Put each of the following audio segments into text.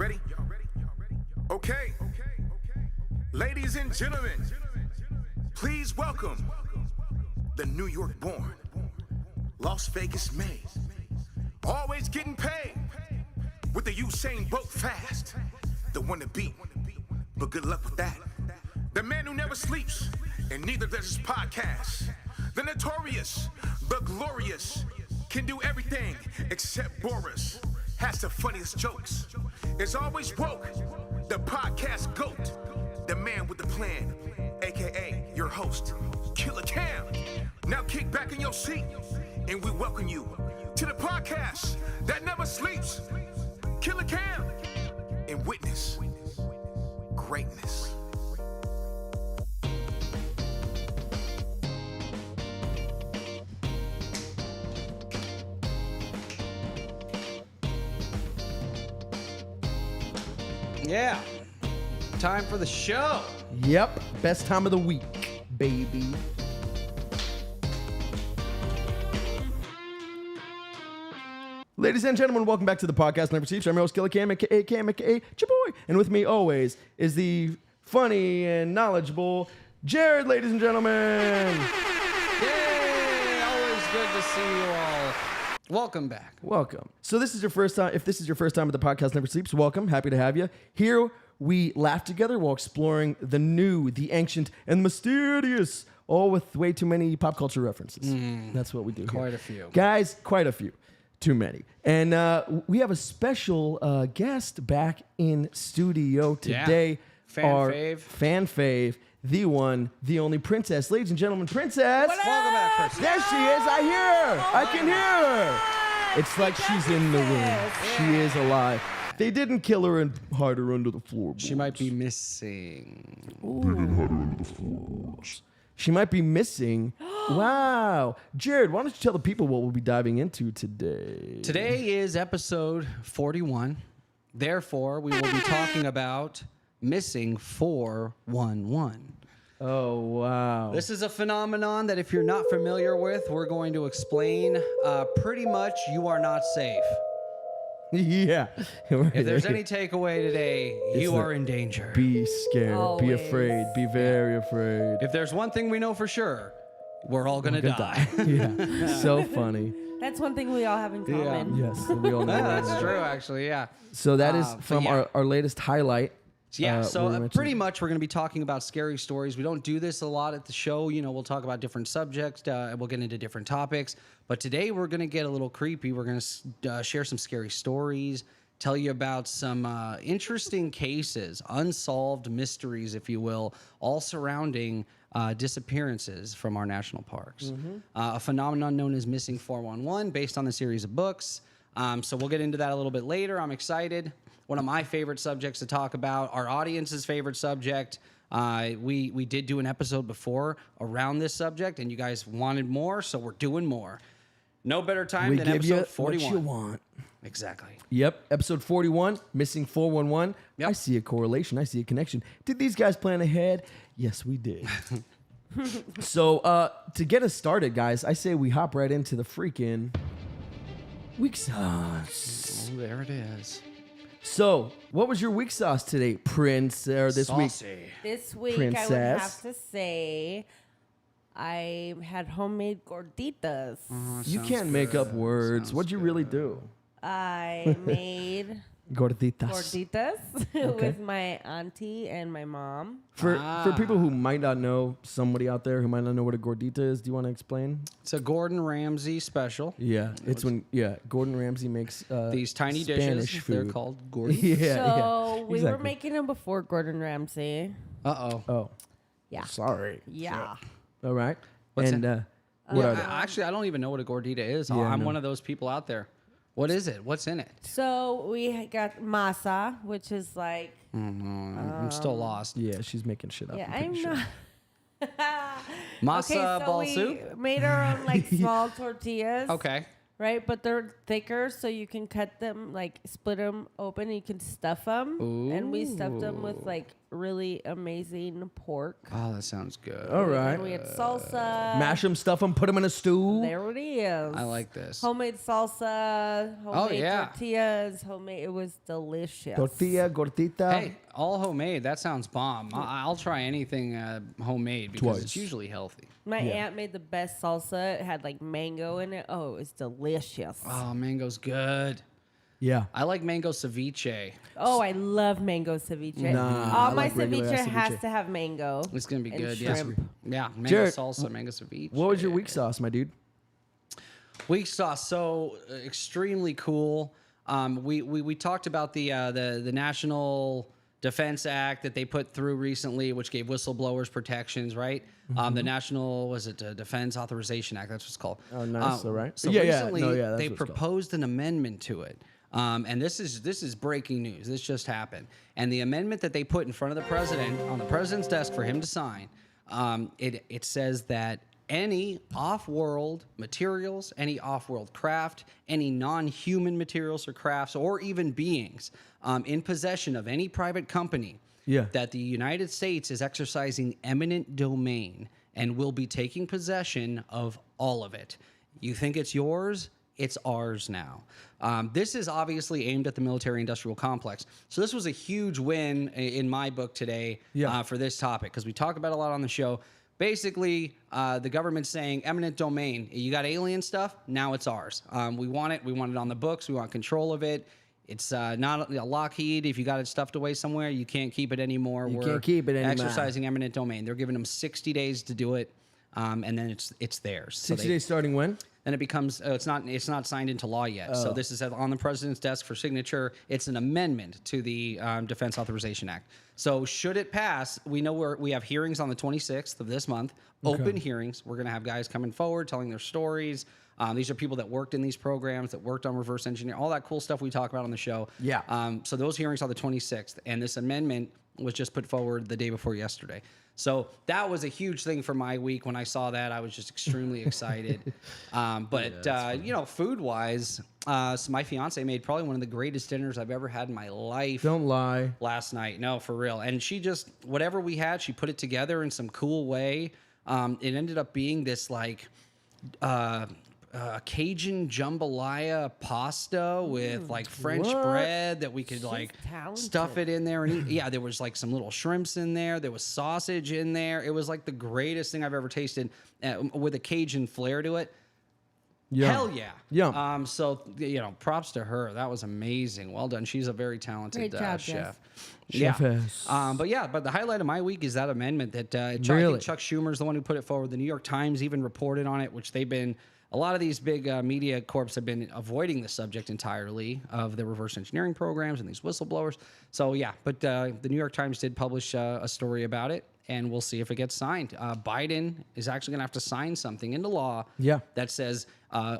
ready? Okay. Ladies and gentlemen, please welcome the New York born, Las Vegas made, always getting paid, with the Usain Bolt fast, the one to beat, but good luck with that. The man who never sleeps, and neither does his podcast. The notorious, the glorious, can do everything except Boris. Has the funniest jokes. Is always woke. The podcast GOAT. The man with the plan. AKA your host, Killer Cam. Now kick back in your seat and we welcome you to the podcast that never sleeps. Killer Cam. And witness greatness. Yeah, time for the show. Yep, best time of the week, baby. Ladies and gentlemen, welcome back to the podcast Never Sleeps. I'm your host, Killer Cam, aka Chaboy. And with me always is the funny and knowledgeable Jared, ladies and gentlemen. Yay, always good to see you all. Welcome back. Welcome. So this is your first time. If this is your first time at the podcast Never Sleeps, welcome. Happy to have you. Here we laugh together while exploring the new, the ancient, and mysterious, all with way too many pop culture references. That's what we do Quite here. a few. Guys, quite a few. Too many. And we have a special guest back in studio today. Yeah. Fan fave, the one, the only Princess. Ladies and gentlemen, Princess. Welcome back, Princess. There she is. I hear her. I can hear her. It's like she's in the room. She is alive. They didn't kill her and hide her under the floorboards. She might be missing. She might be missing. Wow. Jared, why don't you tell the people what we'll be diving into today? Today is episode 41. Therefore, we will be talking about missing 411. Oh, wow. This is a phenomenon that if you're not familiar with, we're going to explain. Pretty much, you are not safe. Yeah. If there's any takeaway today, you are in danger. Be scared. Always. Be afraid. Be very afraid. If there's one thing we know for sure, we're all going to die. Yeah. So funny. That's one thing we all have in common. Yes. We all know Yeah, that. that's true, actually, yeah. So that is But from yeah. our latest highlight. Yeah, so we mentioned- pretty much we're going to be talking about scary stories. We don't do this a lot at the show. You know, we'll talk about different subjects. We'll get into different topics. But today we're going to get a little creepy. We're going to share some scary stories, tell you about some interesting cases, unsolved mysteries, if you will, all surrounding disappearances from our national parks. A phenomenon known as Missing 411 based on the series of books. So we'll get into that a little bit later. I'm excited. One of my favorite subjects to talk about, our audience's favorite subject. We did do an episode before around this subject, and you guys wanted more, so we're doing more. No better time We than give episode you 41. what you want. Exactly. Yep. Episode 41, Missing 411. Yep. I see a correlation. I see a connection. Did these guys plan ahead? Yes, we did. So to get us started, guys, I say we hop right into the freaking week sauce. Oh, there it is. So, what was your week sauce today, Prince? Or this week? Saucy. This week, I Princess. would have to say I had homemade gorditas. You Sounds can't make good. up words. Sounds What'd you really do? I made Gorditas. gorditas with my auntie and my mom. For people who might not know, somebody out there who might not know what a gordita is, do you want to explain? It's a Gordon Ramsay special. Yeah, it's when Gordon Ramsay makes These tiny Spanish dishes, food. they're called Gordon. Yeah, So we were exactly. making them before Gordon Ramsay. Uh-oh. Oh, Yeah. sorry. Yeah. All right. What's and in- what are they? Actually, I don't even know what a gordita is. Yeah, I'm no. one of those people out there. What is it? What's in it? So we got masa, which is like, I'm still lost. Yeah, she's making shit up. yeah, I'm I'm pretty sure. not. Masa okay, so ball we soup? made our own like small tortillas. Okay. right? But they're thicker, so you can cut them, like split them open. And you can stuff them, and we stuffed them with like really amazing pork. Oh, that sounds good. All right. And we had salsa. Mash them, stuff them, put them in a stew. There it is. I like this. Homemade salsa, homemade yeah. tortillas, homemade. It was delicious. Tortilla, gordita. Hey, all homemade. That sounds bomb. I'll try anything homemade because Twice. it's usually healthy. My aunt made the best salsa. It had like mango in it. Oh, it was delicious. Oh, mango's good. Yeah. I like mango ceviche. Oh, I love mango ceviche. Nah, All I my like regular ceviche ass has ceviche. to have mango. It's gonna be and good. shrimp. Yeah, mango Jared, salsa, mango ceviche. What was your weak sauce, my dude? Weak sauce, so extremely cool. We talked about the National Defense Act that they put through recently, which gave whistleblowers protections, right? The National Defense Authorization Act? That's what it's called. Oh, nice. All right. So Yeah, yeah. recently, No, yeah, that's they what it's called. proposed an amendment to it. And this is breaking news. This just happened. And the amendment that they put in front of the president on the president's desk for him to sign, it says that any off-world materials, any off-world craft, any non-human materials or crafts, or even beings in possession of any private company, that the United States is exercising eminent domain and will be taking possession of all of it. You think it's yours? It's ours now. This is obviously aimed at the military-industrial complex. So this was a huge win in my book today for this topic because we talk about it a lot on the show. Basically, the government's saying eminent domain. You got alien stuff, now it's ours. We want it. We want it on the books. We want control of it. It's not a Lockheed. If you got it stuffed away somewhere, you can't keep it anymore. You can't keep it anymore. Exercising eminent domain. They're giving them 60 days to do it, and then it's theirs. 60 days starting when? Then it becomes it's not signed into law yet. So this is on the president's desk for signature. It's an amendment to the Defense Authorization Act. So should it pass, we know we have hearings on the 26th of this month. Open hearings. We're going to have guys coming forward telling their stories. These are people that worked in these programs, that worked on reverse engineering, all that cool stuff we talk about on the show. Yeah. So those hearings are the 26th, and this amendment was just put forward the day before yesterday. So that was a huge thing for my week. When I saw that, I was just extremely excited. Food-wise, so my fiance made probably one of the greatest dinners I've ever had in my life. Don't lie. Last night. No, for real. And she just, whatever we had, she put it together in some cool way. It ended up being this like Cajun jambalaya pasta with like French bread that we could like stuff it in there and eat. Yeah, there was like some little shrimps in there. There was sausage in there. It was like the greatest thing I've ever tasted with a Cajun flair to it. Yeah. Hell yeah. Yeah. So, props to her. That was amazing. Well done. She's a very talented Great job, chef. Chef-ass. But the highlight of my week is that amendment that I think Chuck Schumer's the one who put it forward. The New York Times even reported on it, which a lot of these big media corps have been avoiding the subject entirely of the reverse engineering programs and these whistleblowers. So, but the New York Times did publish a story about it, and we'll see if it gets signed. Biden is actually going to have to sign something into law that says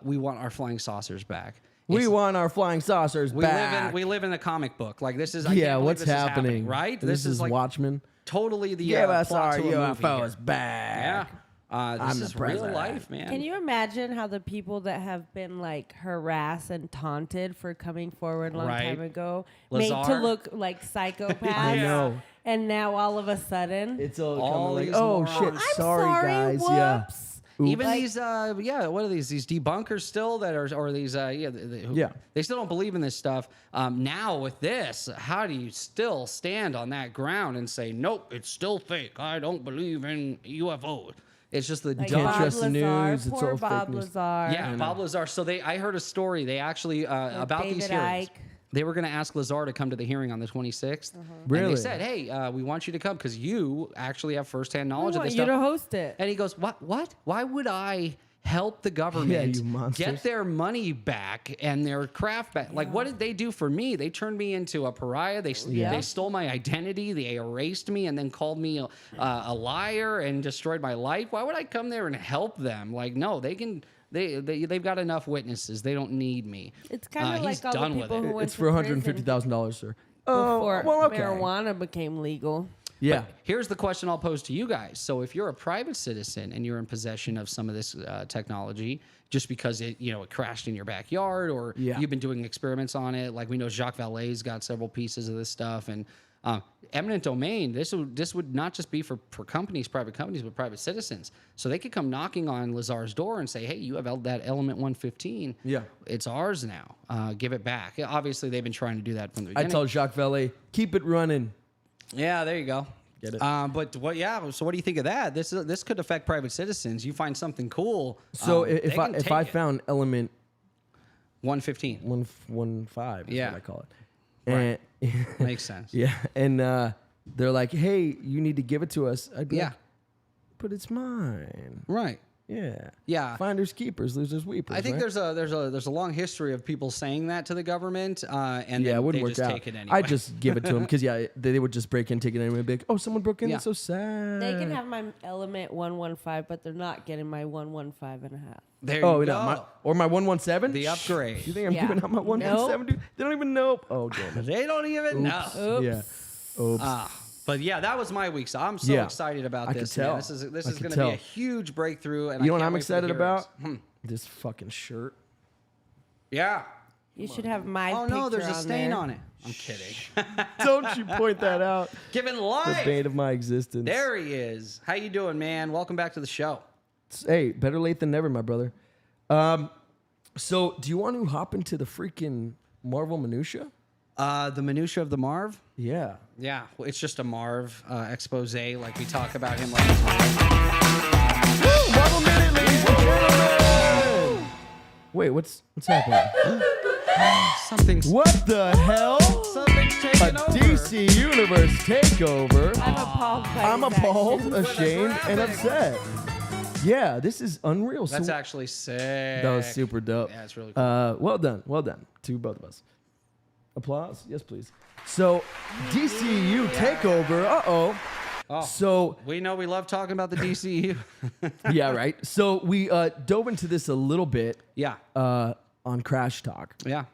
we want our flying saucers back. We want our flying saucers back. We live in a comic book. Like, this is... what's happening? Right? This is like Watchmen. Totally the Give us plot our to a movie UFOs here. back. Yeah. This is real president. life, man. Can you imagine how the people that have been like harassed and taunted for coming forward a long time ago made Lazar? to look like psychopaths? I know. And now all of a sudden, It's all All coming these like, oh morons. shit, I'm sorry guys. Yeah. Whoops. Even Like- these, what are these debunkers still that are, or these, they still don't believe in this stuff. Now with this, how do you still stand on that ground and say, nope, it's still fake. I don't believe in UFOs. It's just the Like Can't Bob trust the Lazar, news, it's poor all fake Bob news. Lazar. Yeah, Bob Lazar. So I heard a story. They actually about these David hearings. Icke. They were going to ask Lazar to come to the hearing on the 26th. And Really? they said, hey, we want you to come because you actually have firsthand knowledge We of want this you stuff. to host it. And he goes, what? Why would I help the government you monsters. get their money back and their craft back? Like, what did they do for me? They turned me into a pariah. They stole my identity. They erased me and then called me a liar and destroyed my life. Why would I come there and help them? Like, no, they can... They've got enough witnesses. They don't need me. It's kind of he's like all done the with people it. who went It's to for prison $150,000, sir. before well, okay. marijuana became legal. Yeah. But here's the question I'll pose to you guys. So if you're a private citizen and you're in possession of some of this technology, just because it crashed in your backyard, or you've been doing experiments on it, like we know Jacques Vallée's got several pieces of this stuff, and eminent domain. This would not just be for companies, private companies, but private citizens. So they could come knocking on Lazar's door and say, "Hey, you have that Element 115. Yeah, it's ours now. Give it back." Obviously, they've been trying to do that from the beginning. I tell Jacques Vallée, keep it running. Yeah, there you go. Get it? But what? Yeah. So what do you think of that? This could affect private citizens. You find something cool. So if I found Element 115, 115, is what I call it. Right. And Makes sense. Yeah, and they're like, "Hey, you need to give it to us." I'd be Yeah. like, "But it's mine." Right. Yeah. Yeah. Finders keepers, losers weepers. I think right? there's a long history of people saying that to the government, and Yeah, then it wouldn't they work just out. take it anyway. I just give it to them because they would just break in, take it anyway, and be like, "Oh, someone broke in. Yeah. That's so sad." They can have my Element 115, but they're not getting my 115 and a half. There you Oh, go. no, or my 117. The upgrade. You think I'm Yeah. giving out my 117, dude? They don't even know. Oh, damn it. They don't even know. Oops. Yeah. Oops. But yeah, that was my week. So I'm so Yeah. excited about I this. could tell. Man. This is I could going to tell. be a huge breakthrough. And You know I what can't I'm wait for the excited about? heroes. This fucking shirt. Yeah. You should have my Oh picture no, there's a stain there. on it. I'm kidding. Don't you point that out. Giving The life. bane of my existence. There he is. How you doing, man? Welcome back to the show. Hey, better late than never, my brother. So, do you want to hop into the freaking Marvel minutia? The minutia of the Marv. Yeah. Yeah, well, it's just a Marv expose, like we talk about him like. Woo! Marvel Minute, ladies and gentlemen! Wait, what's happening? Something's What the hell? something's A taking over. DC Universe takeover. I'm appalled by I'm these appalled, actions. ashamed, and graphic. upset. Yeah, this is unreal. That's So- actually sick. that was super dope. Yeah, it's really cool. Well done to both of us. Applause, yes, please. So, DCU Takeover. Oh, So, we know we love talking about the DCU. yeah, right. So we dove into this a little bit Yeah, on Crash Talk, yeah.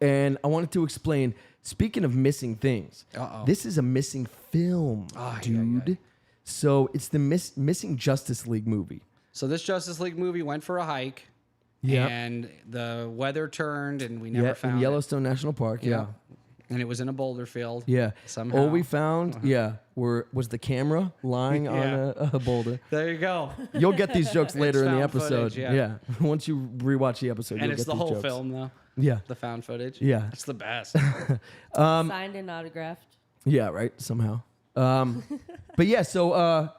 and I wanted to explain. Speaking of missing things, this is a missing film, dude. So it's the missing Justice League movie. So this Justice League movie went for a hike. Yeah. And the weather turned, and we never Yeah, found in it. Yellowstone National Park. Yeah. And it was in a boulder field. Yeah. Somehow. All we found, was the camera lying on a boulder. There you go. You'll get these jokes later in the found episode. footage, yeah. Once you rewatch the episode, And you'll it's get the these whole jokes. film, though. Yeah. The found footage. Yeah. It's the best. Signed and autographed. Yeah, right. Somehow. But yeah, so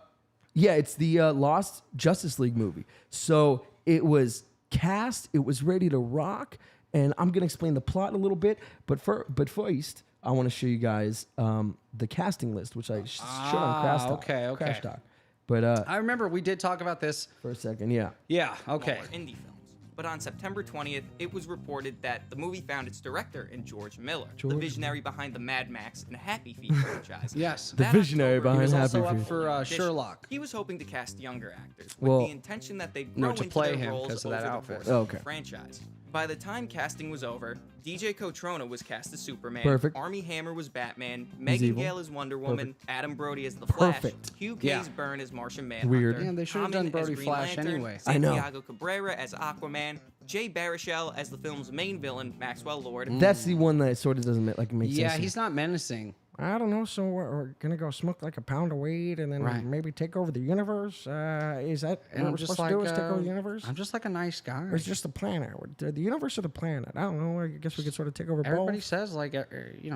it's the Lost Justice League movie. So it was cast, it was ready to rock, and I'm gonna explain the plot a little bit. But first, I want to show you guys the casting list, which I showed on Crash Talk. okay. Crash Talk. But I remember we did talk about this. for a second, yeah. Yeah, okay. Smaller indie films. But on September 20th, it was reported that the movie found its director in George Miller, the visionary behind the Mad Max and Happy Feet franchise. Yes. The That visionary October, behind He was Happy also up Feet. for in addition, Sherlock. He was hoping to cast younger actors with Well, the intention that they'd no, grow to into play their him roles 'cause of that over the outfit. course Oh, of the okay. franchise. By the time casting was over, DJ Cotrona was cast as Superman, Perfect. Armie Hammer was Batman, Megan evil. Gale as Wonder Woman, Adam Brody as the Flash, Perfect. Hugh Yeah. Case Byrne as Martian Manhunter, Weird. Yeah, they should have Tommen done as Brody Green Flash Lantern, anyway. I know. Santiago Cabrera as Aquaman, Jay Baruchel as the film's main villain, Maxwell Lord. That's the one that sort of doesn't make Yeah, sense. he's not menacing. I don't know. So we're gonna go smoke like a pound of weed and then Right. maybe take over the universe. Is that And what I'm we're just supposed like, to do? Is take over the universe? I'm just like a nice guy. Or it's just the planet? The universe or the planet? I don't know. I guess we could sort of take over Everybody both. says like,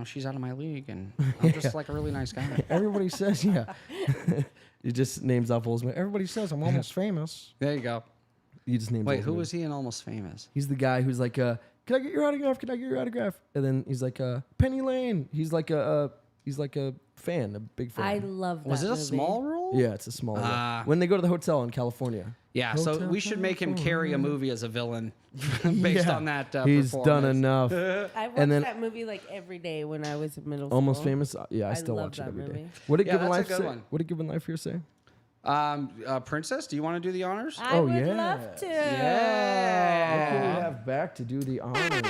she's out of my league, and I'm just like a really nice guy. Everybody says, yeah. You just names off Oldsman. Everybody says I'm almost famous. There you go. You just named. Wait, who Oldsman. was he in Almost Famous? He's the guy who's like, "Can I get your autograph? Can I get your autograph?" And then he's like, "Penny Lane." He's like a fan, a big fan. I love that Was it a movie. small role? Yeah, it's a small one. Ah. When they go to the hotel in California. Yeah, so Hotel we should make him carry a movie as a villain based Yeah. on that He's done performance. enough. I watched And then- that movie like every day when I was in middle school. Almost famous. Yeah, I I still love watch it that every day. movie. What did Yeah, Given that's a Life good say? one. What did Given Life here say? Princess, do you want to do the honors? I Oh, would yeah. love to. What can we Yeah. have back to do the honors?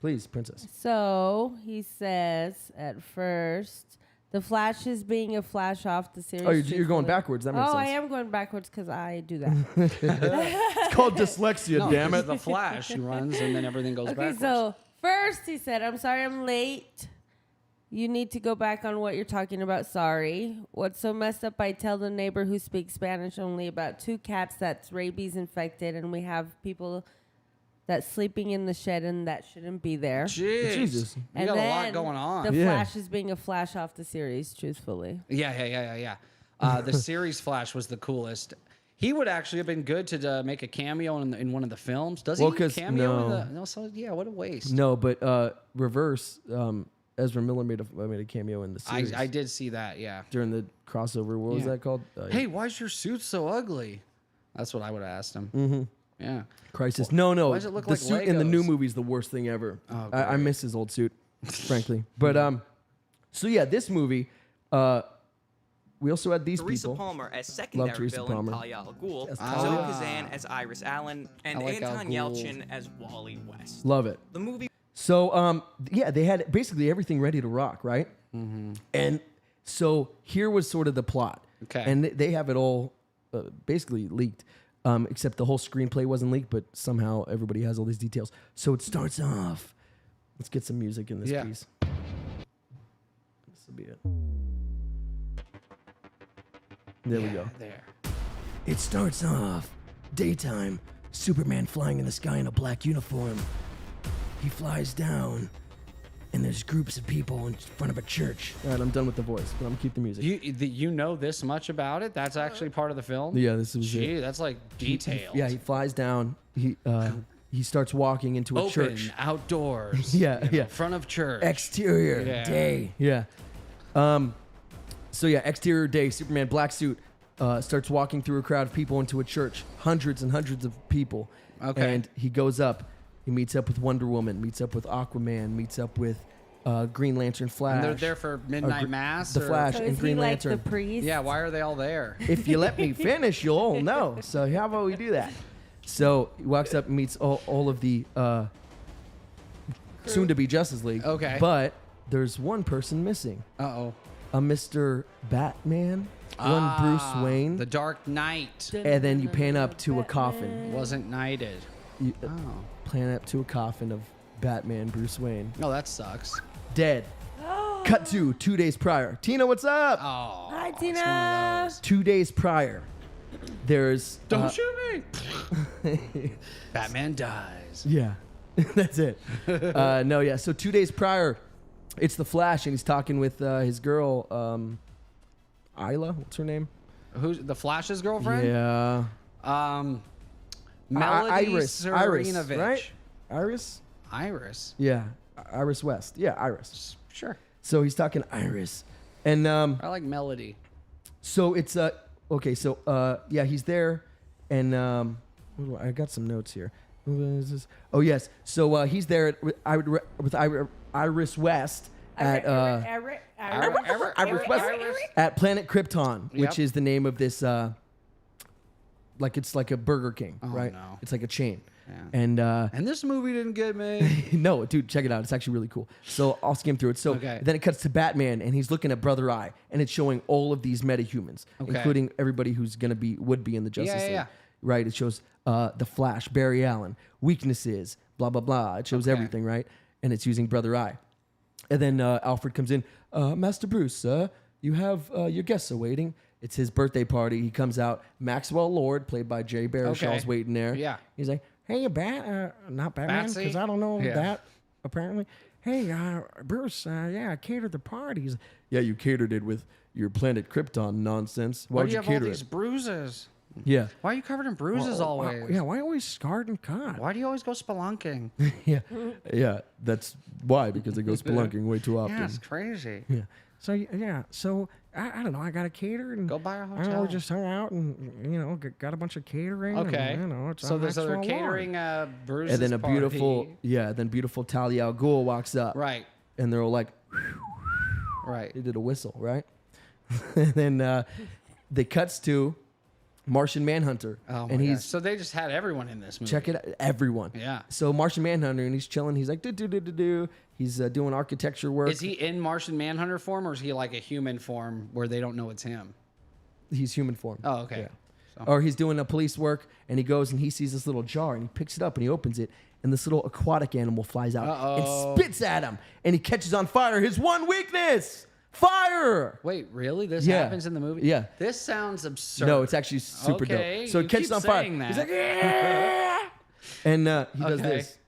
Please, Princess. So he says at first The Flash is being a flash off the series. Oh, you're going truthfully. backwards. That makes Oh, sense. I am going backwards because I do that. It's called dyslexia, No, damn it's it. the Flash. He runs and then everything goes Okay, backwards. so first he said, I'm sorry I'm late. You need to go back on what you're talking about. Sorry. What's so messed up? I tell the neighbor who speaks Spanish only about 2 cats that's rabies infected, and we have people that's sleeping in the shed, and that shouldn't be there. Jeez. Jesus. You And got a lot then going on. The Yeah. Flash is being a flash off the series, truthfully. Yeah. The series Flash was the coolest. He would actually have been good to make a cameo in one of the films. Does Well, he 'cause cameo in no. the? No, so yeah, what a waste. No, but reverse. Ezra Miller made a cameo in the series. I did see that. Yeah. during the crossover. What was Yeah. that called? Hey, why is your suit so ugly? That's what I would have asked him. Mm-hmm. Yeah. Crisis. No. Why does it look the like suit in the new Legos? movie is the worst thing ever. Oh, I great. miss his old suit, frankly. But so yeah, this movie. We also had these Teresa people. Palmer as Love secondary Teresa villain Palmer. Talia al Ghul, Yes, Zoe Talia. Kazan as Iris Allen, and I like Al Anton Ghul. Yelchin as Wally West. Love it. The movie So yeah, they had basically everything ready to rock, right? Mm-hmm. And so here was sort of the plot. Okay. And they have it all basically leaked, except the whole screenplay wasn't leaked, but somehow everybody has all these details. So it starts off. Let's get some music in this Yeah. piece. This will be it. There we go. There. It starts off daytime. Superman flying in the sky in a black uniform. He flies down, and there's groups of people in front of a church. All right, I'm done with the voice, but I'm gonna keep the music. You know this much about it? That's actually part of the film. Yeah, this is Gee, it. that's like detailed. Yeah, he flies down. He starts walking into a Open church. outdoors. Yeah, you know, yeah. Front of church. Exterior Yeah. day. Yeah. So yeah, exterior day. Superman black suit starts walking through a crowd of people into a church. Hundreds and hundreds of people. Okay. And he goes up. He meets up with Wonder Woman. Meets up with Aquaman. Meets up with Green Lantern, Flash. And they're there for midnight Gr- mass. the or- Flash. So and is Green he like Lantern. the priest? Yeah. Why are they all there? If you let me finish, you'll all know. So how about we do that? So he walks up and meets all of the soon-to-be Justice League. Okay. But there's one person missing. Uh-oh. A Mr. Batman, one Bruce Wayne, The Dark Knight and then you pan up to a coffin. wasn't knighted. You Oh. pan up to a coffin of Batman, Bruce Wayne, No, that sucks. dead. Cut to 2 days prior. Tina, what's up? Oh. Hi, it's one of Tina. those. 2 days prior, there's Don't shoot me. Batman dies. Yeah, that's it. No, yeah. So 2 days prior, it's the Flash, and he's talking with his girl, Isla. What's her name? Who's the Flash's girlfriend? Yeah, Melody Iris, Sereninovich. right? Iris. Iris. Yeah, Iris West. Yeah, Iris. Sure. So he's talking Iris, and I like Melody. so it's okay. So yeah, he's there, and I got some notes here. What is this? Oh yes, so he's there with Iris West at Iris West. at Planet Krypton, which Yep. is the name of this. It's like a Burger King, Oh, right? no. It's like a chain, Yeah. and And this movie didn't get me. no, dude, check it out. It's actually really cool. So I'll skim through it. So Okay. then it cuts to Batman, and he's looking at Brother Eye, and it's showing all of these metahumans, Okay. including everybody who's would be in the Justice League. Yeah. Right? It shows the Flash, Barry Allen, weaknesses, blah blah blah. It shows Okay. everything, right? And it's using Brother Eye. And then Alfred comes in, Master Bruce, you have your guests awaiting. It's his birthday party. He comes out. Maxwell Lord, played by Jay Baruchel's Okay. waiting there. Yeah. He's like, Hey, not Batman, Batsy? because I don't know Yeah. that, apparently. Hey, Bruce, yeah, I catered the parties. yeah, you catered it with your Planet Krypton nonsense. Why Why'd do you you have all cater these it? bruises? Yeah. Why are you covered in bruises always? Yeah, why always scarred and cut? Why do you always go spelunking? Yeah. Yeah. That's why, because it goes spelunking way too often. Yeah, it's crazy. Yeah. So, yeah, so I don't know, I got a cater and Go buy a I don't hotel. know, just hung out and, got a bunch of catering. Okay. And, it's So on there's Maxwell a Lawn. catering bruises And then a beautiful, party. then beautiful Talia al Ghul walks up. Right. And they're all like, Right. they did a whistle, right? And then they cuts to Martian Manhunter. Oh my and gosh. So they just had everyone in this movie. check it out, everyone. Yeah. So Martian Manhunter, and he's chilling. He's like, do. He's doing architecture work. Is he in Martian Manhunter form, or is he like a human form where they don't know it's him? He's human form. Oh, okay. Yeah. So- Or he's doing a police work, and he goes and he sees this little jar, and he picks it up and he opens it, and this little aquatic animal flies out Uh-oh. and spits at him, and he catches on fire. His one weakness, fire. Wait, really? This Yeah. happens in the movie? Yeah. This sounds absurd. No, it's actually super Okay, dope. So you it catches keep on fire. saying He's that. like, yeah! And he does Okay. this.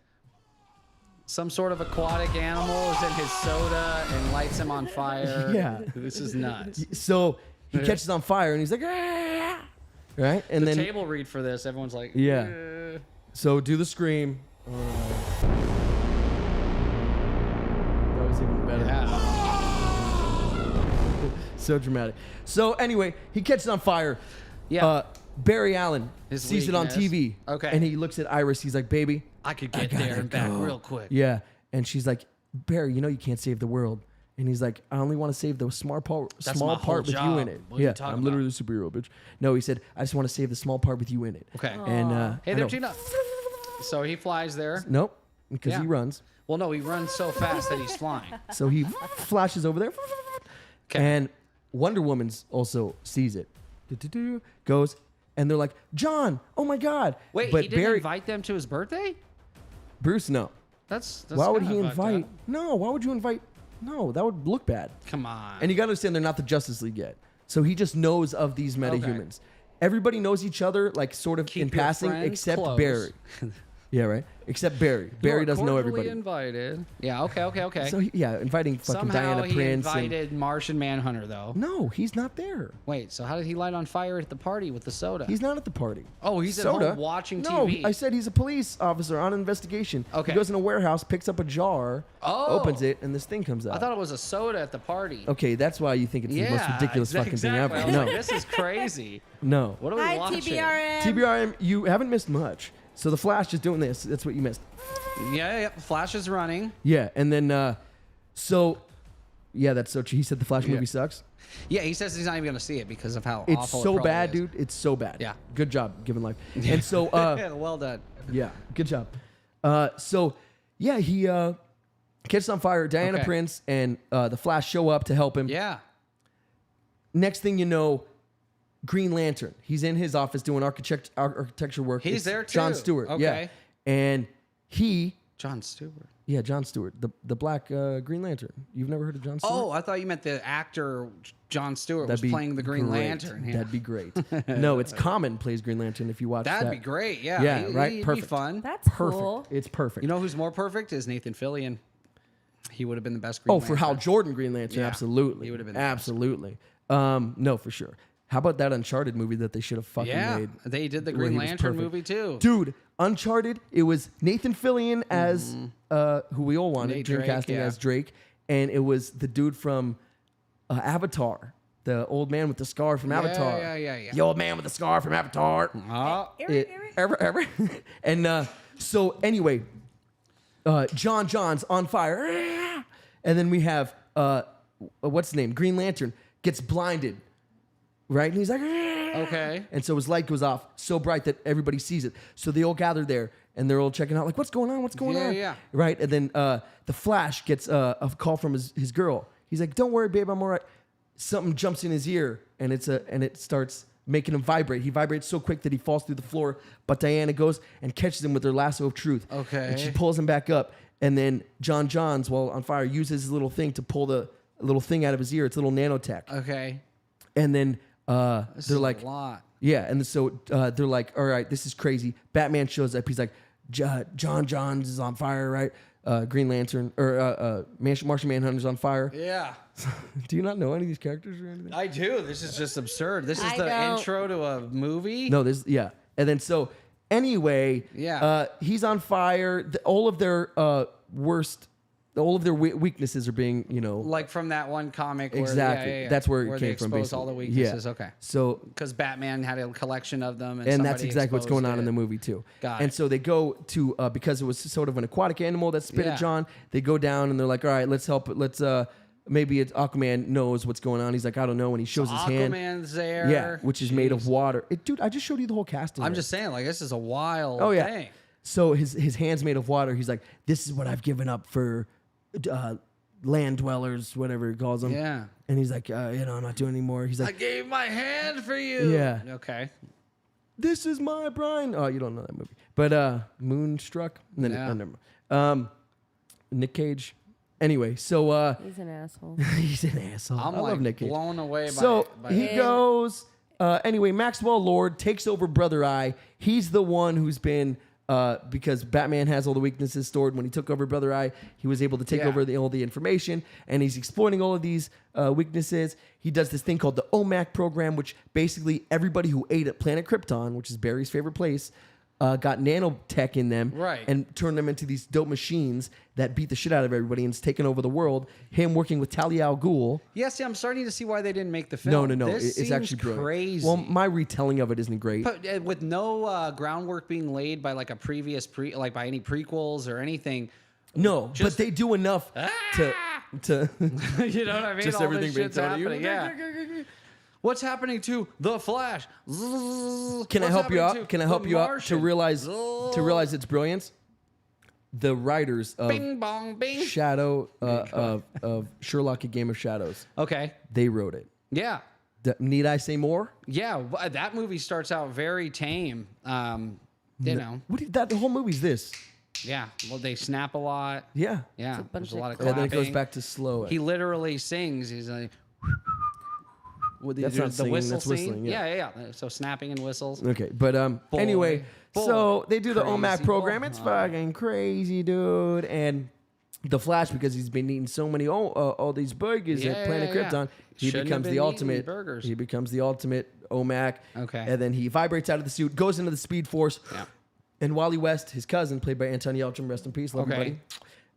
Some sort of aquatic animal is in his soda and lights him on fire. Yeah. This is nuts. So he catches on fire, and he's like, ah! Right? And The then table read for this, everyone's like, Yeah. "Eh." so do the scream. That was even better. Yeah. So dramatic. So anyway, he catches on fire. Yeah. Barry Allen His sees it on weakness. TV. Okay. And he looks at Iris. He's like, baby, I could get gotta there and back go. real quick. Yeah. And she's like, Barry, you know you can't save the world. And he's like, I only want to save the small part That's with my whole you in job. it. What are you Yeah, talking I'm literally the superhero, bitch. No, he said, I just want to save the small part with you in it. Okay. And Hey I there, know. Gina. So he flies there. Nope, because Yeah. he runs. Well, no, he runs so fast that he's flying. So he flashes over there. Okay. And Wonder Woman's also sees it. Do-do-do, goes, and they're like, John, oh my God. Wait, but he didn't Barry, invite them to his birthday? Bruce, no. That's Why would kinda he fucked invite? up. No, why would you invite? No, that would look bad. Come on. And you got to understand, they're not the Justice League yet. So he just knows of these metahumans. Everybody knows each other, like sort of Keep in your passing, friends except close. Barry. Yeah, right? Except Barry. Barry doesn't know Cordially everybody. invited. Yeah, okay. So, inviting fucking Somehow Diana he Prince. and- invited Martian Manhunter, though. No, he's not there. Wait, so how did he light on fire at the party with the soda? He's not at the party. Oh, he's at home watching No, TV. I said he's a police officer on an investigation. Okay. He goes in a warehouse, picks up a jar, Oh. opens it, and this thing comes out. I thought it was a soda at the party. Okay, that's why you think it's the most ridiculous fucking exactly. I thing was ever. like, No, this is crazy. no. What are we Hi, watching? TBRM. TBRM, you haven't missed much. So the Flash is doing this. That's what you missed. Yeah. Flash is running. Yeah, and then that's so true. He said the Flash movie sucks. Yeah, he says he's not even going to see it because of how It's awful so it probably bad, is. dude. It's so bad. Yeah. Good job, given life. And so Well done. yeah, good job. He catches on fire. Diana Okay. Prince and the Flash show up to help him. Yeah. Next thing you know, Green Lantern. He's in his office doing architecture work. He's It's there John too. Stewart. Yeah. Okay. And he, John Stewart. yeah, John Stewart, the black Green Lantern. You've never heard of John Stewart? Oh, I thought you meant the actor John Stewart That'd was playing the Green great. Lantern. Yeah. That'd be great. No, it's Common plays Green Lantern if you watch that. That'd be great. Yeah. Yeah, right? He'd Perfect. be fun. That's Perfect. cool. It's perfect. You know who's more perfect is Nathan Fillion. He would have been the best Green for Hal Lantern. Jordan Green Lantern, Yeah, absolutely. he would have been the best. absolutely. No, for sure. How about that Uncharted movie that they should have fucking Yeah, made? they did the where Green he was Lantern perfect. movie too. Dude, Uncharted, it was Nathan Fillion as who we all wanted, Nate dream Drake, casting yeah. as Drake, and it was the dude from Avatar, the old man with the scar from Avatar. yeah. The old man with the scar from Avatar. Eric. Ever. And so anyway, John John's on fire, and then we have what's his name? Green Lantern gets blinded, right? And he's like, Okay. and so his light goes off so bright that everybody sees it. So they all gather there and they're all checking out, like, what's going on? What's going on? Yeah. Right? And then the Flash gets a call from his girl. He's like, don't worry, babe, I'm all right. Something jumps in his ear and it starts making him vibrate. He vibrates so quick that he falls through the floor. But Diana goes and catches him with her lasso of truth. Okay. And she pulls him back up. And then John Johns, while on fire, uses his little thing to pull the little thing out of his ear. It's a little nanotech. Okay. And then This they're is like, a lot. yeah, and so they're like, all right, this is crazy. Batman shows up. He's like, John Johns is on fire, right? Green Lantern or Martian Manhunter's on fire. Yeah. Do you not know any of these characters or anything? I do. This is just absurd. This is I the don't. intro to a movie. No, there's yeah. And then so anyway, Yeah. he's on fire. All of their weaknesses are being, Like from that one comic. Where, exactly. yeah. That's where it they came from. expose all the basically. weaknesses. Yeah. Okay. So Because Batman had a collection of them, and that's somebody exactly what's exposed going on in it. the movie too. Got and it. so they go to because it was sort of an aquatic animal that spit Yeah. at John. They go down and they're like, all right, let's help. Let's maybe it's Aquaman knows what's going on. He's like, I don't know, and he shows his hand. Aquaman's there. Yeah, which is made of water. Dude, I just showed you the whole casting. I'm there. just saying, like, this is a wild Oh yeah. thing. So his hand's made of water. He's like, this is what I've given up for land dwellers, whatever he calls them. Yeah. And he's like, I'm not doing anymore. He's I like, gave my hand for you. Yeah. Okay. this is my Brian. Oh, you don't know that movie, but Moonstruck. No, Yeah. never mind. Nick Cage. Anyway, so He's an asshole. he's an asshole. I'm I like love Nick Cage. blown away by So by he it. goes. Anyway, Maxwell Lord takes over Brother Eye. He's the one who's been because Batman has all the weaknesses stored. When he took over Brother Eye, he was able to take Yeah. over all the information, and he's exploiting all of these weaknesses. He does this thing called the OMAC program, which basically everybody who ate at Planet Krypton, which is Barry's favorite place, got nanotech in them, Right. and turned them into these dope machines that beat the shit out of everybody and it's taken over the world. Him working with Talia al Ghul. Yeah, see, I'm starting to see why they didn't make the film. No. This It's seems actually brilliant. crazy. Well, my retelling of it isn't great. But, with no groundwork being laid by like a previous like by any prequels or anything. No, but they do enough to You know what I mean? Just All everything this being shit's told to you. happening. Yeah. What's happening to the Flash? Can I help you out? Can I help you out to realize its brilliance? The writers of Bing bong bing. Shadow of Sherlock: A Game of Shadows, Okay. they wrote it. Yeah. Need I say more? Yeah. That movie starts out very tame. You know. The whole movie's this. Yeah. Well, they snap a lot. Yeah. Yeah. bunch There's a of lot of And then it goes clapping. back to slow. He literally sings. He's like. That's not singing, that's scene? whistling, yeah. Yeah. So snapping and whistles. Okay, but anyway, so they do the OMAC Crazy program. boy. It's fucking crazy, dude. And the Flash, because he's been eating so many all these burgers at Planet Krypton, he Shouldn't have becomes been the eating ultimate burgers. He becomes the ultimate OMAC. Okay. And then he vibrates out of the suit, goes into the Speed Force. Yeah. And Wally West, his cousin, played by Anton Yelchin, rest in peace, love you, Okay. buddy.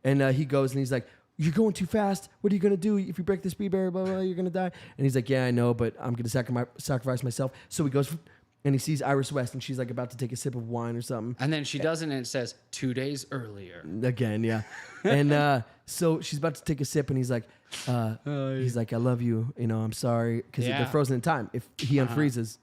And he goes and he's like, "You're going too fast. What are you gonna do if you break the speed barrier? Blah, blah, blah, you're gonna die." And he's like, "Yeah, I know, but I'm gonna sacrifice myself." So he goes and he sees Iris West, and she's like about to take a sip of wine or something. And then she doesn't, and it says 2 days earlier. Again, yeah. And so she's about to take a sip, and he's like, "I love you. I'm sorry," because Yeah. they're frozen in time. If he unfreezes,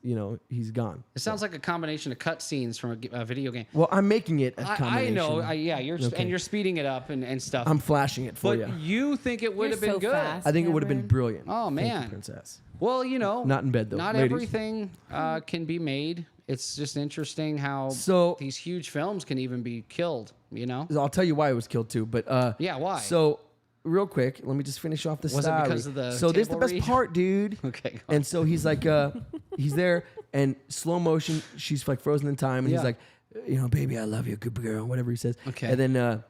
he's gone. It sounds like a combination of cutscenes from a video game. Well, I'm making it a I combination. know. You're Okay. and you're speeding it up and stuff. I'm flashing it for but you. you think it would You're have been so good. fast. I think it would have been Cameron. brilliant. Oh, Thank you, man. princess. Well, Not in bed, though, Not ladies. everything can be made. It's just interesting how So- these huge films can even be killed. I'll tell you why it was killed too, but Yeah, why? So, real quick, let me just finish off the Was it story. because of the so this is the table best read? part, dude. Okay, go And so he's like, he's there, and slow motion. She's like frozen in time, and he's Yeah. like, "Baby, I love you, good girl," whatever he says. Okay. And then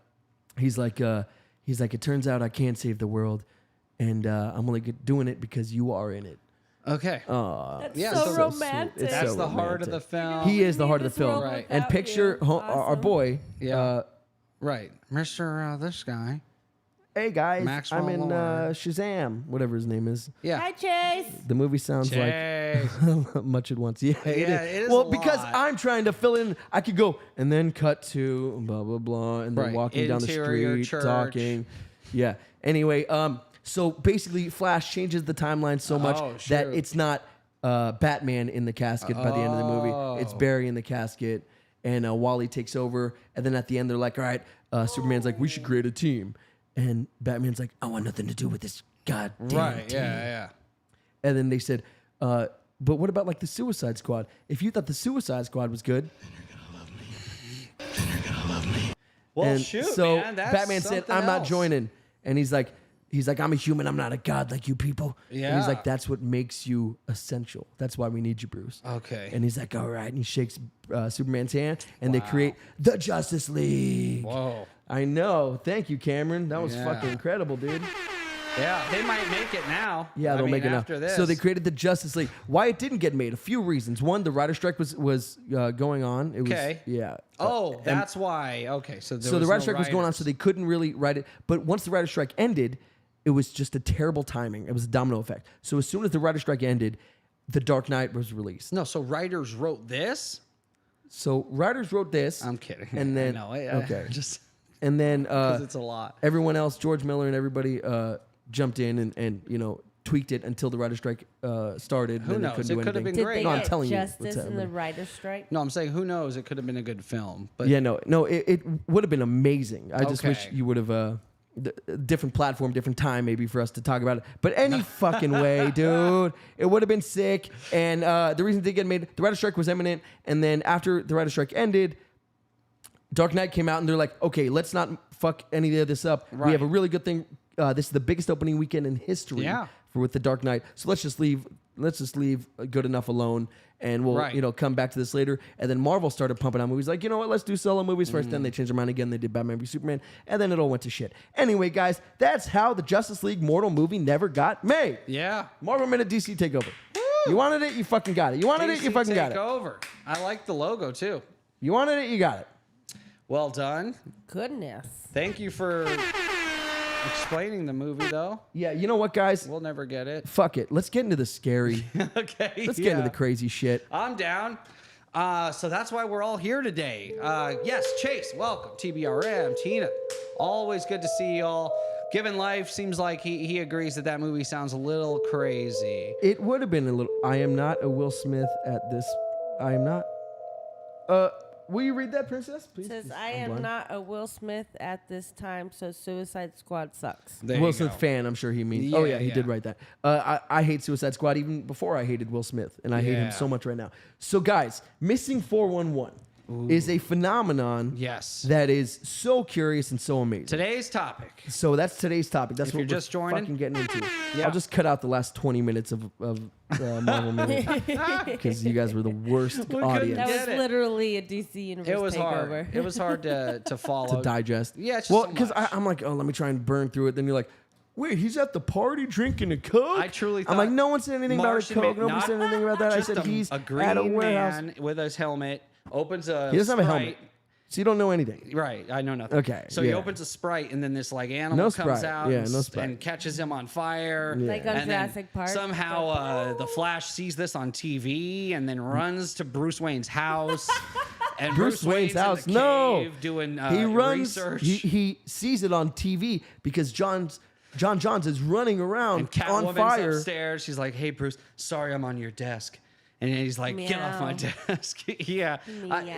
he's like, "It turns out I can't save the world, and I'm only doing it because you are in it." Okay. That's Yeah, so, so sweet. romantic. It's That's so the heart of romantic. the film. He is the leave heart of the this film, world Right. And without picture you. our Awesome. boy. Yeah. Right. Mr. This guy. Hey guys, Maxwell I'm in Lord. Shazam, whatever his name is. Yeah. Hi, Chase. The movie sounds Chase. like much at once. Yeah, Yeah, it is Well, a because lot. I'm trying to fill in, I could go and then cut to blah blah blah, and then Right. walking down the Interior street church. talking. Yeah. Anyway, so basically, Flash changes the timeline so much Oh, that shoot. it's not Batman in the casket by the end of the movie. It's Barry in the casket, and Wally takes over. And then at the end, they're like, "All right," Superman's like, "We should create a team," and Batman's like, "I want nothing to do with this goddamn Right. team." Yeah. And then they said, "But what about like the Suicide Squad? If you thought the Suicide Squad was good." Well, And shoot, so man. That's Batman said, something "I'm not else. joining." And he's like, "I'm a human. I'm not a god like you people." And he's Yeah. like, "That's what makes you essential. That's why we need you, Bruce." Okay. And he's like, "All right." And he shakes Superman's hand, and they create the Justice League. Whoa. I know. Thank you, Cameron. That was Yeah. fucking incredible, dude. Yeah. They might make it now. Yeah, I they'll mean, make it after now. this. So they created the Justice League. Why it didn't get made? A few reasons. One, the writer strike was going on. It was, Okay. Yeah. Oh, that's why. Okay. So the writer strike was going on, so they couldn't really write it. But once the writer strike ended, it was just a terrible timing. It was a domino effect. So as soon as the writer strike ended, The Dark Knight was released. No. So writers wrote this. So writers wrote this. I'm kidding. And then no. okay. Just And then because it's a lot. everyone else, George Miller and everybody, jumped in and tweaked it until the writer's strike started. Who then they knows? couldn't do It could have anything. been Did great. they No, I'm get telling you what's justice in the happening. writer's strike? No, I'm saying who knows? It could have been a good film. But Yeah, no, it would have been amazing. I just wish Okay. you would have different platform, different time, maybe for us to talk about it. But any fucking way, dude, it would have been sick. And the reason they get made, the writer's strike was imminent, and then after the writer's strike ended, Dark Knight came out, and they're like, okay, let's not fuck any of this up. We Right. have a really good thing. This is the biggest opening weekend in history Yeah. with the Dark Knight. So let's just leave good enough alone, and we'll Right. come back to this later. And then Marvel started pumping out movies like, you know what, let's do solo movies first. Then they changed their mind again. They did Batman v Superman, and then it all went to shit. Anyway, guys, that's how the Justice League Mortal movie never got made. yeah. Marvel made a DC takeover. You wanted it, you fucking got it. You wanted it, you DC fucking got it. Takeover. I like the logo too. You wanted it, you got it. Well done. Goodness. Thank you for explaining the movie, though. Yeah, you know what, guys? We'll never get it. Fuck it. Let's get into the scary. Okay. Let's get into the crazy shit. I'm down. So that's why we're all here today. Yes, Chase, welcome. TBRM, Tina. Always good to see y'all. Given Life seems like he agrees that movie sounds a little crazy. It would have been a little. I am not a Will Smith at this. I am not. Will you read that, Princess? Please. Says, Please. I I'm am blind. not a Will Smith at this time, so Suicide Squad sucks. There Will you Smith go. fan, I'm sure he means. Oh, Yeah, yeah, he did yeah. write that. I hate Suicide Squad even before I hated Will Smith, and I hate him Yeah. so much right now. So, guys, Missing 411 is a phenomenon Yes. that is so curious and so amazing. Today's topic. So that's today's topic. That's If what you're we're just joining. fucking getting into. Yeah. I'll just cut out the last 20 minutes of Marvel Minute because you guys were the worst couldn't audience That was Get it. literally a DC Universe It was takeover. hard. It was hard to follow. to digest. Yeah, it's just well, so because much. I'm like, oh, let me try and burn through it. Then you're like, wait, he's at the party drinking a Coke? I truly I'm like, thought no one said anything about a Martian Coke. Man- Nobody not- said anything about that. I Just said he's a green at a warehouse. man with his helmet opens a He doesn't have a Sprite. helmet. So you don't know anything. Right, I know nothing. Okay, So he yeah. opens a Sprite, and then this like animal No comes Sprite. out Yeah, and, no Sprite. and catches him on fire. Like on And then Jurassic Park. Somehow the Flash sees this on TV and then runs to Bruce Wayne's house. And Bruce Wayne's in the house. No, cave doing he runs. research. He sees it on TV because John Johns is running around and on Catwoman's fire. upstairs. She's like, "Hey, Bruce, sorry, I'm on your desk." And he's like, "Get off my Meow. desk." Yeah.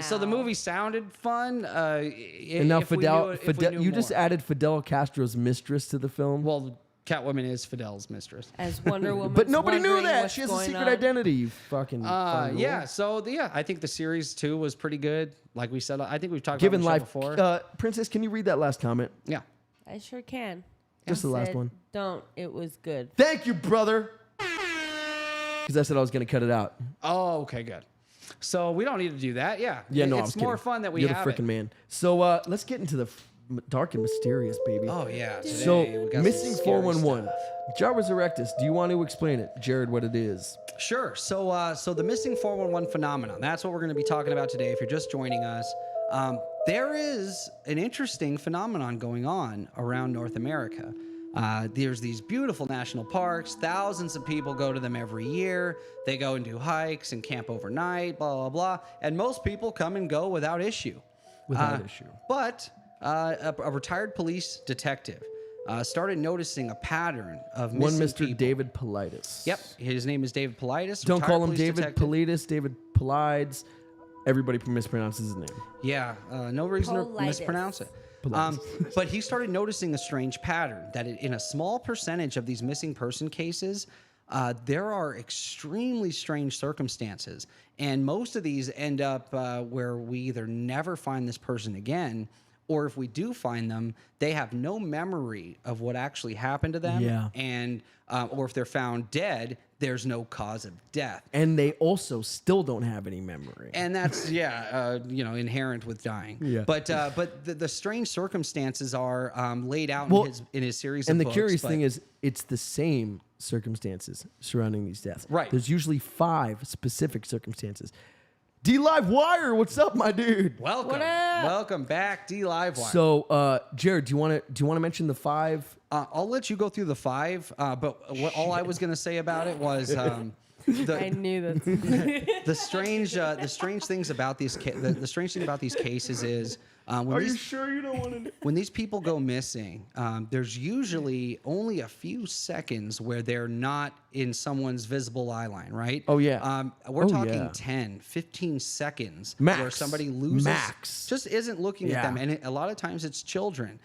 So the Meow. movie sounded fun. And now Fidel, you just added Fidel Castro's mistress to the film. Well, Catwoman is Fidel's mistress. As Wonder Woman. but nobody knew that. She has a secret identity. You fucking. fucking Yeah. rule. So I think the series 2 was pretty good. Like we said, I think we've talked Given about it life, before. Princess, can you read that last comment? Yeah. I sure can. Just the last Said, one. Don't. It was good. Thank you, brother. Because I said I was going to cut it out. Oh, okay, good. So we don't need to do that. Yeah. Yeah, no, I it's was more kidding. fun that we You're have the it. freaking man. So let's get into the dark and mysterious, baby. Oh yeah. Today So, we got some Missing scary 411. stuff. Jarvis Erectus, do you want to explain it, Jared, what it is? Sure. So the missing 411 phenomenon. That's what we're going to be talking about today. If you're just joining us, there is an interesting phenomenon going on around North America. There's these beautiful national parks. Thousands of people go to them every year. They go and do hikes and camp overnight, blah, blah, blah. And most people come and go without issue. Without issue. But a retired police detective started noticing a pattern of One missing Mr. people. David Politis. Yep, his name is David Politis. Don't retired call him police David detective. Politis, David Polides. Everybody mispronounces his name. Yeah, no reason to Politis. mispronounce it. But he started noticing a strange pattern that in a small percentage of these missing person cases, there are extremely strange circumstances. And most of these end up where we either never find this person again, or if we do find them, they have no memory of what actually happened to them. Yeah. And or if they're found dead, there's no cause of death. And they also still don't have any memory. And that's inherent with dying. Yeah. But the strange circumstances are laid out Well, in his series. And of the books, curious but- thing is, it's the same circumstances surrounding these deaths. Right. There's usually 5 specific circumstances. D Live Wire, what's up, my dude? welcome, What up? welcome back, D Live Wire. So, Jared, do you want to mention the 5? I'll let you go through the 5. But all I was going to say about it was I knew that. the strange things about these the strange thing about these cases is When Are these, you sure you don't want to? when these people go missing, there's usually only a few seconds where they're not in someone's visible eye line, right? Oh, yeah. We're Oh, talking yeah. 10, 15 seconds Max. where somebody loses, Max. just isn't looking Yeah. at them. And a lot of times it's children.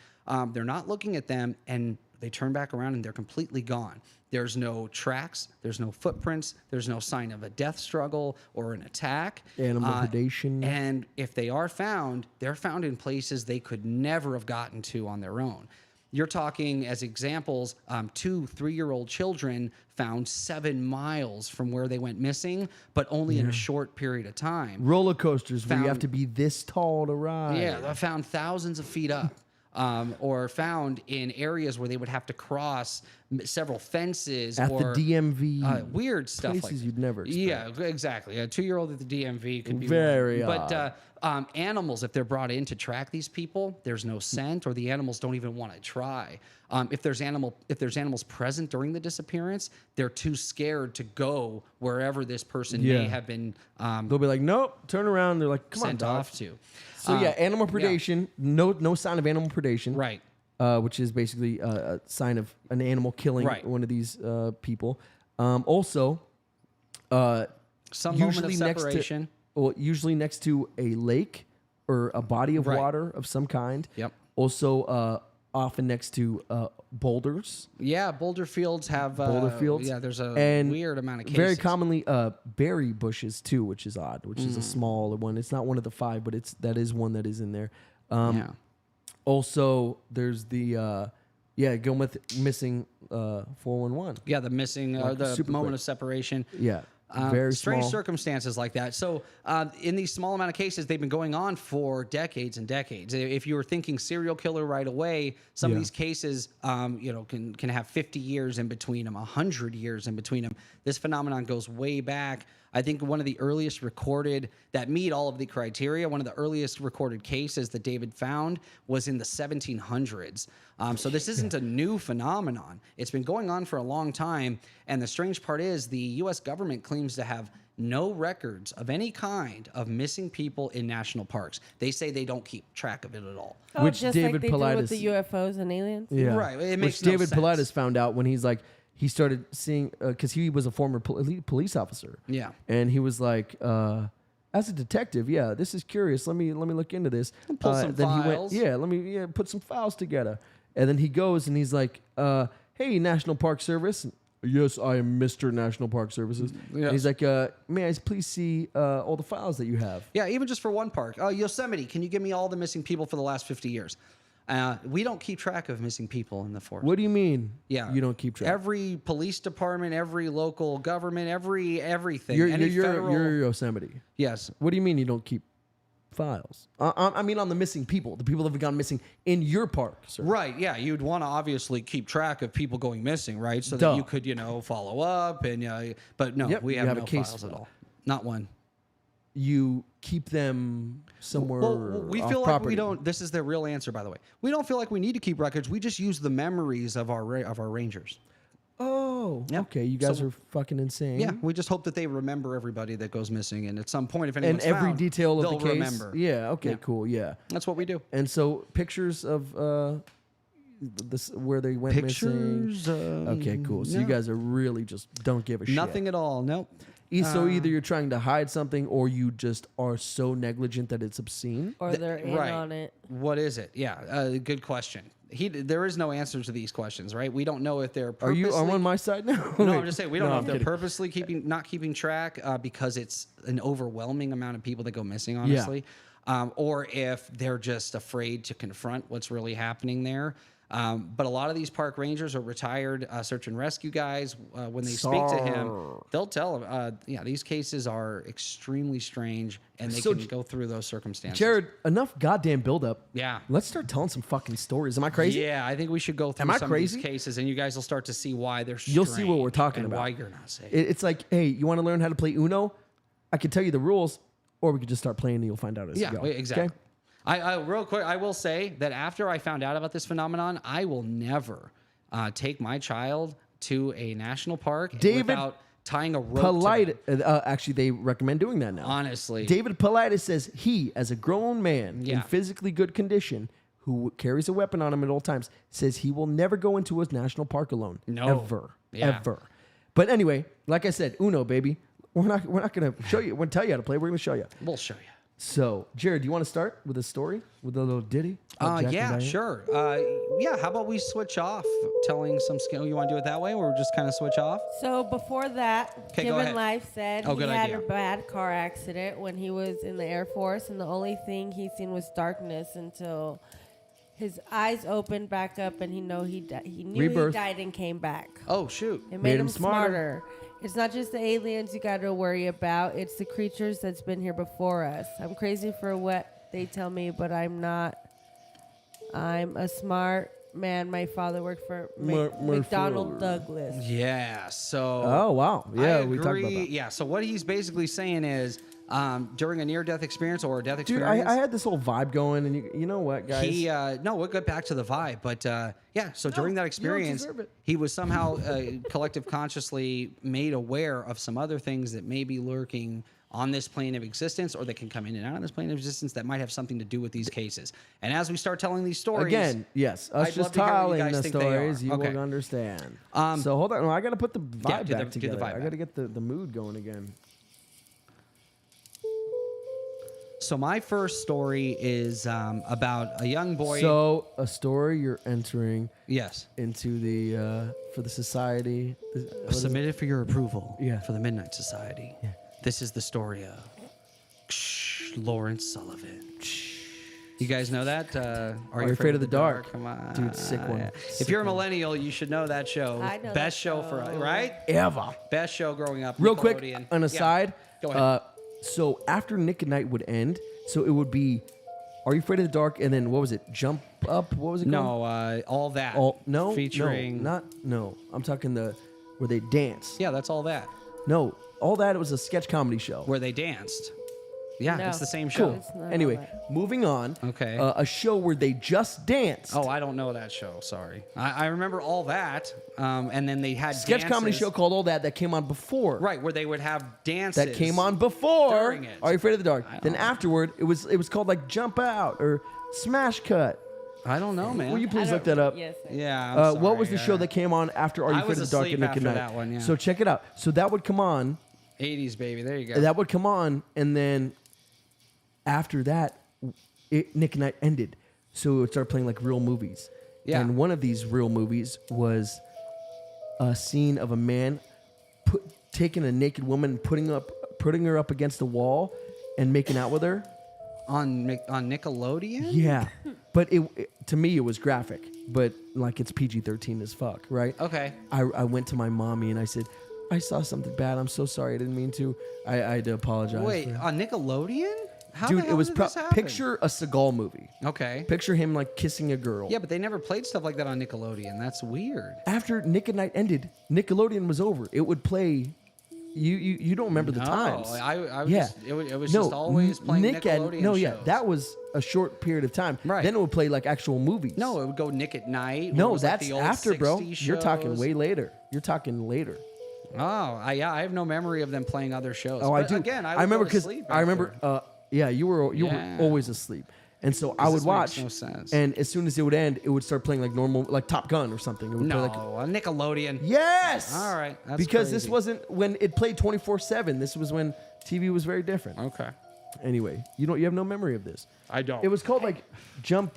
They're not looking at them and they turn back around and they're completely gone. There's no tracks. There's no footprints. There's no sign of a death struggle or an attack. Animal predation. And if they are found, they're found in places they could never have gotten to on their own. You're talking, as examples, 2, 3-year-old children found 7 miles from where they went missing, but only in a short period of time. Roller coasters where you have Found- to be this tall to ride. Yeah, they found thousands of feet up. Or found in areas where they would have to cross several fences At or the DMV. weird stuff like places you'd never expect. Yeah, exactly. A 2-year-old at the DMV could be Very one. But animals, if they're brought in to track these people, there's no scent, or the animals don't even want to try. If there's animals present during the disappearance, they're too scared to go wherever this person may Yeah. have been They'll be like, nope, turn around. They're like, come on, sent dog. off to. So yeah, animal predation. No sign of animal predation. Right. Which is basically a sign of an animal killing Right. one of these people. Also, Some moment of usually next separation. usually next to a lake or a body of Right. water of some kind. Yep. Also, often next to boulders. Yeah, boulder fields have Boulder fields. Yeah, there's a and weird amount of cases. Very commonly, berry bushes too, which is odd. Which is a smaller one. It's not one of the 5, but that is one that is in there. Yeah. Also, there's the go with missing 411. Yeah, the missing or Like, the super moment quick. of separation. Yeah, very strange small. circumstances like that. So, in these small amount of cases, they've been going on for decades and decades. If you were thinking serial killer right away, some of Yeah. these cases, can have 50 years in between them, 100 years in between them. This phenomenon goes way back. I think one of the earliest recorded that meet all of the criteria. One of the earliest recorded cases that David found was in the 1700s. So this isn't a new phenomenon. It's been going on for a long time. And the strange part is the U.S. government claims to have no records of any kind of missing people in national parks. They say they don't keep track of it at all. Oh, Which just David like they do Paulides- with the UFOs and aliens. Yeah. Right, it makes Which no David sense. Paulides found out when he started seeing, because he was a former police officer. Yeah. And he was like, as a detective, yeah, this is curious. Let me look into this. Pull some then files. He went, let me put some files together. And then he goes and he's like, hey, National Park Service. Yes, I am Mr. National Park Services. And Yes. he's like, may I please see all the files that you have? Yeah, even just for one park. Yosemite, can you give me all the missing people for the last 50 years? We don't keep track of missing people in the forest. What do you mean? Yeah, You don't keep track. Every police department, every local government, everything. You're any federal, Yosemite. yes. What do you mean you don't keep files? I mean on the missing people, the people that have gone missing in your park, sir. Right. Yeah, you'd want to obviously keep track of people going missing, right? So Duh. that you could, follow up and. But no, Yep, we you have have no a case files at file. all. Not one. You keep them somewhere. Well, we off feel like property. we don't. This is the real answer, by the way. We don't feel like we need to keep records. We just use the memories of our rangers. Oh, Yeah. okay. You guys So- are fucking insane. Yeah, we just hope that they remember everybody that goes missing, and at some point, if And anyone's every found, detail of they'll the case. remember. Yeah. Okay. Yeah. Cool. Yeah. That's what we do. And so pictures of this where they went missing. Pictures. Okay. Cool. So you no. guys are really just don't give a shit. Nothing at all. Nope. So either you're trying to hide something, or you just are so negligent that it's obscene. Or they're in right. on it. What is it? Yeah, good question. There is no answer to these questions, right? We don't know if they're Are purposely... you on my side now? No, Wait. I'm just saying we don't No, know I'm if they're kidding. purposely not keeping track because it's an overwhelming amount of people that go missing, honestly, or if they're just afraid to confront what's really happening there. But a lot of these park rangers are retired search and rescue guys. When they speak to him, they'll tell him, these cases are extremely strange, and they So can go through those circumstances. Jared, enough goddamn buildup. Yeah. Let's start telling some fucking stories. Am I crazy? Yeah, I think we should go through Am I some crazy? of these cases, and you guys will start to see why they're strange. You'll see what we're talking and about. why you're not safe. It's like, hey, you want to learn how to play Uno? I can tell you the rules, or we could just start playing and you'll find out as you go. Exactly. Okay? I real quick, I will say that after I found out about this phenomenon, I will never take my child to a national park David- without tying a rope. Polite. To them. Actually, they recommend doing that now. Honestly, David Politis says he, as a grown man in physically good condition, who carries a weapon on him at all times, says he will never go into a national park alone. No. Ever. Yeah. Ever. But anyway, like I said, Uno, baby. We're not going to show you. We're going to tell you how to play. We're going to show you. we'll show you. So, Jared, do you want to start with a story? With a little ditty? about Jack and Yeah, Diane? sure. Yeah, how about we switch off telling some skill? You want to do it that way, or just kind of switch off? So before that, 'Kay, go Jim ahead. in Life said Oh, he good had idea. a bad car accident when he was in the Air Force, and the only thing he seen was darkness until his eyes opened back up, and he knew he Rebirth. died and came back. Oh, shoot. It Made made him him smarter. smarter. It's not just the aliens you got to worry about. It's the creatures that's been here before us. I'm crazy for what they tell me, but I'm not. I'm a smart man. My father worked for My McDonnell father. Douglas. Yeah, so. Oh, wow. Yeah, I we talked about agree. that. Yeah, so what he's basically saying is during a near-death experience or a death Dude, experience. I had this whole vibe going, and you know what, guys? No, we'll get back to the vibe, but yeah. So during that you don't experience, deserve it. he was somehow collective consciously made aware of some other things that may be lurking on this plane of existence, or that can come in and out of this plane of existence that might have something to do with these cases. And as we start telling these stories, Again, yes, us I'd just love to hear what you telling guys the think they are. stories, you Okay. will understand. So hold on, no, I got to put the vibe do the- back do the together. vibe I got back. to get the mood going again. So my first story is about a young boy. So a story you're entering yes, into the for the society. What is it? submitted for your approval. Yeah. For the Midnight Society. Yeah. This is the story of Lawrence Sullivan. You guys know that? Are You Afraid of the Dark? Come on, Dude, sick one. Yeah. Sick If you're a one. millennial, you should know that show. I know Best that show for show. right? Ever. Best show growing up. Real quick, Nickelodeon. an Yeah. aside. Go ahead. So after Nick at Night would end, so it would be, Are You Afraid of the Dark? And then what was it? Jump Up? What was it called? No, all that. No, featuring. no. I'm talking where they dance. Yeah, that's all that. No, all that it was a sketch comedy show. Where they danced. Yeah, No. it's the same show. Cool. It's not Anyway, all that. moving on. Okay. A show where they just danced. Oh, I don't know that show. Sorry. I remember all that. And then they had sketch comedy dances. show called All That came on before. Right, where they would have dances. That came on before. during it. Are You Afraid of the Dark? I Then don't- afterward, it was called like Jump Out or Smash Cut. I don't know, man. Will you please I look don't- that up? Yes. Yeah. I'm What was the sorry, show that came on after Are You I Afraid was of the Dark asleep and Nick at after Night? that one, yeah. So check it out. So that would come on. 80s, baby. There you go. That would come on, and then after that, Nick at Night ended. So it would start playing like real movies. Yeah. And one of these real movies was a scene of a man taking a naked woman and putting her up against the wall and making out with her. on Nickelodeon? Yeah. But to me, it was graphic, but like it's PG-13 as fuck, right? Okay. I went to my mommy and I said, I saw something bad. I'm so sorry. I didn't mean to. I had to apologize. Wait, for- on Nickelodeon? How Dude, the it hell was did this happen? picture a Seagal movie. Okay. Picture him like kissing a girl. Yeah, but they never played stuff like that on Nickelodeon. That's weird. After Nick at Night ended, Nickelodeon was over. It would play. You don't remember the No, times? I was yeah. just, it was just always playing Nickelodeon shows. that was a short period of time. Right. Then it would play like actual movies. No, it would go Nick at Night. No, It was like that's the old after, bro. 60s You're talking shows. way later. You're talking later. Oh, yeah, I have no memory of them playing other shows. Oh, I But do. Again, I remember because I remember. Yeah, you were Yeah. always asleep, and so I would this makes watch. no sense. And as soon as it would end, it would start playing like normal, like Top Gun or something. It would No, play like on Nickelodeon. yes. All right, that's because this crazy. wasn't when it played 24/7. This was when TV was very different. Okay. Anyway, you have no memory of this. I don't. It was called like Jump.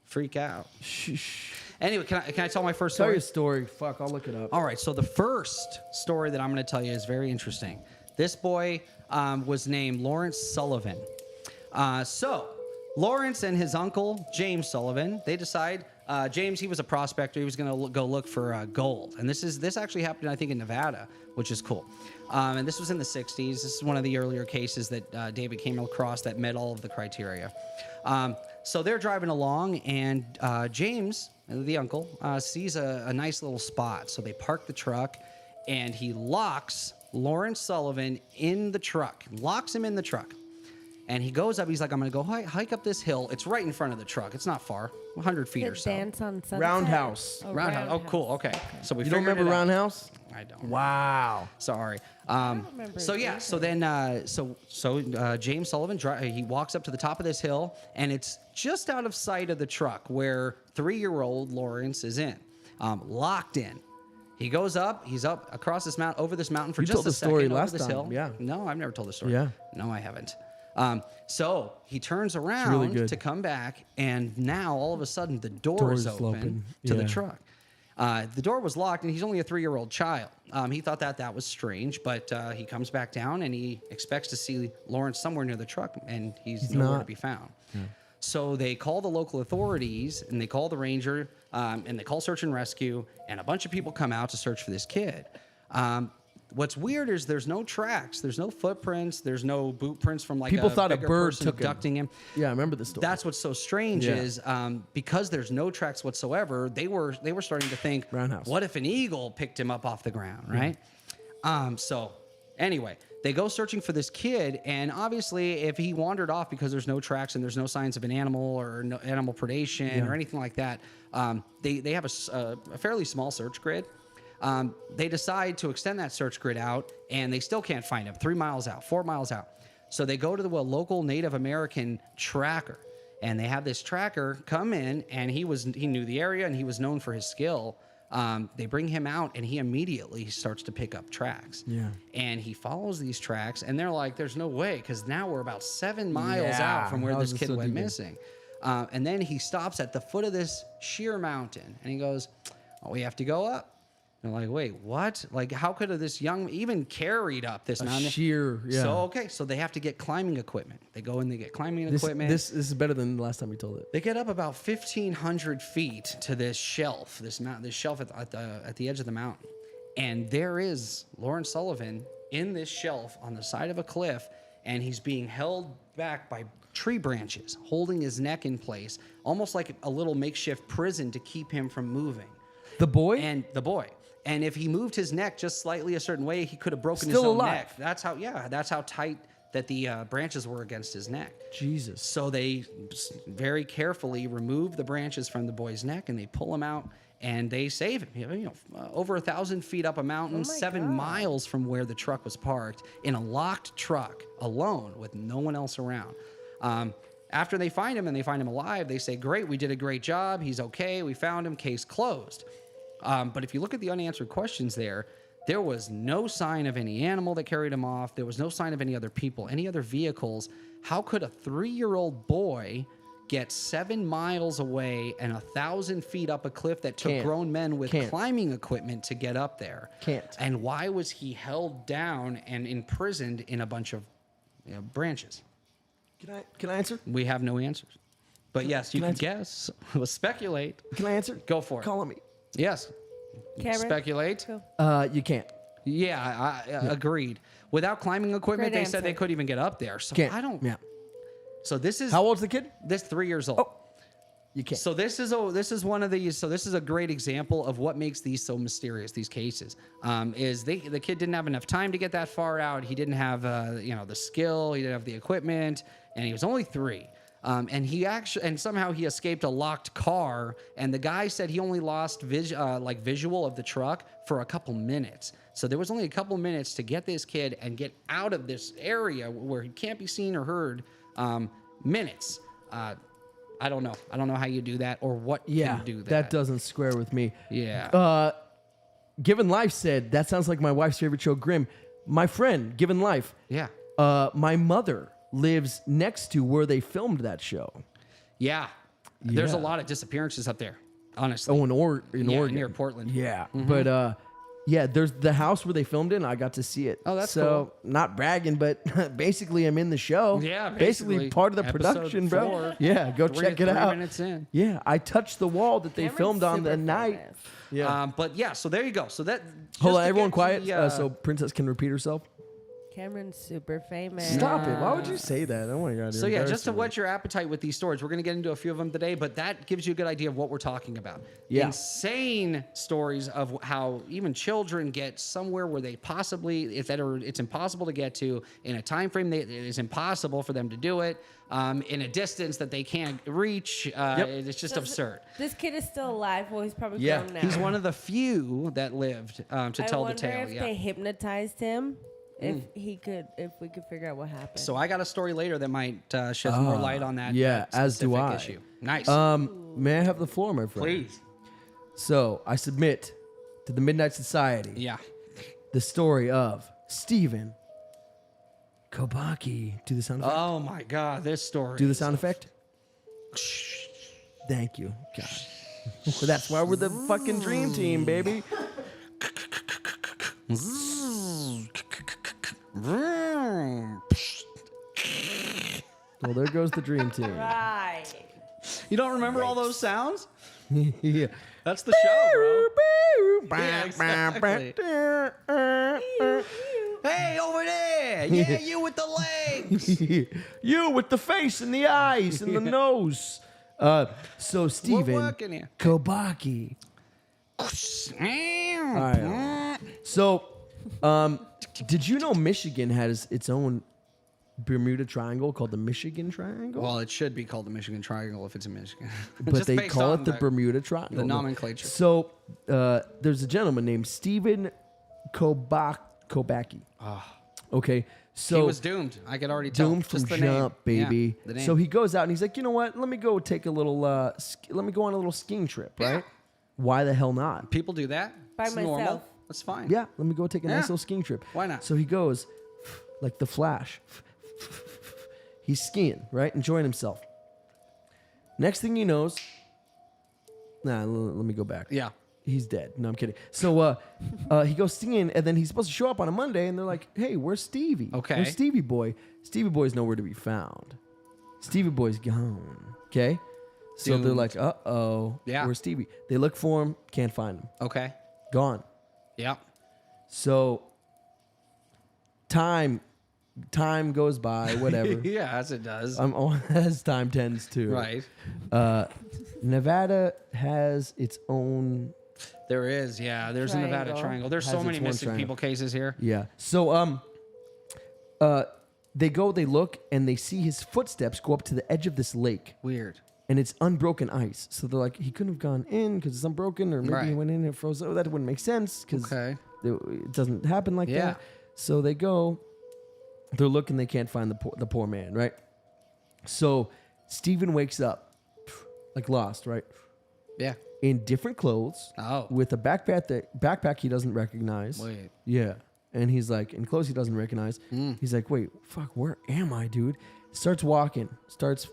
Freak out. Shh. Anyway, can I tell my first Tell story? your story. Fuck, I'll look it up. All right, so the first story that I'm going to tell you is very interesting. This boy was named Lawrence Sullivan. So Lawrence and his uncle, James Sullivan, they decide, James, he was a prospector. He was going to go look for gold. And this actually happened, I think, in Nevada, which is cool. And this was in the 60s. This is one of the earlier cases that David came across that met all of the criteria. So they're driving along, and James, the uncle, sees a nice little spot. So they park the truck, and he locks Lawrence Sullivan in the truck. Locks him in the truck. And he goes up. He's like, I'm going to go hike up this hill. It's right in front of the truck. It's not far, 100 feet The or so. Dance on Sunset. Roundhouse. Roundhouse. Oh, cool. Okay. So we You don't figured remember it out. Roundhouse? I don't. Wow. Sorry. remember So it yeah. either. So then, James Sullivan, he walks up to the top of this hill, and it's just out of sight of the truck where 3-year-old Lawrence is in, locked in. He goes up. He's up across this mountain, over this mountain for You just told a the story second, last over this time, hill. yeah. No, I've never told the story. Yeah. No, I haven't. So he turns around really good. to come back, and now all of a sudden the door Door's is open open. to the Yeah. truck. The door was locked, and he's only a 3-year-old child. He thought that was strange, but he comes back down, and he expects to see Lawrence somewhere near the truck, and he's nowhere to not. be found. So they call the local authorities, and they call the ranger, and they call search and rescue, and a bunch of people come out to search for this kid. What's weird is there's no tracks, there's no footprints, there's no boot prints from like People a thought a bigger bird person took him. abducting him. Yeah, I remember this story. That's what's so strange Yeah. is because there's no tracks whatsoever. They were starting to think, Roundhouse. what if an eagle picked him up off the ground, right? So anyway, they go searching for this kid, and obviously, if he wandered off because there's no tracks and there's no signs of an animal or no animal predation or anything like that, they have a fairly small search grid. They decide to extend that search grid out, and they still can't find him. 3 miles out, 4 miles out. So they go to the local Native American tracker, and they have this tracker come in, and he knew the area, and he was known for his skill. They bring him out, and he immediately starts to pick up tracks. Yeah. And he follows these tracks, and they're like, "There's no way," because now we're about 7 miles Yeah. out from where How this is it kid so went deep in? missing. And then he stops at the foot of this sheer mountain, and he goes, "Oh, we have to go up." They're like, "Wait, what? Like, how could this young even carried up this mountain?" sheer, yeah. So they have to get climbing equipment. They go and they get climbing This equipment. this is better than the last time we told it. They get up about 1,500 feet to this shelf, this shelf at the edge of the mountain, and there is Lawrence Sullivan in this shelf on the side of a cliff, and he's being held back by tree branches, holding his neck in place, almost like a little makeshift prison to keep him from moving. The boy? And if he moved his neck just slightly a certain way, he could have broken his Still own alive. neck. That's how tight that the branches were against his neck. Jesus. So they very carefully remove the branches from the boy's neck, and they pull him out, and they save him. Over 1,000 feet up a mountain, 7 miles from where the truck was parked, in a locked truck, alone, with no one else around. After they find him, and they find him alive, they say, "Great, we did a great job. He's okay. We found him. Case closed." But if you look at the unanswered questions there was no sign of any animal that carried him off. There was no sign of any other people, any other vehicles. How could a 3-year-old boy get 7 miles away and 1,000 feet up a cliff that took Can't. grown men with Can't. climbing equipment to get up there? Can't. And why was he held down and imprisoned in a bunch of branches? Can I answer? We have no answers. But yes, you can I can guess. We'll speculate. Can I answer? Go for it. Call on me. Yes. Cameron? Speculate. Go. You can't. Yeah, I agreed. Without climbing equipment, Great they said they answer. couldn't even get up there. So Can't. I don't. Yeah. So this is How old's the kid? this 3 years old. Oh, you can't. So this is one of these. So this is a great example of what makes these so mysterious. These cases the kid didn't have enough time to get that far out. He didn't have the skill. He didn't have the equipment, and he was only 3. And somehow he escaped a locked car. And the guy said he only lost visual of the truck for a couple minutes. So there was only a couple minutes to get this kid and get out of this area where he can't be seen or heard. Minutes. I don't know. I don't know how you do that or what yeah, you do that doesn't square with me. Yeah. Given Life said, that sounds like my wife's favorite show, Grimm. My friend, Given Life, Yeah. my mother lives next to where they filmed that show. Yeah. There's a Yeah. lot of disappearances up there, honestly. Oh, in Oregon. Near Portland. Yeah. But yeah, there's the house where they filmed in. I got to see it. Oh, that's so not bragging, but basically I'm in the show. Yeah, basically basically part of the episode production, bro. 4. Yeah, go 3 check it 3 out. minutes in. Yeah, I touched the wall that they Cameron's filmed on super the night. famous. Yeah. But yeah, so there you go. So that. Hold just on, to everyone get quiet. to the, So Princess can repeat herself. Cameron's super famous. Stop it. Why would you say that? Oh my God. So yeah, just to whet your appetite with these stories, we're going to get into a few of them today, but that gives you a good idea of what we're talking about. Yeah. Insane stories of how even children get somewhere where they possibly, it's impossible to get to in a time frame that it is impossible for them to do it, in a distance that they can't reach. It's just absurd. This kid is still alive. Well, he's probably Yeah. grown now. He's one of the few that lived to tell the tale. I wonder if they hypnotized him. If we could figure out what happened. So I got a story later that might shed more light on that. yeah, as do specific I. issue. Nice. May I have the floor, my friend? Please. So I submit to the Midnight Society Yeah. the story of Stephen Kobacki. Do the sound effect. Oh my God, this story. Do the sound effect. Thank you. God. That's why we're the fucking dream team, baby. Well, there goes the dream team. Right. You don't remember all those sounds? Yeah. That's the show, bro. Yeah, exactly. Hey, over there. Yeah, you with the legs. You with the face and the eyes and the nose. So Stephen working here. Kobacki. All right. So, did you know Michigan has its own Bermuda Triangle called the Michigan Triangle? Well, it should be called the Michigan Triangle if it's in Michigan. But Just they based call on it the Bermuda Triangle. the nomenclature. So there's a gentleman named Stephen Kobacki. Okay, so He was doomed. I could already tell. doomed from Just the jump, name. baby. Yeah, the name. So he goes out and he's like, you know what? Let me go take a little. Let me go on a little skiing trip, right? Yeah. Why the hell not? People do that. By It's normal. myself. That's fine. Yeah, let me go take a nice Yeah. little skiing trip. Why not? So he goes, like the Flash. He's skiing, right? Enjoying himself. Next thing he knows, let me go back. Yeah. He's dead. No, I'm kidding. So he goes skiing, and then he's supposed to show up on a Monday, and they're like, hey, where's Stevie? Okay. Where's Stevie Boy? Stevie Boy's nowhere to be found. Stevie Boy's gone. Okay? So they're Doomed. like, uh-oh. Yeah. Where's Stevie? They look for him, can't find him. Okay. Gone. Yeah. So time goes by, whatever. Yeah, as it does. As time tends to. Right. Nevada has its own. There is. Yeah. There's a Nevada Triangle. Triangle. There's Has so its many one missing triangle. people cases here. Yeah. So they go, they look, and they see his footsteps go up to the edge of this lake, Weird. and it's unbroken ice. So they're like, he couldn't have gone in because it's unbroken, or maybe he Right. went in and it froze. Oh, that wouldn't make sense because Okay. it doesn't happen like Yeah. that. So they go, they're looking, they can't find the poor man, right? So Stephen wakes up, like lost, right? Yeah. In different clothes, Oh. with a backpack he doesn't recognize. Wait. Yeah. And he's like, in clothes he doesn't recognize. He's like, wait, fuck, where am I, dude? Starts walking, starts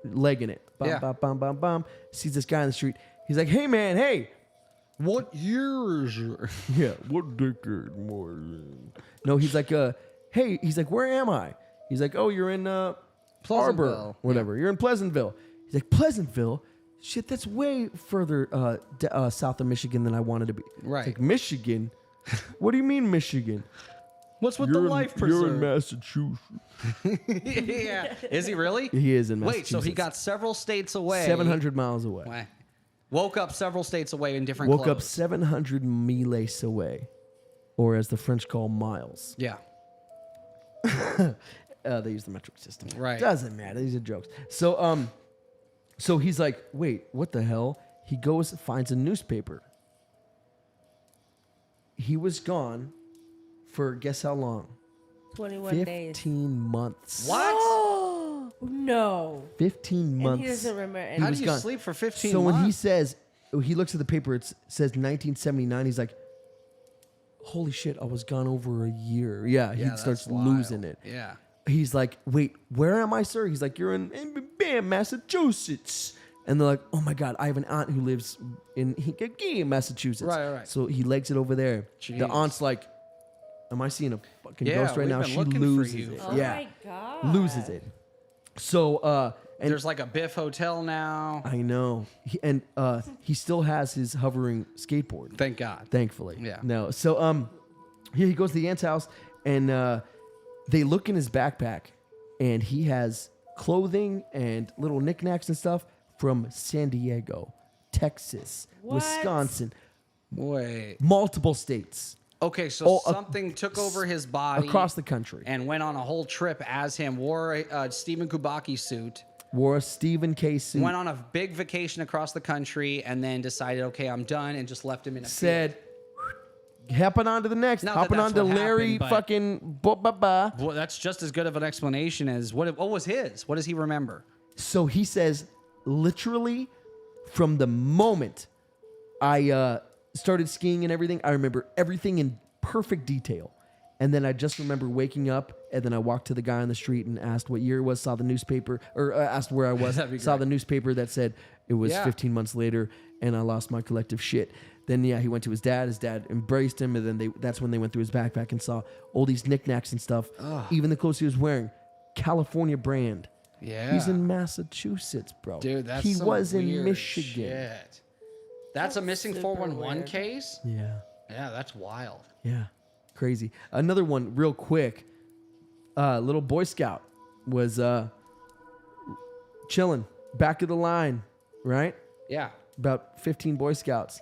legging it. Bum, Yeah. bum, bum, bum, bum. Sees this guy on the street. He's like, hey, man, hey. What year is your? Yeah, what decade more? No, he's like, hey, he's like, where am I? He's like, oh, you're in Harbor, Pleasantville. whatever. You're in Pleasantville. He's like, Pleasantville? Shit, that's way further south of Michigan than I wanted to be. Right. It's like, Michigan? What do you mean, Michigan? What's with the life preserve? You're in Massachusetts. Yeah. Is he really? He is in Wait, Massachusetts. so he got several states away. 700 miles away. Why? Woke up several states away in different Woke up clothes. 700 miles away, or as the French call miles. Yeah. They use the metric system. Right. Doesn't matter. These are jokes. So he's like, wait, what the hell? He goes, finds a newspaper. He was gone for guess how long? 21 days. 15 months. What? No. 15 months. And he doesn't remember How anything. do you gone. sleep for 15 So months? when he says, he looks at the paper, it says 1979. He's like, holy shit, I was gone over a year. Yeah, he that's starts wild. losing it. Yeah. He's like, wait, where am I, sir? He's like, you're in Massachusetts. And they're like, oh my God, I have an aunt who lives in Massachusetts. Right. So he legs it over there. Jeez. The aunt's like, am I seeing a fucking Yeah, ghost right we've now? been She looking for loses you it. for- Oh Yeah. my God. Loses it. So, and There's like a Biff Hotel now. I know. He still has his hovering skateboard. Thank God. Thankfully. Yeah. No. So here he goes to the aunt's house, and They look in his backpack, and he has clothing and little knickknacks and stuff from San Diego, Texas, What? Wisconsin, Wait. multiple states Okay, so Oh, something took over his body across the country. and went on a whole trip as him. Wore a Stephen Kobacki suit. Wore a Stephen K. suit. Went on a big vacation across the country and then decided, okay, I'm done, and just left him in a Said, hopping on to the next. Not that Hopping on that's to what Larry happened, but- fucking ba-ba-ba. field. Well, that's just as good of an explanation as what was his. What does he remember? So he says, literally, from the moment I started skiing and everything, I remember everything in perfect detail. And then I just remember waking up, and then I walked to the guy on the street and asked what year it was, saw the newspaper, or asked where I was, That'd be saw great. the newspaper that said it was Yeah. 15 months later, and I lost my collective shit. Then, yeah, he went to his dad. His dad embraced him, and then that's when they went through his backpack and saw all these knickknacks and stuff. Even the clothes he was wearing, California brand. Yeah. He's in Massachusetts, bro. Dude, that's he some was in weird Michigan. shit. That's a missing super 411 weird. case? Yeah, Yeah, that's wild. yeah, crazy. Another one, real quick. Little Boy Scout was chilling back of the line, right? Yeah. About 15 Boy Scouts.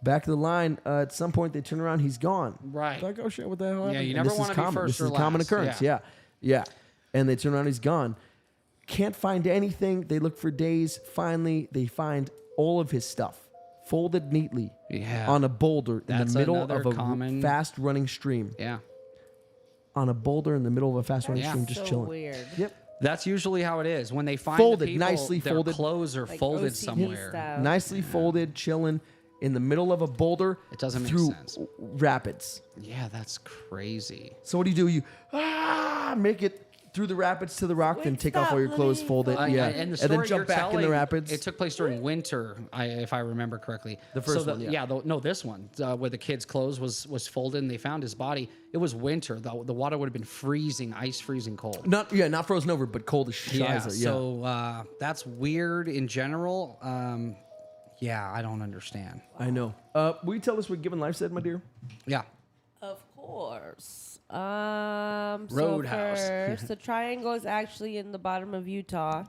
Back of the line. At some point, they turn around. He's gone. Right. Like, oh shit, what the hell Yeah, happened? you And never this want is to be common. first This or is a common last. occurrence. Yeah. Yeah. And they turn around. He's gone. Can't find anything. They look for days. Finally, they find all of his stuff folded neatly Yeah. on a boulder in That's the middle another of a common- fast-running stream. Yeah. On a boulder in the middle of a fast-running Yeah. stream, just so chilling. weird. Yep. That's usually how it is. When they find Folded, the people, nicely their folded. clothes are Like folded OCD somewhere. style. Nicely folded, chilling in the middle of a boulder. It doesn't make through sense. rapids. Yeah, that's crazy. So what do? You make it through the rapids to the rock, then Wait, take off all your stop, clothes, let me fold it, fall. yeah, And the and story then jump you're back in the telling, rapids. It took place during winter, if I remember correctly. The first so one, yeah. no, this one where the kid's clothes was folded and they found his body. It was winter. The water would have been freezing, ice freezing cold. not frozen over, but cold as shiza. Yeah. Yeah. So that's weird in general. Yeah, I don't understand. I know. Will you tell us what Given Life said, my dear? Yeah. Of course. Roadhouse. So first, the triangle is actually in the bottom of Utah.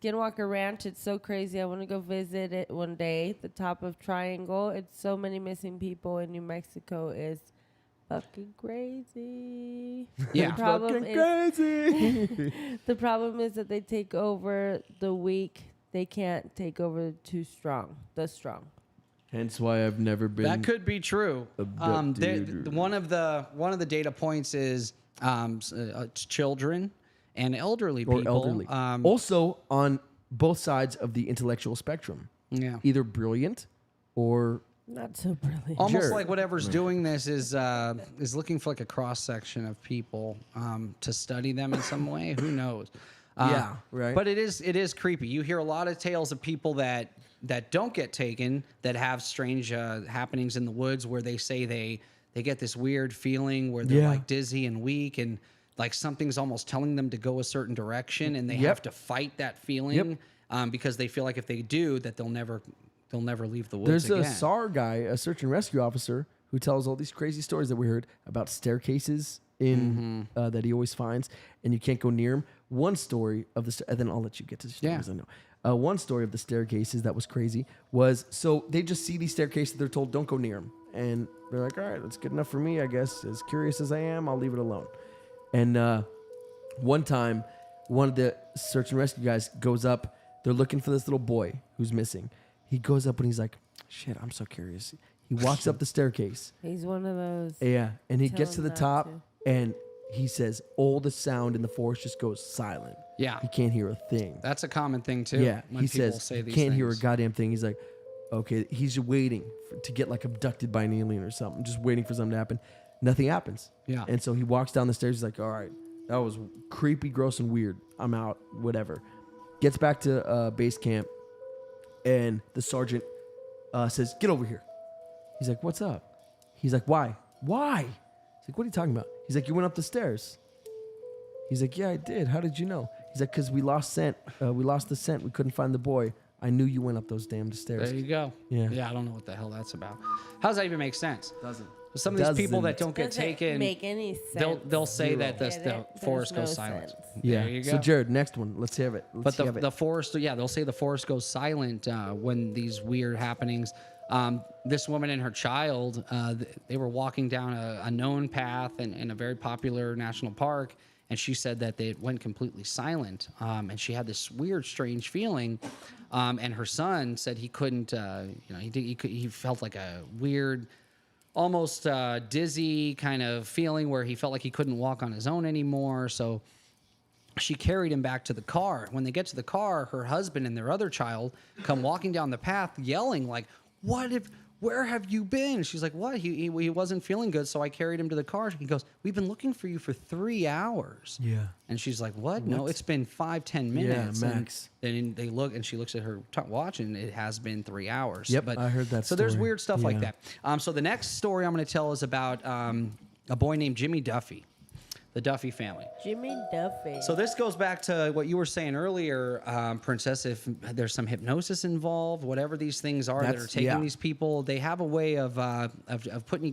Skinwalker Ranch. It's so crazy. I want to go visit it one day. The top of Triangle. It's so many missing people in New Mexico. Is fucking crazy. Yeah. The problem Fucking is crazy. the problem is that they take over the weak. They can't take over the strong. Hence why I've never been. That could be true. Abducted. One of the data points is children and elderly or people. elderly. Also on both sides of the intellectual spectrum, Yeah. either brilliant or Not so brilliant. Almost Jerk. like whatever's doing this is looking for like a cross section of people to study them in some way. Who knows? Yeah, right. But it is creepy. You hear a lot of tales of people that don't get taken, that have strange happenings in the woods, where they say they get this weird feeling where they're Yeah. like dizzy and weak, and like something's almost telling them to go a certain direction, and they Yep. have to fight that feeling because they feel like if they do, that they'll never leave the woods there's again. a SAR guy, a search and rescue officer, who tells all these crazy stories that we heard about staircases in that he always finds, and you can't go near them. One story of the and then I'll let you get to the stories. Yeah. I know. One story of the staircases that was crazy was, so they just see these staircases. They're told don't go near them, and they're like, all right, that's good enough for me, I guess. As curious as I am, I'll leave it alone. And one time, one of the search and rescue guys goes up. They're looking for this little boy who's missing. He goes up and he's like, shit, I'm so curious. He walks up the staircase. He's one of those. Yeah, and he Tell gets to him the not top, to. and he says all the sound in the forest just goes silent. Yeah. He can't hear a thing. That's a common thing too. Yeah, when he people says say these can't hear a things. goddamn thing. He's like, okay, he's waiting to get like abducted by an alien or something, just waiting for something to happen. Nothing happens. Yeah. And so he walks down the stairs. He's like, all right, that was creepy, gross, and weird. I'm out. Whatever. Gets back to base camp, and the sergeant says, get over here. He's like, what's up? He's like, why? Why? He's like, what are you talking about? He's like, you went up the stairs. He's like, yeah, I did. How did you know? He's like, because we lost scent. We lost the scent. We couldn't find the boy. I knew you went up those damn stairs. There you go. Yeah. I don't know what the hell that's about. How does that even make sense? Doesn't. Some of these people that Doesn't. don't get Doesn't taken, make any sense. they'll say Zero. that the There's forest no goes silent. sense. Yeah. There you go. So Jared, next one. Let's have it. But the forest, they'll say the forest goes silent when these weird happenings. This woman and her child, they were walking down a known path in a very popular national park, and she said that they went completely silent, and she had this weird, strange feeling. And her son said he couldn't, he felt like a weird, almost dizzy kind of feeling where he felt like he couldn't walk on his own anymore. So she carried him back to the car. When they get to the car, her husband and their other child come walking down the path yelling like, where have you been? She's like, what? He wasn't feeling good, so I carried him to the car. He goes, we've been looking for you for 3 hours. Yeah. And she's like, what? No, it's been 5-10 minutes. Yeah, max. And then they look, and she looks at her watch, and it has been 3 hours. Yep, But, I heard that So there's story. weird stuff like Yeah. that. So the next story I'm going to tell is about a boy named Jimmy Duffy, the Duffy family. Jimmy Duffy. So this goes back to what you were saying earlier, Princess. If there's some hypnosis involved, whatever these things are that are taking these people, they have a way of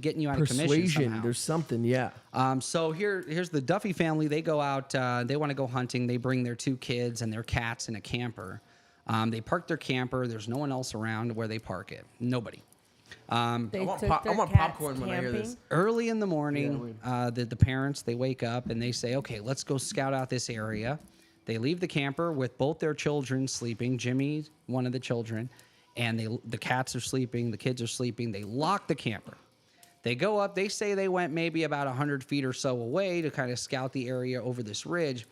getting you out of commission Persuasion. somehow. There's something. Yeah. So here's the Duffy family. They go out. They want to go hunting. They bring their 2 kids and their cats in a camper. They park their camper. There's no one else around where they park it. Nobody. They I want took pop- I their want cats popcorn when I hear camping. this. Early in the morning, the parents, they wake up and they say, okay, let's go scout out this area. They leave the camper with both their children sleeping. Jimmy, one of the children, and the cats are sleeping. The kids are sleeping. They lock the camper. They go up. They say they went maybe about 100 feet or so away to kind of scout the area over this ridge.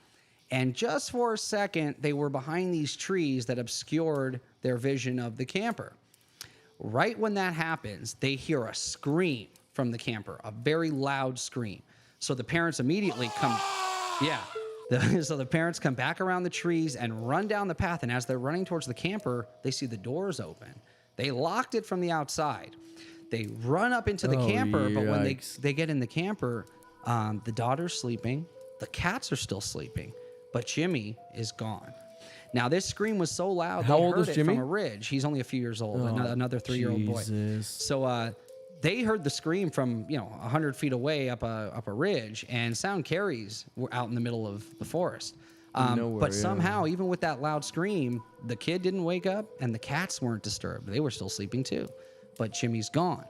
And just for a second, they were behind these trees that obscured their vision of the camper. Right when that happens, they hear a scream from the camper, a very loud scream. So the parents immediately come, so the parents come back around the trees and run down the path. And as they're running towards the camper, they see the doors open. They locked it from the outside. They run up into the camper, but when they get in the camper, the daughter's sleeping, the cats are still sleeping, but Jimmy is gone. Now, this scream was so loud, How they old heard is it Jimmy? from a ridge. He's only a few years old, another 3-year-old boy. Jesus. So they heard the scream from 100 feet away up a ridge, and sound carries were out in the middle of the forest. Nowhere, But yeah. somehow, even with that loud scream, the kid didn't wake up, and the cats weren't disturbed. They were still sleeping too, but Jimmy's gone.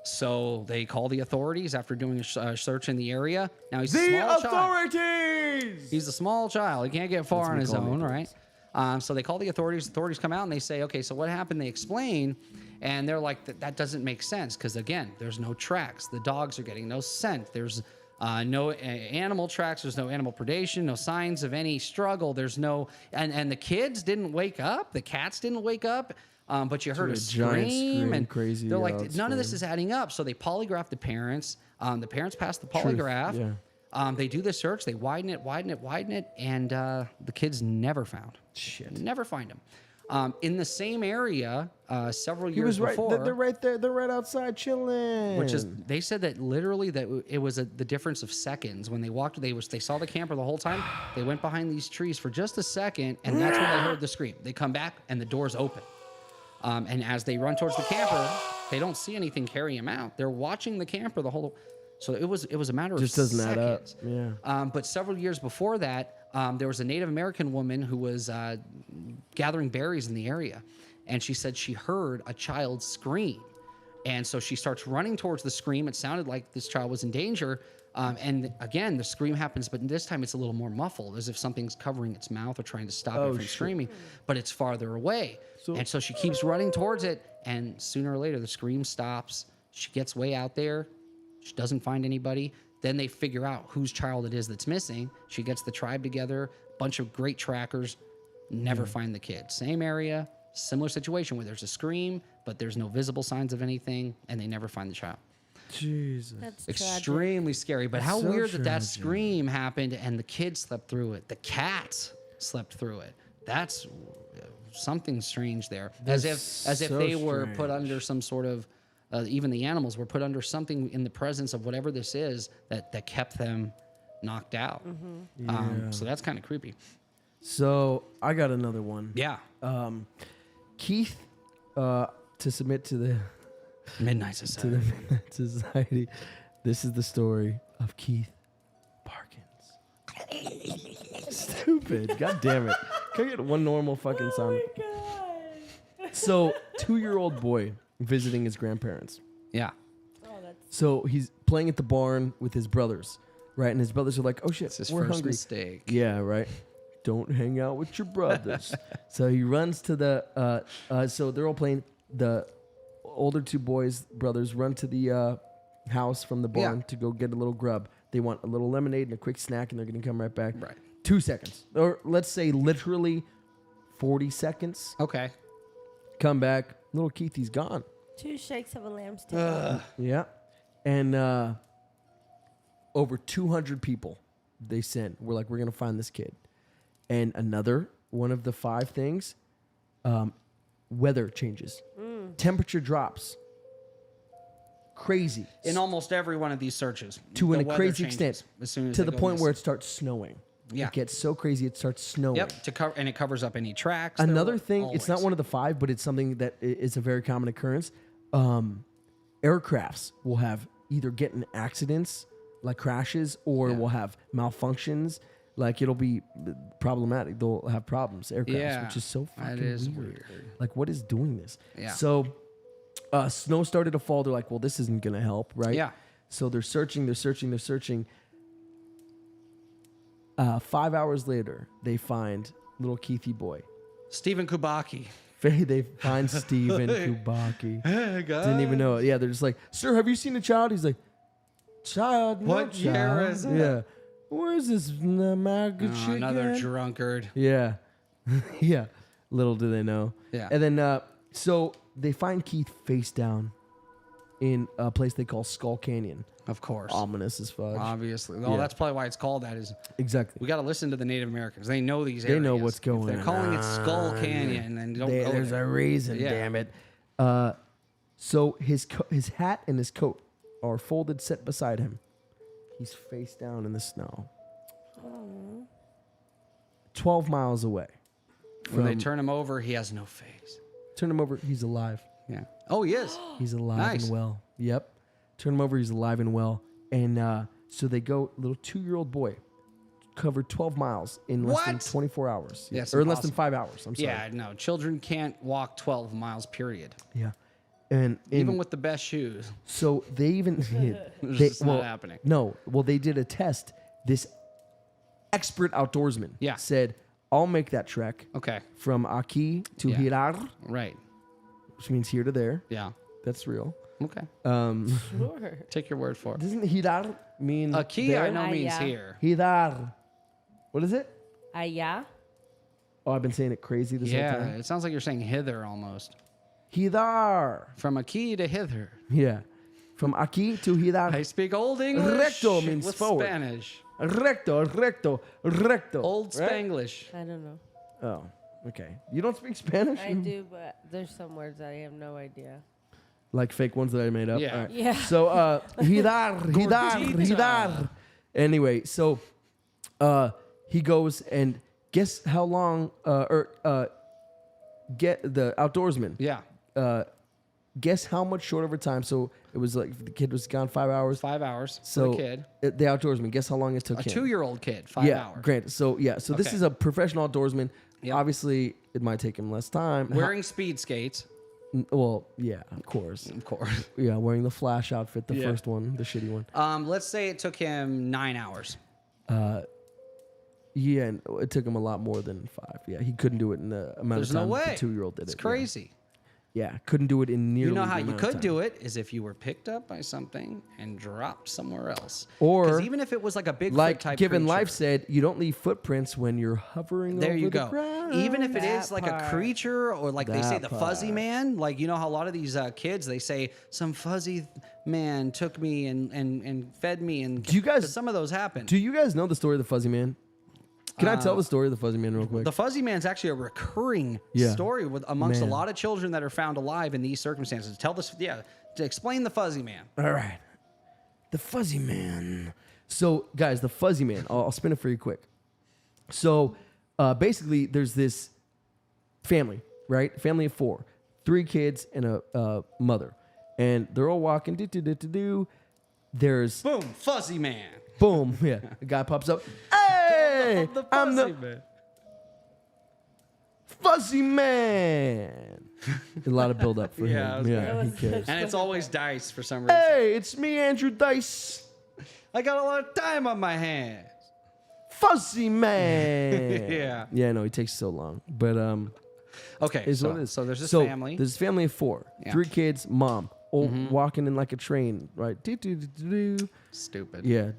So they call the authorities after doing a search in the area. Now he's a small child. authorities. He's a small child. He can't get far on his McCormick. own, right? So they call the authorities. Authorities come out and they say, okay, so what happened? They explain, and they're like, that doesn't make sense because, again, there's no tracks. The dogs are getting no scent. There's no animal tracks. There's no animal predation, no signs of any struggle. There's no, and the kids didn't wake up. The cats didn't wake up. But you heard a giant scream, and crazy they're like, loud none of this scream. is adding up. So they polygraph the parents. The parents pass the polygraph. yeah. They do the search. They widen it, and the kids never found. Shit. Never find them. In the same area, several He years was right. before, They're right there. They're right outside chilling. which is they said that literally that it was the difference of seconds when they walked. They saw the camper the whole time. They went behind these trees for just a second, and that's when they heard the scream. They come back, and the door's open. And as they run towards the camper, they don't see anything carry them out. They're watching the camper the whole. So it was a matter of Just doesn't add up. seconds. Yeah. But several years before that, there was a Native American woman who was gathering berries in the area, and she said she heard a child scream. And so she starts running towards the scream. It sounded like this child was in danger. And again, the scream happens, but this time it's a little more muffled, as if something's covering its mouth or trying to stop it from screaming, but it's farther away. And so she keeps running towards it, and sooner or later, the scream stops. She gets way out there. She doesn't find anybody. Then they figure out whose child it is that's missing. She gets the tribe together, bunch of great trackers, never find the kid. Same area, similar situation where there's a scream, but there's no visible signs of anything, and they never find the child. Jesus. That's tragic. Extremely scary, but how so weird that tragic. scream happened and the kids slept through it. The cats slept through it. That's something strange there. As if so they were put strange. under some sort of even the animals were put under something in the presence of whatever this is that kept them knocked out. So that's kind of creepy. So I got another one. Yeah. Keith, to submit to the Midnight to Society. the Midnight Society. This is the story of Keith Parkins. Stupid. God damn it. Can I get one normal fucking sound? So, 2-year-old boy visiting his grandparents. Yeah. So he's playing at the barn with his brothers, right? And his brothers are like, "Oh shit, It's his we're first hungry." mistake. Yeah, right. Don't hang out with your brothers. So he runs to the. So they're all playing. The older two brothers run to the house from the barn to go get a little grub. They want a little lemonade and a quick snack, and they're going to come right back. Right. 2 seconds, or let's say literally 40 seconds. Okay. Come back. Little Keithy's gone. 2 shakes of a lamb's tail. Yeah. And over 200 people they sent. We're like, we're going to find this kid. And another one of the 5 things, weather changes. Temperature drops. Crazy. In almost every one of these searches. To the a weather crazy changes extent. as soon as To they the go point miss. where it starts snowing. Yeah. It gets so crazy it starts snowing. Yep. And it covers up any tracks. Another thing, it's not one of the 5, but it's something that is a very common occurrence. Aircrafts will have either get in accidents, like crashes, or will have malfunctions. Like it'll be problematic. They'll have problems, aircrafts, which is so fucking that is weird. Like, what is doing this? Yeah. So, snow started to fall. They're like, well, this isn't going to help, right? Yeah. So they're searching. 5 hours later, they find little Keithy boy. Stephen Kobacki. They find Stephen Kobacki. Didn't even know it. Yeah, they're just like, "Sir, have you seen a child?" He's like, "Child? What What year child?" is it? Yeah. Where is this maggot Oh, shit another again? drunkard. Yeah. Yeah. Little do they know. Yeah. And then, so they find Keith face down in a place they call Skull Canyon. Of course. Ominous as fuck. Obviously. Well, Yeah. that's probably why it's called that. Is Exactly. we got to listen to the Native Americans. They know these They areas. know what's going If they're on. calling it Skull Canyon, then don't go There's there. a reason, Yeah. damn it. So his hat and his coat are folded, set beside him. He's face down in the snow. 12 miles away. When they turn him over, he has no face. Turn him over. He's alive. Yeah. Oh, he is. He's alive Nice. and well. Yep. Turn him over. He's alive and well. And so they go, little 2-year-old boy, covered 12 miles in less than What? 24 hours. Yes, Or in less than impossible. 5 hours. I'm sorry. Yeah, no. Children can't walk 12 miles, period. Yeah. And Even with the best shoes. so they even It's they, just not happening. No, well they did a test. This expert outdoorsman said, "I'll make that trek Okay. from Aki to Yeah. Hirar, Right. which means here to there." Yeah. That's real. Okay. Sure. Take your word for it. Doesn't Hirar mean A key, there? I know, Ah, means yeah. here. Hirar. What is it? Yeah. Oh, I've been saying it crazy this whole Yeah. time. It sounds like you're saying hither almost. Hirar. From a key to hither. Yeah. From Aki to Hirar. I speak Old English. Recto means with forward. Spanish. Recto, recto, recto. Old Right? Spanglish. I don't know. Oh, okay. You don't speak Spanish? I do, but there's some words I have no idea. Like fake ones that I made up? Yeah. All right. Yeah. So, Hidar. Anyway, so he goes and guess how long, get the outdoorsman. Yeah. Guess how much short of a time. So it was like the kid was gone 5 hours. 5 hours So for a kid. The outdoorsman, guess how long it took A him? 2-year-old kid, 5 yeah, hours. granted. So this Okay. is a professional outdoorsman. Yep. Obviously, it might take him less time. Wearing speed skates, Well, yeah, of course. of course. Yeah, wearing the Flash outfit, the Yeah. first one, the shitty one. Let's say it took him 9 hours. Yeah, and it took him a lot more than 5. Yeah, he couldn't do it in the amount There's of time no way. the 2-year-old did It's it. crazy. Yeah, couldn't do it in nearly You know the how you amount of could time. do it is if you were picked up by something and dropped somewhere else. Or 'Cause even if it was like a Bigfoot Like type Given creature, Life said, you don't leave footprints when you're hovering there over you the go. ground. Even if it That is like a part. creature or like they say That the fuzzy part. man, like you know how a lot of these kids they say some fuzzy man took me and fed me and Do you guys- 'cause some of those happen. Do you guys know the story of the Fuzzy Man? Can I tell the story of the Fuzzy Man real quick? The fuzzy man's actually a recurring Yeah. story with amongst Man. a lot of children that are found alive in these circumstances. Tell this, to explain the fuzzy man. All right. The Fuzzy Man. So, guys, the Fuzzy Man. I'll spin it for you quick. So, basically, there's this family right? Family of 4, 3 kids and a mother, and they're all walking. There's Boom, fuzzy man. boom, yeah. A guy pops up. Hey, I'm the man. fuzzy man. A lot of build up for Yeah, it him. was Yeah, he cares. And it's always Dice for some reason. Hey, it's me, Andrew Dice. I got a lot of time on my hands. Fuzzy man. Yeah. Yeah, no, he takes so long. But Okay, is so, what it is. so there's this So, family. There's a family of 4. Yeah. 3 kids, mom. All walking in like a train, right? Stupid. Yeah.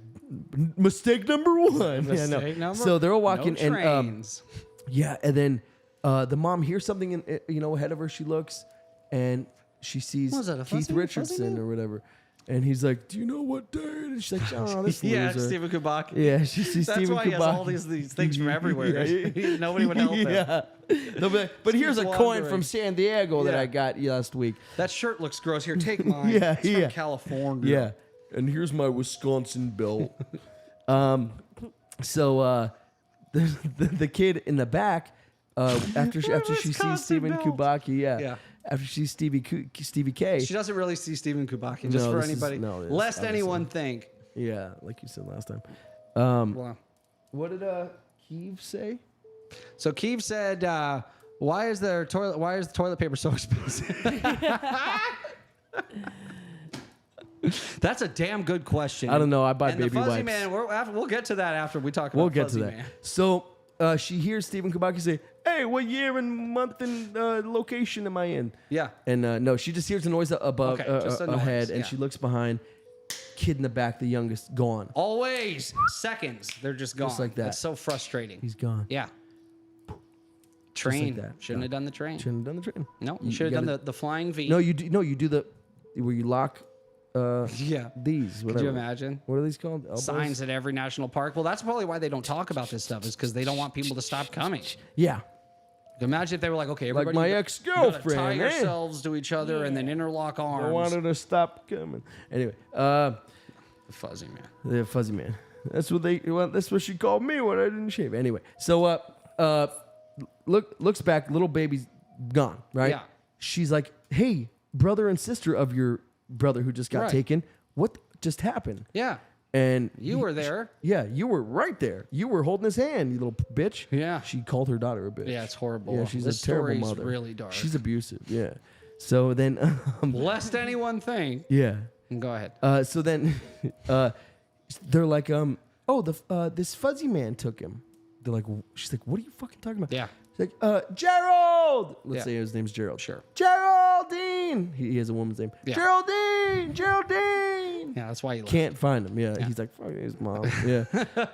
Mistake number 1. Yeah, no. Mistake number- So they're all walking no and trains. yeah, and then the mom hears something in, ahead of her. She looks and she sees Was that a Keith fuzzy Richardson man? or whatever. And he's like, "Do you know what day?" And she's like, "Oh, this Yeah, loser." Stephen Kobacki. Yeah, she sees That's Stephen why he has all Kobacki. these things from everywhere. Yeah. Nobody would help him. Yeah. No, but here's a keeps coin wandering. from San Diego that Yeah. I got last week. That shirt looks gross. Here, take mine. Yeah, it's from yeah. California. Yeah. And here's my Wisconsin bill. So the kid in the back, after she sees Wisconsin Stephen belt. Kobacki, Yeah. after she sees Stevie K, She doesn't really see Stephen Kobacki, just No, for this is- anybody. no, it's Lest obviously- anyone think. yeah, like you said last time. Well, What did Keeve say? so Keeve said, why is the toilet paper so expensive? That's a damn good question. I don't know. I buy and baby the fuzzy wipes. man, we'll get to that after we talk about We'll get fuzzy to that. man. So she hears Stephen Kobacki say, "Hey, what year and month and location am I in?" Yeah. And no, she just hears a noise above, Okay, just a noise, ahead, and yeah. she looks behind. Kid in the back, the youngest, gone. Always seconds. They're just gone. like that. That's so frustrating. He's gone. Yeah. Train. that. Shouldn't No. have done the train. Shouldn't have done the train. No, You you should have done gotta- the flying V. No, you do. No, you do the where you lock. Yeah. These. Whatever. Could you imagine? What are these called? Elbows? Signs at every national park. Well, that's probably why they don't talk about this stuff, is because they don't want people to stop coming. Yeah. Imagine if they were like, okay, Like everybody, my you gotta ex-girlfriend, tie eh? yourselves to each other and then interlock I arms. wanted to stop coming. Anyway, The fuzzy man. the fuzzy man. That's what they. Well, that's what she called me when I didn't shave. Anyway, so looks back. Little baby's gone. Right. Yeah. She's like, "Hey, brother and sister of your brother who just got Right. taken. What just happened?" Yeah. And You were there. Yeah, you were right there. You were holding his hand, you little bitch. Yeah. She called her daughter a bitch. Yeah, it's horrible. Yeah, she's This a terrible story's mother. really dark. She's abusive. Yeah. So then, Lest anyone think. yeah. Go ahead. So then, they're like, this fuzzy man took him. They're like, she's like, what are you fucking talking about? Yeah. She's like, Gerald. Let's Yeah. say his name's Gerald. Sure. Geraldine. He has a woman's name. Yeah. Geraldine. Yeah, that's why you left. Can't find him. Yeah. He's like, fuck his mom. Yeah.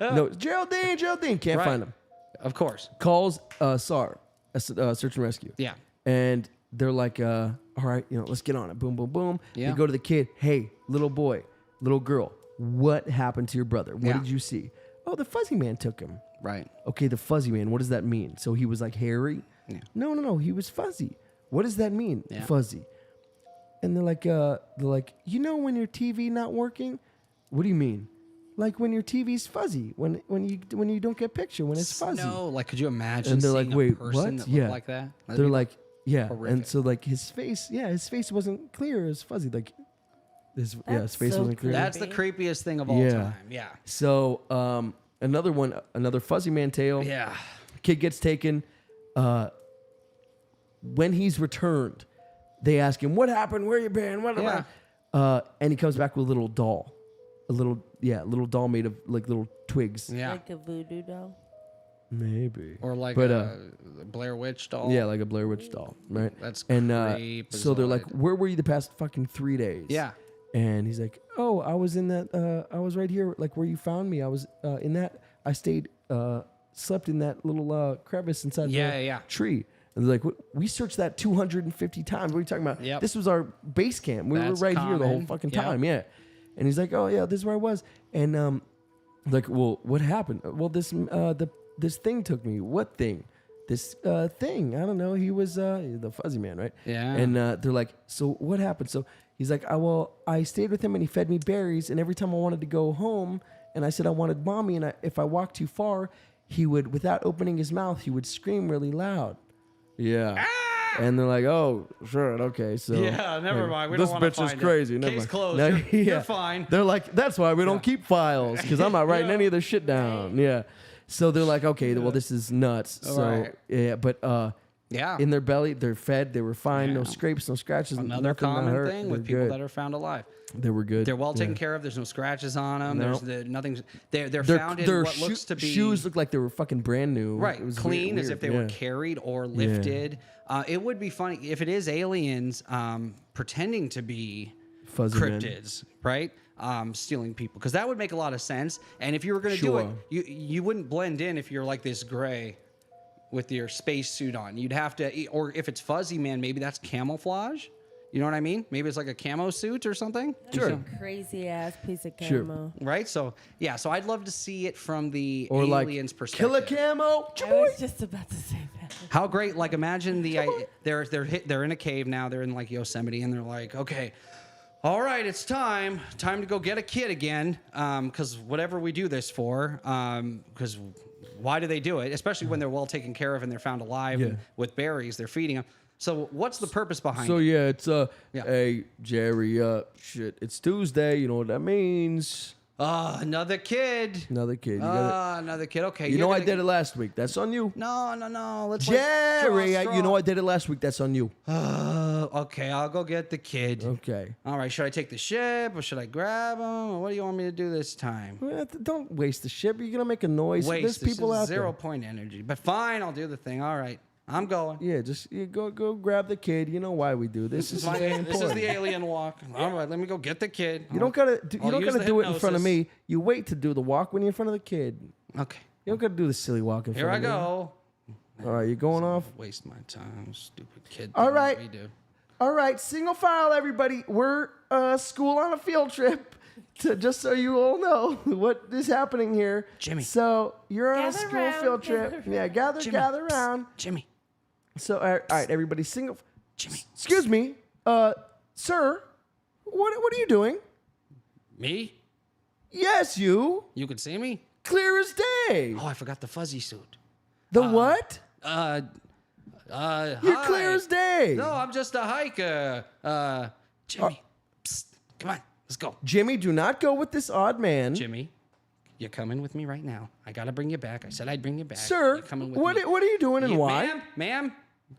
No, Geraldine. Can't Right. find him. Of course. Calls SAR, search and rescue. Yeah. And they're like, all right, let's get on it. Boom, boom, boom. Yeah. They go to the kid. Hey, little boy, little girl, what happened to your brother? What Yeah. did you see? Oh, the fuzzy man took him. Right. Okay, the fuzzy man. What does that mean? So he was like hairy? Yeah. No. He was fuzzy. What does that mean? Yeah. Fuzzy. And they're like, when your TV not working? What do you mean? Like when your TV's fuzzy, when you don't get picture, when it's fuzzy. No, like, could you imagine And they're seeing like, wait, a person what? that Yeah. looked like that? That'd They're be like, yeah. horrific. And so like his face wasn't clear. It was fuzzy. Like his That's face so wasn't clear. That's the creepiest thing of all Yeah. time. Yeah. So another fuzzy man tale. Yeah. Kid gets taken. When he's returned, they ask him, "What happened? Where you been? What?" Yeah. And he comes back with a little doll, a little doll made of like little twigs. Yeah. Like a voodoo doll. Maybe. Or like But, a Blair Witch doll. Yeah, like a Blair Witch doll, right? That's and creep so they're like, aside. "Where were you the past fucking 3 days?" Yeah. And he's like, "Oh, I was in that. I was right here, like where you found me. I was in that. I stayed, slept in that little crevice inside the tree." And they're like, "We searched that 250 times. What are you talking about? Yep. This was our base camp. We That's were right here the whole common. fucking Yep. time. Yeah." And he's like, "Oh yeah, this is where I was." And like, "Well, what happened?" "Well, this thing took me." "What thing?" "This thing. I don't know. He was the fuzzy man, right?" Yeah. And they're like, "So what happened?" So he's like, I stayed with him and he fed me berries. And every time I wanted to go home and I said I wanted mommy, and if I walked too far, he would, without opening his mouth, he would scream really loud. Yeah. And they're like, oh, sure, okay. So Yeah, never like, mind. We this don't want bitch to is find crazy. It. Never Case mind. closed. No, You're fine. They're like, that's why we don't keep files because I'm not writing any of this shit down. Yeah. So they're like, okay, well, this is nuts. So Right. yeah, but Yeah. in their belly, they're fed. They were fine. No Yeah. scrapes, no scratches. Another nothing not common hurt. thing They're with people good. that are found alive. They were good. They're well Yeah. taken care of. There's no scratches on them. No. There's nothing. They're Their, found in their what looks to be shoes look like they were fucking brand new. right, It was clean, as weird. if they were carried or lifted. It would be funny if it is aliens pretending to be Fuzzy men. cryptids, right? Stealing people, because that would make a lot of sense. And if you were going to do Sure. it, you wouldn't blend in if you're like this gray with your space suit on. You'd have to, or if it's fuzzy man, maybe that's camouflage. You know what I mean? Maybe it's like a camo suit or something. Sure. Crazy ass piece of Sure. camo. Right? So yeah, so I'd love to see it from the Or like aliens' perspective. kill a camo. I was just about to say that. How great! Like imagine they're in a cave now. They're in like Yosemite, and they're like, okay, all right, it's time to go get a kid again. Because whatever we do this for, because why do they do it? Especially when they're well taken care of and they're found alive Yeah. and with berries, they're feeding them. So what's the purpose behind So it? yeah, it's Yeah. hey Jerry, shit, it's Tuesday. You know what that means? Another kid. Another kid. You, gotta, Another kid. Okay. you know you're I gonna- did it last week. That's on you. No. Let's Jerry, draw a straw. you know I did it last week. That's on you. Okay, I'll go get the kid. Okay. All right, should I take the ship or should I grab him? Or what do you want me to do this time? Well, don't waste the ship. You're gonna make a noise. Waste. There's This people is out 0 point energy. But fine, I'll do the thing. All right, I'm going. there. Yeah, just you go grab the kid. You know why we do this. This is very This is important. the alien walk. All right, let me go get the kid. You don't gotta I'll use the do it in front of hypnosis. me. You wait to do the walk when you're in front of the kid. Okay, You don't gotta do the silly walk in here I front of me. go. All right, you going off? Waste my time, stupid kid. All thing that right. we do. All right, single file, everybody. We're school on a field trip. Just so you all know what is happening here. Jimmy. So you're on a Gather school round, field trip. gather Yeah, gather Jimmy, around. Jimmy, So all right, everybody, single. Jimmy. Excuse me, sir. What are you doing? Me? Yes, you. You can see me? Clear as day. Oh, I forgot the fuzzy suit. The what? You're Hi. clear as day. No, I'm just a hiker. Jimmy, psst, come on, let's go. Jimmy, do not go with this odd man. Jimmy, you're coming with me right now. I gotta bring you back. I said I'd bring you back. Sir, You're coming with what me. are you doing and You- why? Ma'am,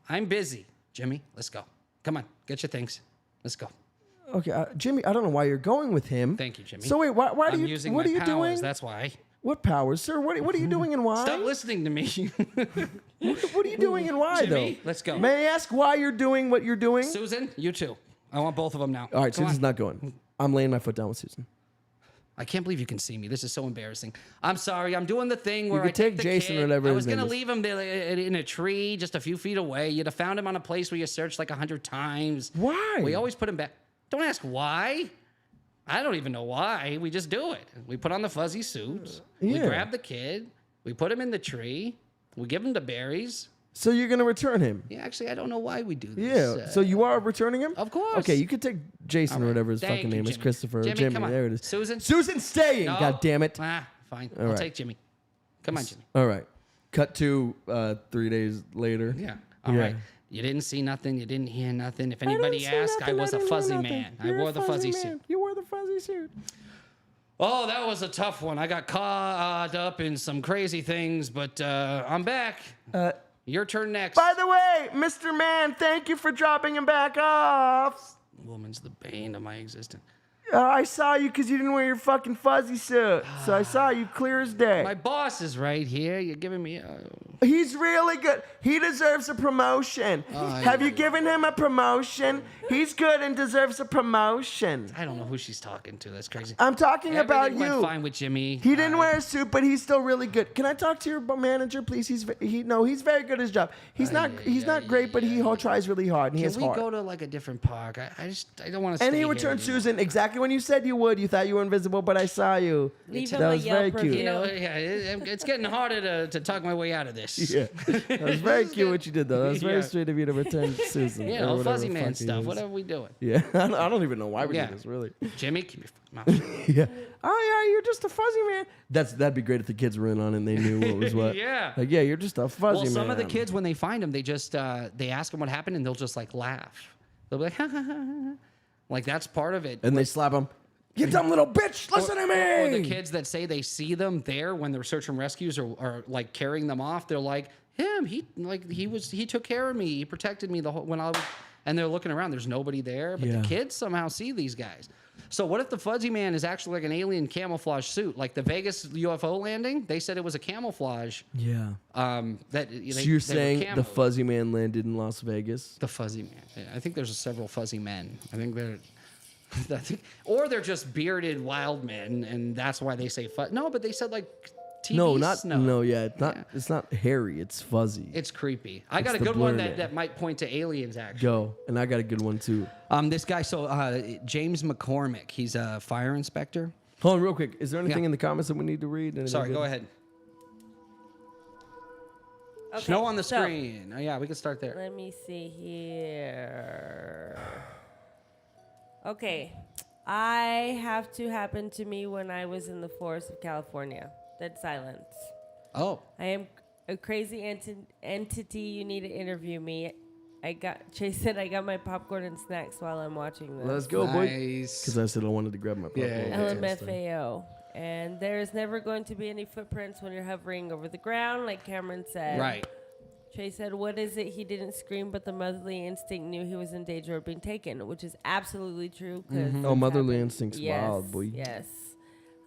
I'm busy. Jimmy, let's go. Come on, get your things. Let's go. Okay, Jimmy, I don't know why you're going with him. Thank you, Jimmy. So wait, why do I'm you? using What my are you powers. doing? That's why. What powers, sir? What are you doing and why? Stop listening to me. What are you doing and why, Jimmy, though? let's go. May I ask why you're doing what you're doing? Susan, you too. I want both of them now. All right, Come Susan's on. not going. I'm laying my foot down with Susan. I can't believe you can see me. This is so embarrassing. I'm sorry. I'm doing the thing where could I take take the Jason or kid. whatever I his was name gonna is. leave him there in a tree just a few feet away. You'd have found him on a place where you searched like 100 times. Why? We always put him back. Don't ask why. I don't even know why. We just do it. We put on the fuzzy suits. We Yeah. grab the kid. We put him in the tree. We give him the berries. So you're gonna return him? Yeah, actually, I don't know why we do Yeah. this. So you are returning him? Of course. Okay, you could take Jason or right. whatever his Thank fucking you, name is, Jimmy. Christopher, Jimmy, Jimmy. come on. There it is. Susan? Susan's staying. No. God damn it. Fine. All I'll right. take Jimmy. Come on, Jimmy. All right. Cut to 3 days later. Yeah. All Yeah. right. You didn't see nothing. You didn't hear nothing. If I didn't anybody see asked, I nothing, was a didn't hear fuzzy nothing. man. I You're a wore the fuzzy man. suit. You wore the fuzzy suit. Oh, that was a tough one. I got caught up in some crazy things, but I'm back. Your turn next. By the way, Mr. Man, thank you for dropping him back off. Woman's the bane of my existence. I saw you because you didn't wear your fucking fuzzy suit. So I saw you clear as day. My boss is right here. You're giving me a... He's really good. He deserves a promotion. Have you given him a promotion? He's good and deserves a promotion. I don't know who she's talking to. That's crazy. I'm talking about Everything went you. fine with Jimmy. He didn't wear a suit, but he's still really good. Can I talk to your manager, please? He's very good at his job. He's not great, but he tries really hard. And he Can has we heart. go to like a different park? I don't want to stay And he here returned anymore. Susan exactly when you said you would. You thought you were invisible, but I saw you. Leave that him a was very Yelp cute. review. You know, yeah, it's getting harder to talk my way out of this. Yeah, that was very cute what you did though. That was very Yeah. sweet of you to return Susan. You or know, whatever fuzzy the man fuck he stuff. is. What are we doing? Yeah, I don't even know why we Yeah. did this really. Jimmy, keep your fucking mouth shut. Yeah. Oh yeah, you're just a fuzzy man. That'd be great if the kids were in on it and they knew what was what. Yeah. Like yeah, you're just a fuzzy man. Well, some of the kids, when they find him, they just they ask him what happened, and they'll just like laugh. They'll be like, ha, ha, ha, ha. Like that's part of it. and they slap him. You dumb little bitch! Listen to me. Or the kids that say they see them there when they're search and rescues or like carrying them off, they're like, he took care of me, he protected me the whole when I was, and they're looking around, there's nobody there, but Yeah. the kids somehow see these guys. So what if the fuzzy man is actually like an alien camouflage suit, like the Vegas UFO landing? They said it was a camouflage. Yeah. That So you're saying the fuzzy man landed in Las Vegas? The fuzzy man. Yeah, I think there's several fuzzy men. I think they're, or they're just bearded wild men, and that's why they say fuzz. No, but they said like TV snow. No, yeah, it's not. Yeah. It's not hairy. It's fuzzy. It's creepy. I got a the good one blur man. that might point to aliens. Actually, Go, and I got a good one too. this guy. So James McCormick. He's a fire inspector. Hold on, real quick. Is there anything Yeah. in the comments that we need to read? Anything Sorry, good? go ahead. Okay, Snow on the so, screen. Oh, yeah, we can start there. Let me see here. Okay. I have to happen to me when I was in the forest of California. Dead silence. Oh, I am a crazy entity. You need to interview me. Chase said I got my popcorn and snacks while I'm watching this. Let's go, boy. nice. Because I said I wanted to grab my popcorn. Yeah. LMFAO. And there is never going to be any footprints when you're hovering over the ground, like Cameron said. Right. Chase said, what is it? He didn't scream, but the motherly instinct knew he was in danger of being taken, which is absolutely true. Oh, motherly instinct's wild, boy. Yes.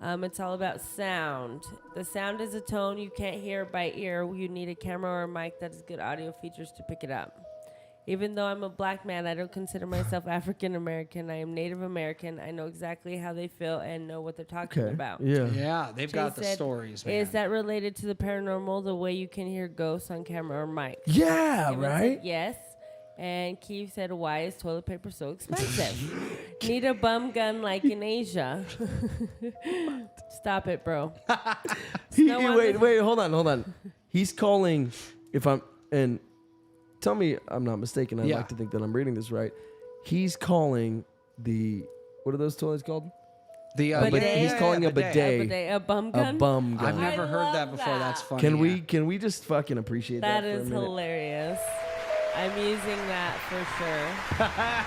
It's all about sound. The sound is a tone you can't hear by ear. You need a camera or a mic that has good audio features to pick it up. Even though I'm a black man, I don't consider myself African American. I am Native American. I know exactly how they feel and know what they're talking Okay. about. Yeah. Yeah, they've got the Chase said, stories, man. Is that related to the paranormal, the way you can hear ghosts on camera or mic? Yeah, Cameron said right? yes. And Keith said, why is toilet paper so expensive? Need a bum gun like in Asia. Stop it, bro. Wait, hold on. He's calling, and tell me I'm not mistaken. I'd Yeah. like to think that I'm reading this right. He's calling what are those toilets called? The He's calling a bidet. A bum gun? A bum gun. I've never I heard that love before. that. That's funny. Can we just fucking appreciate that? That for a is minute? hilarious. I'm using that for sure.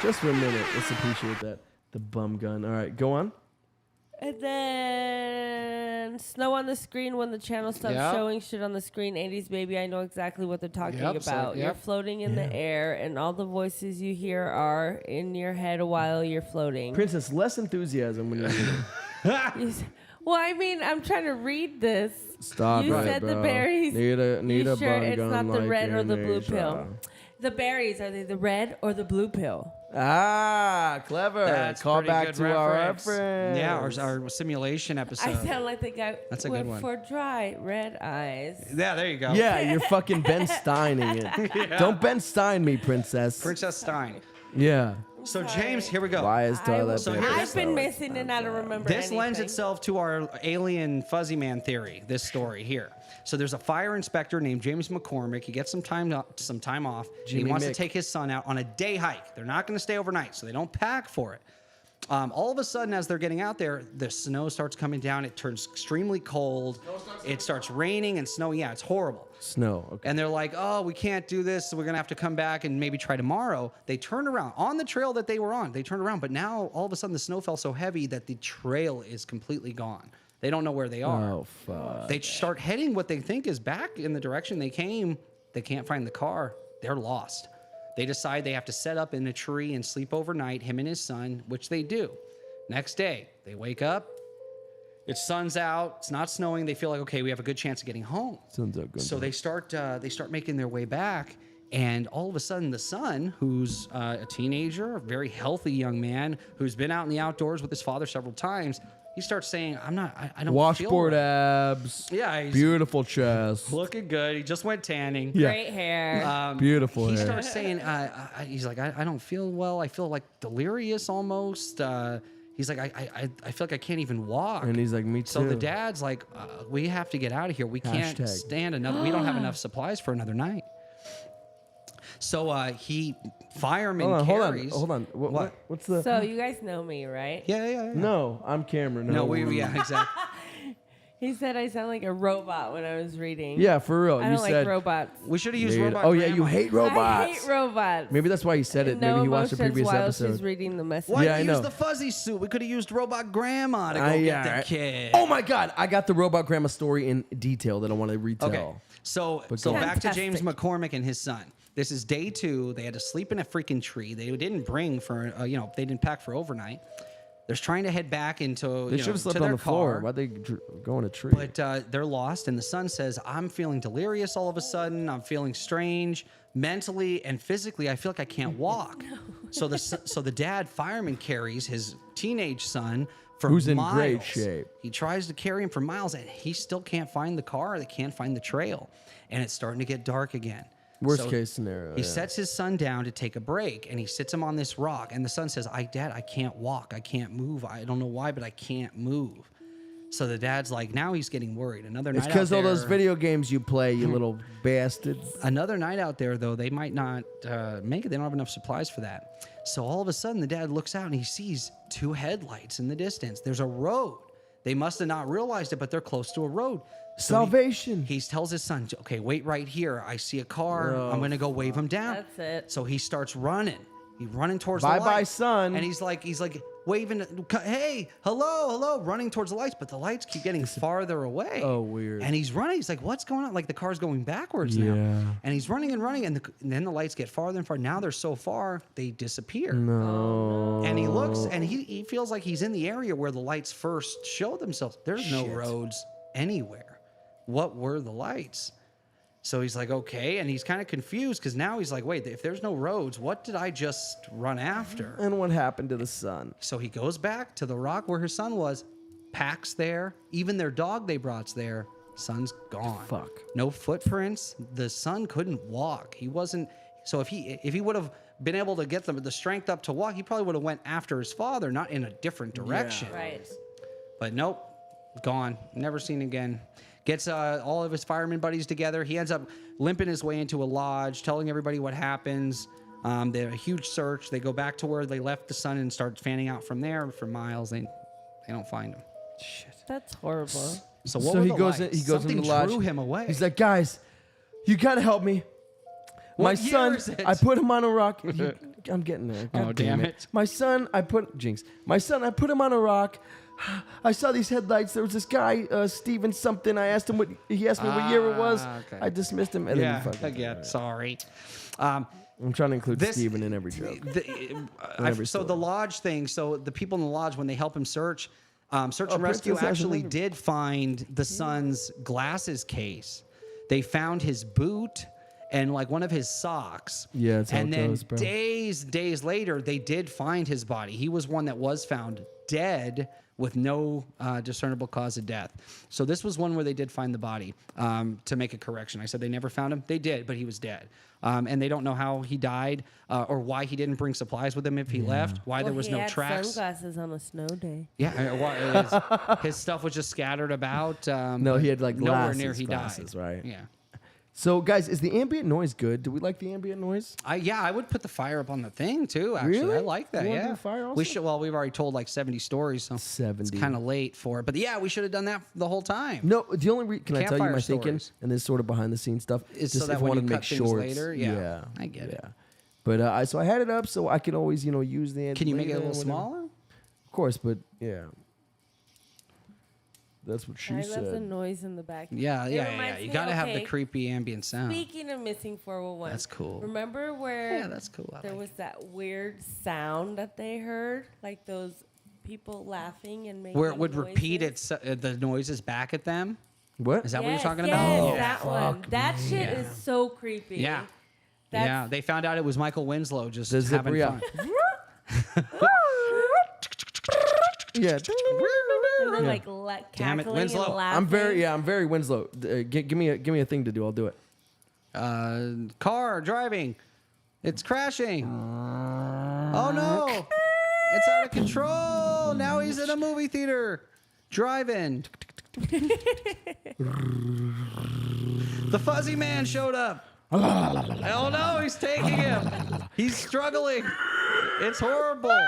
Just for a minute. Let's appreciate that. The bum gun. All right, go on. And then snow on the screen when the channel stops Yep. showing shit on the screen. 80s baby, I know exactly what they're talking Yep, so- about. You're yep. floating in the air, and all the voices you hear are in your head while you're floating. Princess, less enthusiasm when you're You s- Well, I mean, I'm trying to read this. Stop You it, said the bro. berries. Need You a sure bum it's gun not the like red or in the blue Asia. pill? The berries, are they the red or the blue pill? Ah, clever. That's Call pretty back good to our reference. reference. Yeah, our simulation episode. I sound like the guy That's a with good one. for dry red eyes. Yeah, there you go. Yeah, you're fucking Ben Steining it. Don't Ben Stein me, princess. Princess Stein. Yeah. So James, here we go. Why is toilet So paper here- I've been so missing and I don't remember This anything. lends itself to our alien fuzzy man theory, this story here. So there's a fire inspector named James McCormick. He gets some time off. And he Jimmy wants Mick. to take his son out on a day hike. They're not going to stay overnight, so they don't pack for it. All of a sudden, as they're getting out there, the snow starts coming down. It turns extremely cold. It starts raining and snowing. Yeah, it's horrible. Snow. Okay. And they're like, oh, we can't do this. So we're going to have to come back and maybe try tomorrow. They turn around on the trail that they were on. They turn around. But now all of a sudden the snow fell so heavy that the trail is completely gone. They don't know where they are. Oh, fuck. They start heading what they think is back in the direction they came. They can't find the car. They're lost. They decide they have to set up in a tree and sleep overnight, him and his son, which they do. Next day, they wake up. It's sun's out. It's not snowing. They feel like, okay, we have a good chance of getting home. Sun's out, good. So they start making their way back, and all of a sudden, the son, who's a teenager, a very healthy young man, who's been out in the outdoors with his father several times, he starts saying, I don't Washboard feel right. abs. Yeah, he's Beautiful chest. looking good. He just went tanning. Yeah. Great hair. Beautiful He hair. starts saying, he's like, I don't feel well. I feel like delirious almost. He's like, I feel like I can't even walk. And he's like, me too. So the dad's like, we have to get out of here. We can't Hashtag. stand another. We don't have enough supplies for another night. So fireman carries. Hold on. What's the? So you guys know me, right? Yeah. No, I'm Cameron. No, yeah, exactly. He said I sound like a robot when I was reading. Yeah, for real. I You don't said. like robots. We should have used Dude, robot. oh yeah, you grandma. hate robots. I hate robots. Maybe that's why he said it. No Maybe he watched the emotions previous while episode. she's reading the message. Why Yeah, I use know. the fuzzy suit? We could have used robot grandma to go get the kid. Oh my God, I got the robot grandma story in detail that I want to retell. Okay. So go on. back to James Fantastic. McCormick and his son. This is day 2. They had to sleep in a freaking tree. They didn't bring for they didn't pack for overnight. They're trying to head back into They should have slept to on their the floor. car. Why'd they go in a tree? But they're lost, and the son says, "I'm feeling delirious all of a sudden. I'm feeling strange mentally and physically. I feel like I can't walk." So the dad, fireman, carries his teenage son for Who's in miles. great shape. He tries to carry him for miles, and he still can't find the car. They can't find the trail, and it's starting to get dark again. Worst So case scenario. He yeah. sets his son down to take a break, and he sits him on this rock. And the son says, Dad, I can't walk. I can't move. I don't know why, but I can't move. So the dad's like, now he's getting worried. Another It's night out because all there, those video games you play, you little bastards. Another night out there, though, they might not make it. They don't have enough supplies for that. So all of a sudden, the dad looks out, and he sees 2 headlights in the distance. There's a road. They must have not realized it, but they're close to a road. So Salvation. He tells his son, okay, wait right here. I see a car. I'm going to go wave him down. That's it. So he starts running. He's running towards Bye the light. bye, son. And he's like waving, hey, hello, running towards the lights. But the lights keep getting farther away. Oh, weird. And he's running. He's like, what's going on? Like the car's going backwards now. Yeah. And he's running, and then the lights get farther and farther. Now they're so far, they disappear. No. And he looks, and he feels like he's in the area where the lights first showed themselves. There's no roads anywhere. What were the lights? So he's like, okay. And he's kind of confused because now he's like, wait, if there's no roads, what did I just run after? And what happened to the son? So he goes back to the rock where his son was. Pack's there. Even their dog they brought's there. Son's gone. Fuck. No footprints. The son couldn't walk. He wasn't. So if he would have been able to get the strength up to walk, he probably would have went after his father, not in a different direction. Right. But nope, gone. Never seen again. Gets all of his fireman buddies together. He ends up limping his way into a lodge, telling everybody what happens. They have a huge search. They go back to where they left the son and start fanning out from there for miles. They don't find him. Shit. That's horrible. So what So were he the goes in, lights? he goes Something in the lodge. drew him away. He's like, guys, you gotta help me. My What year son, is it? I put him on a rock. I'm getting there. God Oh, damn it. My son, I put him on a rock. I saw these headlights. There was this guy, Steven something. I asked him he asked me what year it was. Okay. I dismissed him. And yeah, then he fucking, again, sorry. I'm trying to include This- Steven in every joke. Every So story. the lodge thing. So the people in the lodge, when they help him search and Princess rescue has actually another- did find the son's glasses case. They found his boot and like one of his socks. Yeah, that's how and it then goes, bro. days later, they did find his body. He was one that was found dead with no discernible cause of death. So this was one where they did find the body. To make a correction, I said they never found him. They did, but he was dead. And they don't know how he died or why he didn't bring supplies with him if he left. Why there was he no had tracks. sunglasses on a snow day. Yeah, his stuff was just scattered about. No, he had like nowhere near glasses, he glasses, died. right? Yeah. So, guys, is the ambient noise good? Do we like the ambient noise? I would put the fire up on the thing too. Actually, Really? I like that. You wanna Yeah, do fire also? we should. Well, we've already told like 70 stories, so 70. It's kind of late for it. But yeah, we should have done that the whole time. No, the only can I tell you Campfire my thinking? stories. And this sort of behind the scenes stuff Is just so that if I when wanted you to make cut things shorts later? Yeah, I get it. But so I had it up so I could always use the. Can you make it a later, little whatever. smaller? Of course, but yeah. That's what she I love the said. noise in the back. Yeah. It reminds You me- got to have the okay, creepy ambient sound. Speaking of missing 411, That's cool. Remember where Yeah, that's cool. I there like was that weird sound that they heard, like those people laughing and making Where it would repeat noises? the noises back at them. What? Is that what you're Yes, talking yes, about? that one. That shit is so creepy. Yeah. That's, Yeah, they found out it was Michael Winslow just The having zipper, fun. Yeah. And then Yeah. like Damn it, cackling Winslow. and laughing. I'm very Winslow. Give me a thing to do. I'll do it. Car driving. It's crashing. Oh no. It's out of control. Oh, now he's in a movie theater. Drive-in. The fuzzy man showed up. Oh no, he's taking him. He's struggling. It's horrible.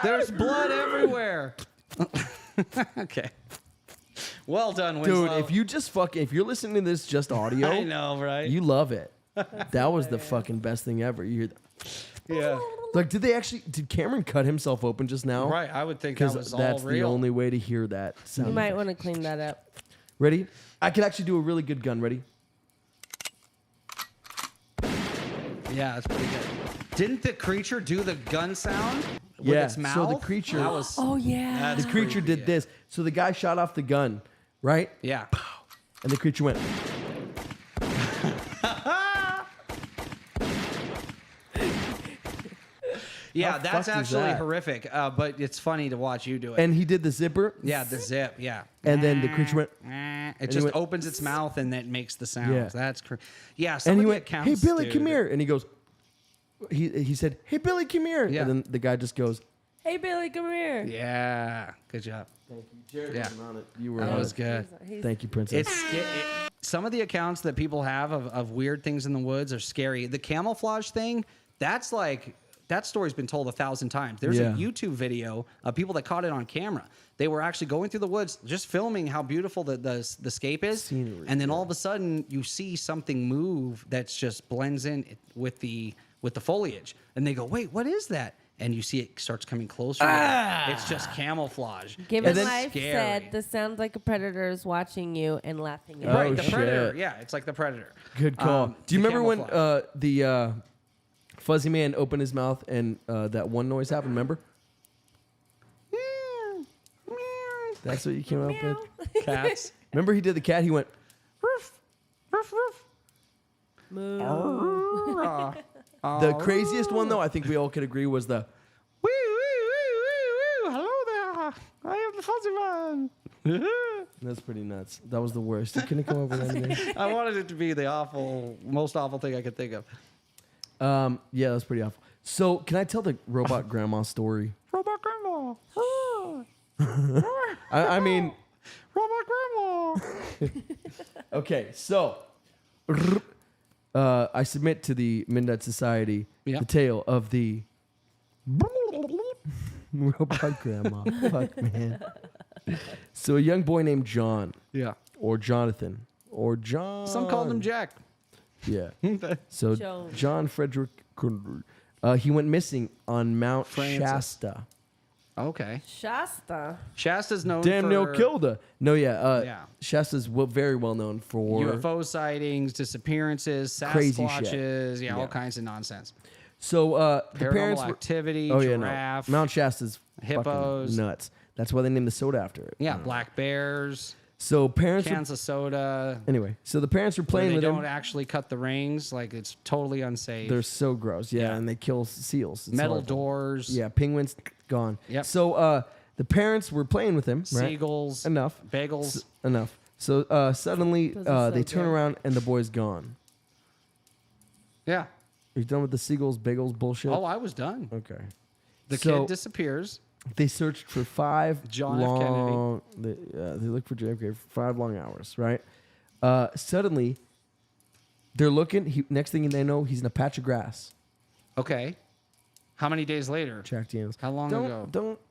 There's blood everywhere. Okay. Well done, Winslow. Dude, if you're listening to this just audio, I know, right? you love it. That was the fucking best thing ever. You hear Yeah. like, did Cameron cut himself open just now? Right, I would think that Because was all that's real. the only way to hear that sound. You might want to clean that up. Ready? I could actually do a really good gun. Ready? Yeah, that's pretty good. Didn't the creature do the gun sound with Yeah, its mouth? so the creature- That was, Oh yeah. that's The creature creepy, did this. So the guy shot off the gun, right? Yeah. And the creature went. Yeah, How that's fucked is actually that? horrific, but it's funny to watch you do it. And he did the zipper. yeah, the zip, yeah. And then the creature went. It he just went- opens its mouth and then makes the sounds. Yeah. That's yeah. Some And of he the went, accounts, "Hey Billy, dude, come here!" And he goes, he said, "Hey Billy, come here!" Yeah. And then the guy just goes, Hey Billy, come here. Yeah, good job. "Thank you, Jared. Yeah. wasn't on it. You were That on was it. good. Thank you, Princess." Some of the accounts that people have of weird things in the woods are scary. The camouflage thing, that's like that story's been told 1,000 times. There's Yeah. a YouTube video of people that caught it on camera. They were actually going through the woods, just filming how beautiful the scape is, Scenery, and then all of a sudden you see something move that's just blends in with the foliage, and they go, "Wait, what is that?" And you see it starts coming closer. It's just camouflage. Given then- Life Scary. said, "This sounds like a predator is watching you and laughing at Oh, Right, you." the shit. predator. Yeah, it's like the predator. Good call. Do you the remember when camouflage. the fuzzy man opened his mouth and that one noise happened? Remember? That's what you came up with. Cats? Remember he did the cat. He went. Roof, roof, roof. Moo. The craziest one though, I think we all could agree, was the. Wee, wee, wee, wee, wee. Hello there. I am the fuzzy man. That's pretty nuts. That was the worst. You couldn't come up with anything. I wanted it to be the most awful thing I could think of. Yeah, that's pretty awful. So, can I tell the robot grandma story? Robot grandma. I mean, Robot grandma. okay, so I submit to the Midnight Society Yeah. the tale of the robot grandma. Fuck, man. So, a young boy named John, Yeah. or Jonathan, or John. Some called him Jack. Yeah. So, Jones. John Frederick, he went missing on Mount Francis. Shasta. Okay. Shasta. Shasta's known Damn for near killed her. No, yeah. Yeah. Shasta's very well known for UFO sightings, disappearances, Crazy Sasquatches, shit. yeah, all Yeah. kinds of nonsense. So the Paranormal parents were, activity, oh yeah, giraffe, no. Mount Shasta's hippos. fucking nuts. That's why they named the soda after it. yeah, black bears, So parents were, cans of soda. anyway. So the parents were Where playing they with don't him. actually cut the rings, like it's totally unsafe. They're so gross. Yeah, Yeah. and they kill seals. It's metal horrible. doors, Yeah, penguins gone. Yep. So the parents were playing with him. Right? seagulls, Enough. bagels. Enough. So suddenly Those are so they turn good. around and the boy's gone. Yeah. Are you done with the seagulls, bagels bullshit? Oh, I was done. Okay. The So- kid disappears. They searched for 5 John F. long. They looked for JFK for 5 long hours. Right. Suddenly, they're looking. Next thing they know, he's in a patch of grass. Okay. How many days later? Jack Daniels. How long ago?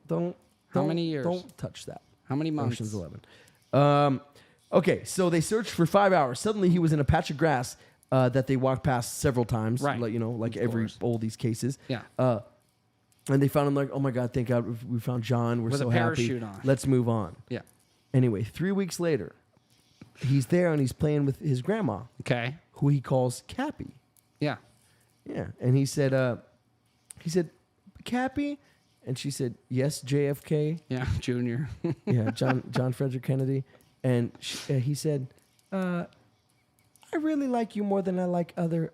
Don't. How many years? Don't touch that. How many months? Ocean's 11. Okay, so they searched for 5 hours. Suddenly, he was in a patch of grass that they walked past several times. Right. Like, like Of every course. all these cases. Yeah. And they found him like, oh my God, thank God we found John. We're With a so happy. parachute on. Let's move on. Yeah. Anyway, 3 weeks later, he's there and he's playing with his grandma, Okay. who he calls Cappy. Yeah. Yeah, and he said, Cappy, and she said, yes, JFK. Yeah. Junior. Yeah, John Frederick Kennedy, and he said, I really like you more than I like other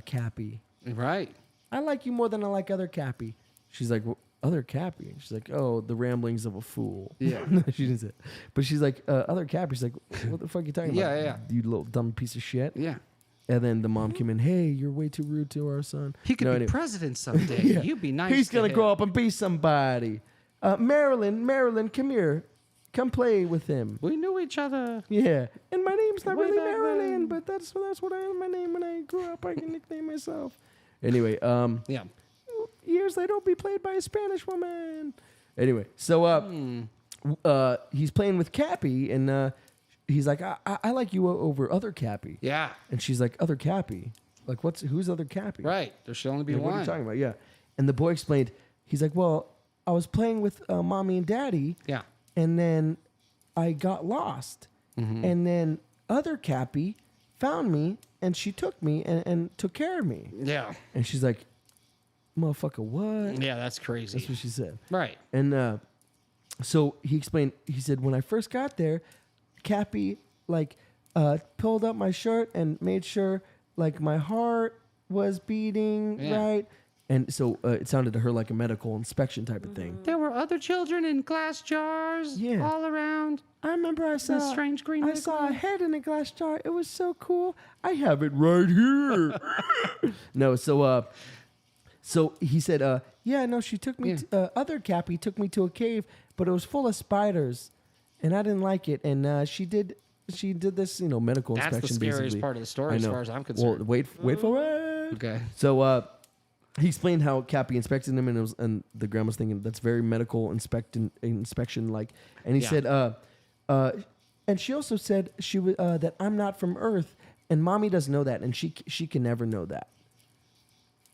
Cappy. right. I like you more than I like other Cappy. She's like, well, other Cappy? She's like, oh, the ramblings of a fool. Yeah. No, she didn't say it. But she's like, other Cappy. She's like, what the fuck are you talking Yeah, about? yeah. You little dumb piece of shit. Yeah. And then the mom came in, hey, you're way too rude to our son. He could No, be anyway. president someday. Yeah. You'd be nice. He's to going to him. grow up and be somebody. Marilyn, come here. Come play with him. We knew each other. Yeah. And my name's not Way really back Marilyn, then. but that's what I am my name when I grew up. I can nickname myself. Anyway, Yeah. years later, I'll be played by a Spanish woman. Anyway, so he's playing with Cappy, and he's like, I like you over other Cappy. Yeah. And she's like, other Cappy? Like, who's other Cappy? Right. There should only be Like, what are one. you talking about? Yeah. And the boy explained, he's like, well, I was playing with mommy and daddy, Yeah. and then I got lost. And then other Cappy found me, and she took me and took care of me. Yeah. And she's like, motherfucker, what? Yeah, that's crazy. That's what she said. Right. And so he explained, he said, when I first got there, Cappy, like, pulled up my shirt and made sure, like, my heart was beating right. And so it sounded to her like a medical inspection type of thing. There were other children in glass jars all around. I remember I saw strange green I saw a head in a glass jar. It was so cool. I have it right here. No, so he said, yeah, no, she took me. Other Cappy took me to a cave, but it was full of spiders, and I didn't like it. And she did this, medical That's the inspection. scariest basically. part of the story I as know. far as I'm concerned. Well, wait for it. Okay. So he explained how Cappy inspected him, and the grandma's thinking that's very medical inspection like. And he said, and she also said she was that I'm not from Earth, and mommy doesn't know that, and she can never know that.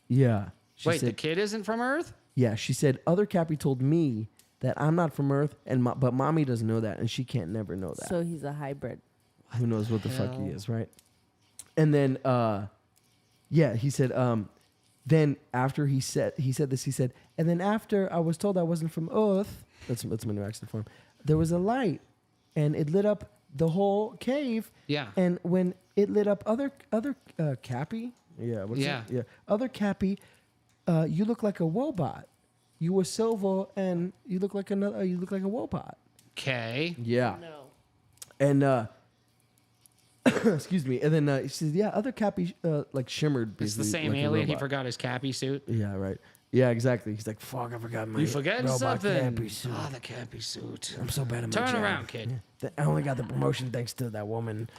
Yeah. She Wait, said, the kid isn't from Earth? yeah, she said other Cappy told me that I'm not from Earth, but mommy doesn't know that, and she can't never know that. So he's a hybrid. Who knows what the fuck he is, right? And then, he said, then after he said this, he said, and then after I was told I wasn't from Earth, that's my new accent for him, there was a light, and it lit up the whole cave. Yeah. And when it lit up other Cappy, other Cappy, you look like a Wobot. You were silver, and you look like a Wobot. Okay. Yeah. No. And excuse me. And then he says, "Yeah, other Cappy like shimmered." It's the basically same like a alien. He robot. forgot his Cappy suit. Yeah, right. Yeah, exactly. He's like, "Fuck, I forgot my You forget robot something. Cappy suit. Oh, the Cappy suit. I'm so bad at my Turn job. around, kid. I only got the promotion thanks to that woman."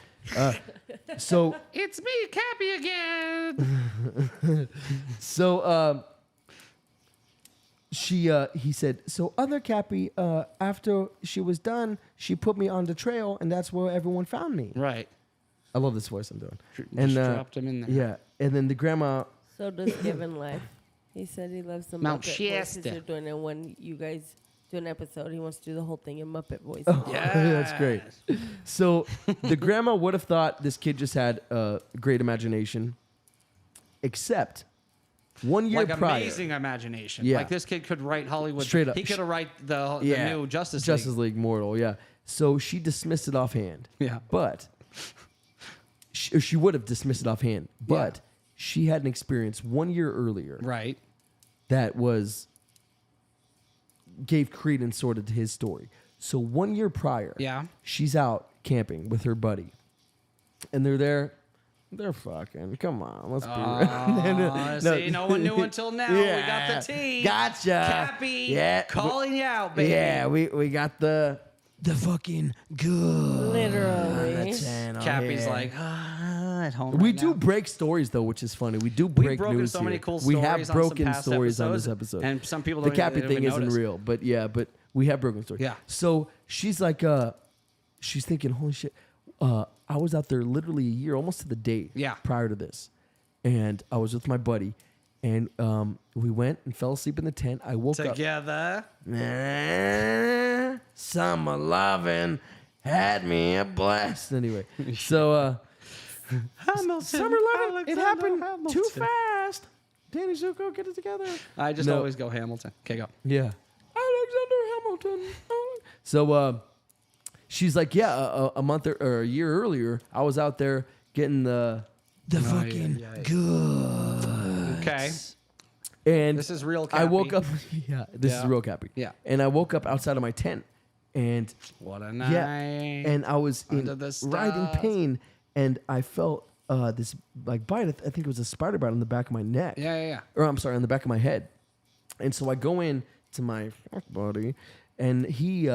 So It's me, Cappy again. he said, so other Cappy, after she was done, she put me on the trail, and that's where everyone found me. Right. I love this voice I'm doing. Just dropped him in there. Yeah, and then the grandma. So does Given Life. He said he loves the Mount Muppet voices Shasta. you're doing, and when you guys do an episode, he wants to do the whole thing in Muppet voice. That's great. So the grandma would have thought this kid just had a great imagination, except 1 year Like prior. amazing imagination. Yeah. Like this kid could write Hollywood. Straight up. He could have write the new Justice League. Mortal. Yeah. So she dismissed it offhand. Yeah. But she would have dismissed it offhand. But she had an experience 1 year earlier Right. that gave credence sort of to his story. So 1 year prior, she's out camping with her buddy, and they're there. They're fucking. Come on, let's be real. See, no one knew until now. We got the tea. Gotcha. Cappy calling you out, baby. Yeah, we got the fucking good. Literally. Cappy's like, at home. We right do now. break stories though, which is funny. We do We've break broken news so many here. cool We stories have on some broken past stories on this episodes, episode, and some people the don't Cappy even thing isn't notice. real, but we have broken stories. Yeah. So she's like, she's thinking, holy shit, I was out there literally a year, almost to the date. Yeah. Prior to this, and I was with my buddy, and we went and fell asleep in the tent. I woke up. Together. Summer loving had me a blast. Anyway, so Hamilton. summer loving, it Alexander happened Hamilton. too fast. Danny Zuko, get it together. I just No. always go Hamilton. Okay, go. Yeah, Alexander Hamilton. So she's like, yeah, a month or a year earlier, I was out there getting the fucking good. Okay. And This is real I woke Cappy. up. Yeah, this is Yeah. real Cappy. Yeah. And I woke up outside of my tent, and What a night. and I was Under the right in stars. pain, and I felt this like bite. I think it was a spider bite on the back of my neck. Yeah. Or I'm sorry, on the back of my head. And so I go in to my buddy, and he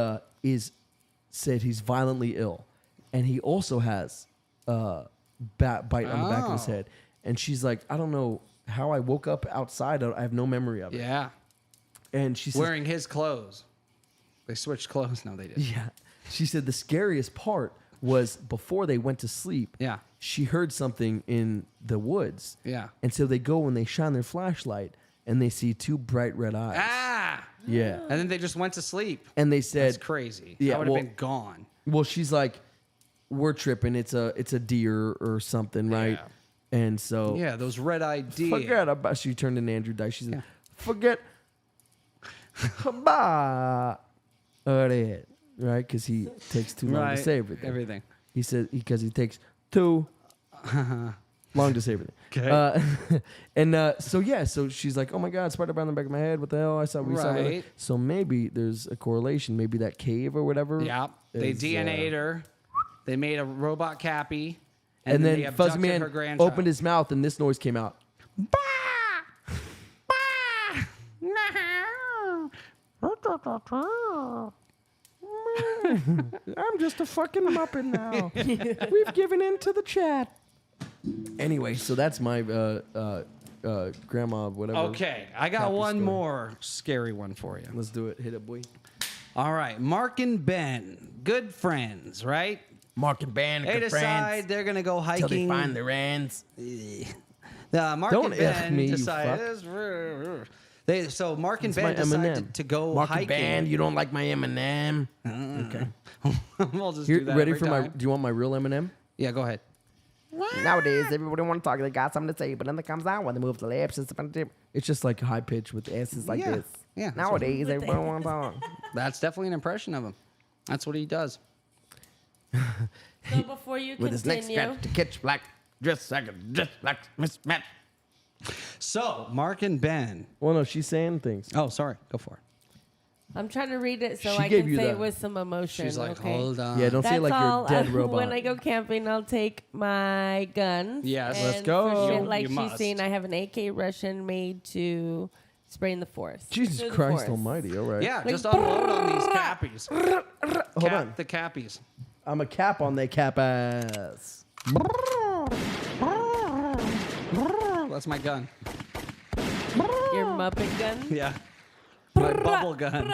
said he's violently ill, and he also has bat bite on the back of his head. And she's like, I don't know how I woke up outside. I have no memory of it. Yeah. And she said, Wearing his clothes. They switched clothes. No, they didn't. yeah. She said the scariest part was before they went to sleep. Yeah. She heard something in the woods. Yeah. And so they go and they shine their flashlight and they see two bright red eyes. Ah! Yeah. And then they just went to sleep. And they said, That's crazy. Yeah, I would have well- been gone. well, she's like, we're tripping. It's a deer or something, right? Yeah. And so Yeah, those red-eyed deer. forget about. She turned into Andrew Dice. She's forget about it, right? Because he takes too long to say everything. He said because he takes too long to say everything. Okay. So she's like, oh my God, spider on the back of my head. What the hell? I saw. We saw. Right. So maybe there's a correlation. Maybe that cave or whatever. Yeah. They is, DNA'd her. They made a robot Cappy. And they then Fuzzy abducted Man her grandchild. opened his mouth and this noise came out. I'm just a fucking muppet now. We've given in to the chat. Anyway, so that's my grandma, whatever. Okay, I got Cappy one story. more scary one for you. Let's do it. Hit it, boy. All right, Mark and Ben, good friends, right? Mark and Ben, They good decide friends. they're gonna go hiking. Till they find their ends. Mark Don't and Ben me, you decide. So Mark and Ben It's my decide M&M. to go Mark hiking. and Ben, you don't like my M&M. Okay. We'll just Here, do that ready every for my? time. Do you want my real M&M? Yeah, go ahead. Nowadays, everybody want to talk. They got something to say, but then it comes out when they move the lips. It's just like high pitch with S's like Yeah. this. Yeah. Nowadays, everybody want to talk. That's definitely an impression of him. That's what he does. So before you With his next continue, step to catch black, just like Miss Matt. So Mark and Ben. Well, no, she's saying things. Oh, sorry. Go for it. I'm trying to read it so She I gave can you say the- it with some emotion. She's like, okay? hold on. Yeah, don't say it That's like all. you're a dead robot. When I go camping, I'll take my guns. Yes. and Let's go. For shit You like she's must. seen, I have an AK Russian made to spray in the forest. Jesus Through the Christ forest. Almighty! All right. Yeah, Like, just unload on these cappies. Hold on. The cappies. I'm a cap on the cap ass. That's my gun. Your Muppet gun. Yeah. My bubble gun.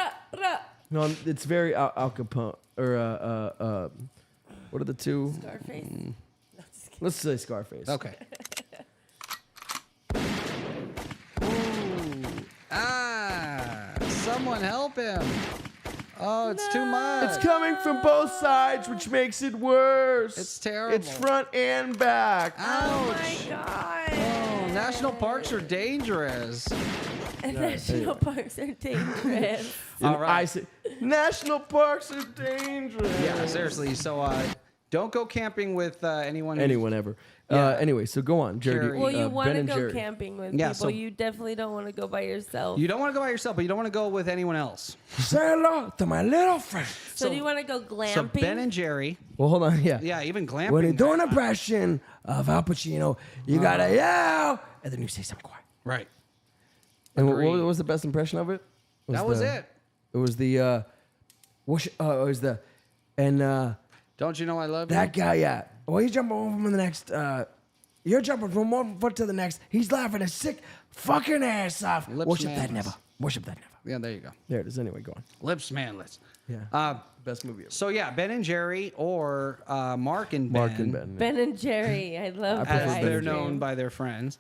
No, it's very Al Capone or what are the two? Scarface. Let's say Scarface. Okay. Ooh. Someone help him. Oh, it's too much. It's coming from both sides, which makes it worse. It's terrible. It's front and back. Oh my god. Oh, national parks are dangerous. National parks are dangerous. And All right. I say, national parks are dangerous. Yeah, seriously. So, don't go camping with anyone. who's- Anyone ever. Yeah. Anyway, so go on, Jerry. Jerry. Well, you want Ben to and go Jerry. camping with Yeah, people. so- You definitely don't want to go by yourself. You don't want to go by yourself, but you don't want to go with anyone else. Say hello to my little friend. so do you want to go glamping? So Ben and Jerry. Well, hold on. Yeah. Yeah, even glamping. When you do an impression of Al Pacino, you gotta yell, and then you say something quiet. Right. And what Agreed. was the best impression of it? That was the- it. It was the it was the and Don't you know I love That guy, yeah. Well, he's jumping over from the next. You're jumping from one foot to the next. He's laughing his sick fucking ass off. Lips Worship that manless. never. Worship that never. you? Yeah, there you go. there it is. Anyway, go on. Lips manless. Yeah. Best movie ever. So yeah, Ben and Jerry or Mark and Ben. Mark and Ben. Ben and Jerry. I love prefer that. As Ben they're and known by their friends.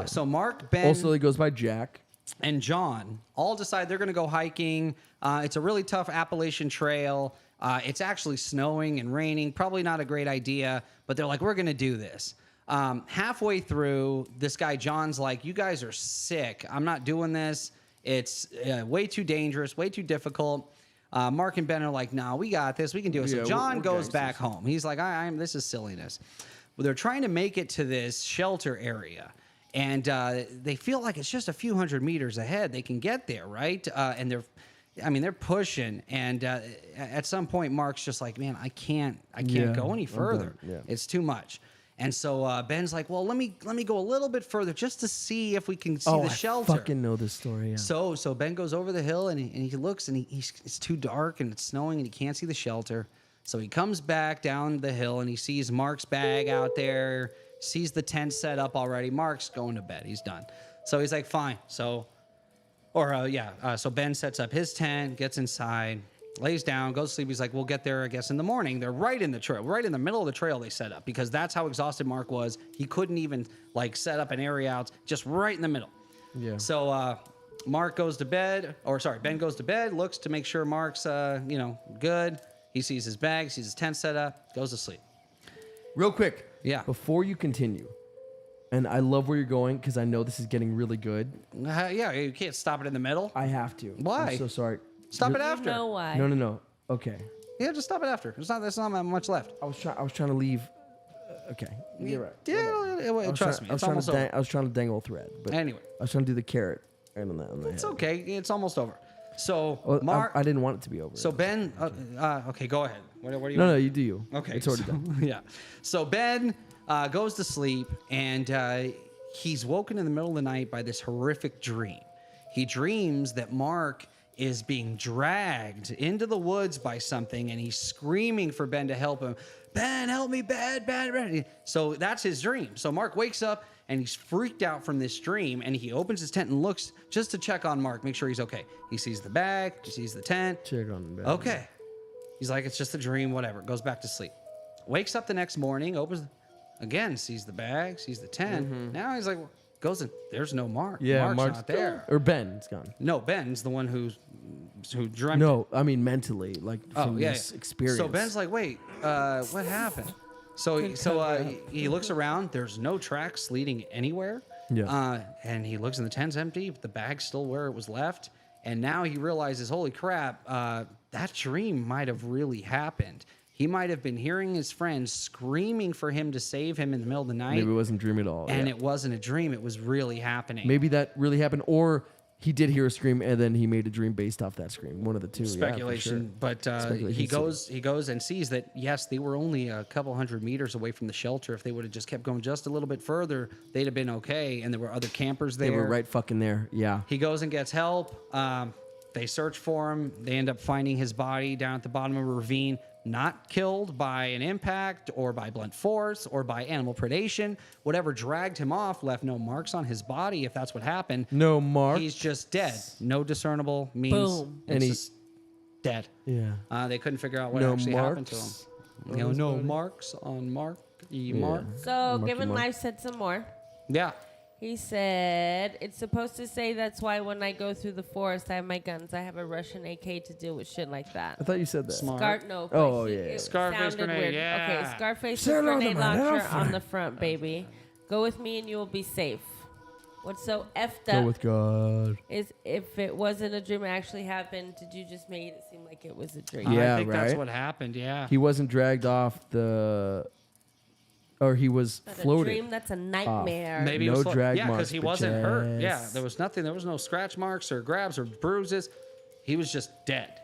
So Mark, Ben, Also, he goes by Jack. and John all decide they're going to go hiking. It's a really tough Appalachian trail. It's actually snowing and raining. Probably not a great idea, but they're like, we're going to do this. Halfway through, this guy John's like, you guys are sick. I'm not doing this. It's way too dangerous, way too difficult. Mark and Ben are like, no, we got this. We can do it. Yeah, So John we're goes gangsters. back home. He's like, this is silliness. Well, they're trying to make it to this shelter area. And they feel like it's just a few hundred meters ahead. They can get there, right? And they're pushing. And at some point, Mark's just like, man, I can't Yeah, go any I'm done. further. Yeah. It's too much. And so Ben's like, well, let me go a little bit further just to see if we can see Oh, the I shelter. fucking know this story. Yeah. So Ben goes over the hill and he looks and it's too dark and it's snowing and he can't see the shelter. So he comes back down the hill and he sees Mark's bag out there, sees the tent set up already. Mark's going to bed. He's done. So he's like, fine. So Ben sets up his tent, gets inside, lays down, goes to sleep. He's like, we'll get there, I guess, in the morning. They're right in the trail, right in the middle of the trail they set up because that's how exhausted Mark was. He couldn't even like set up an area out, just right in the middle. Yeah. So Ben goes to bed, looks to make sure Mark's, good. He sees his bag, sees his tent set up, goes to sleep. Real quick. Yeah. Before you continue, and I love where you're going because I know this is getting really good. You can't stop it in the middle. I have to. Why? I'm so sorry. Stop it You after. know why? No. Okay. Yeah, just stop it after. There's not much left. I was trying to leave. Okay. You're right. Yeah, trust me. It's almost over. I was trying to dangle a thread, but Anyway. I was trying to do the carrot right on the It's head. okay. It's almost over. So Well, Mark. I didn't want it to be over. So Ben. Okay, go ahead. What do you? No, you do you. Okay, It's already so- done. Yeah. So Ben goes to sleep and he's woken in the middle of the night by this horrific dream. He dreams that Mark is being dragged into the woods by something and he's screaming for Ben to help him. Ben, help me, Ben. So that's his dream. So Mark wakes up and he's freaked out from this dream and he opens his tent and looks just to check on Mark, make sure he's okay. He sees the bag, he sees the tent. Check on the bed. Okay. He's like, it's just a dream, whatever. Goes back to sleep. Wakes up the next morning, opens, again, sees the bag, sees the tent. Now he's like, goes in, there's no Mark. Yeah, Mark's not there. Or Ben's gone. No, Ben's the one who dreamt. No, I mean mentally, like from this experience. So Ben's like, wait, what happened? So he looks around. There's no tracks leading anywhere. Yeah. And he looks and the tent's empty. The bag's still where it was left. And now he realizes, holy crap, that dream might have really happened. He might have been hearing his friends screaming for him to save him in the middle of the night. Maybe it wasn't a dream at all. And yeah. it wasn't a dream. It was really happening. Maybe that really happened, or he did hear a scream and then he made a dream based off that scream. One of the two. Speculation, yeah, for sure. but Speculation. he goes and sees that yes, they were only a couple hundred meters away from the shelter. If they would have just kept going just a little bit further, they'd have been okay. And there were other campers there. They were right fucking there. Yeah. He goes and gets help. They search for him. They end up finding his body down at the bottom of a ravine, not killed by an impact or by blunt force or by animal predation. Whatever dragged him off left no marks on his body, if that's what happened. No marks. He's just dead. No discernible means. Boom. It's And just dead. Yeah. They couldn't figure out what No actually happened to him. marks No marks on Mark. Mark. So, Marky Given Mark. Life said some more. Yeah. He said, it's supposed to say that's why when I go through the forest, I have my guns. I have a Russian AK to deal with shit like that. I thought you said that. Smart. No. Oh, but yeah. it Scarface sounded grenade, weird. yeah. Okay, Scarface Say hello to grenade my little launcher on friend. the front, baby. Go with me and you will be safe. What's so effed Go up with God. is if it wasn't a dream, it actually happened. Did you just make it seem like it was a dream? Yeah, I think that's right? what happened. Yeah. He wasn't dragged off the, or he was That's a floated. dream. That's a nightmare. Maybe No it was drag yeah, marks, because he but wasn't hurt. Yeah, just- there was nothing. There was no scratch marks or grabs or bruises. He was just dead.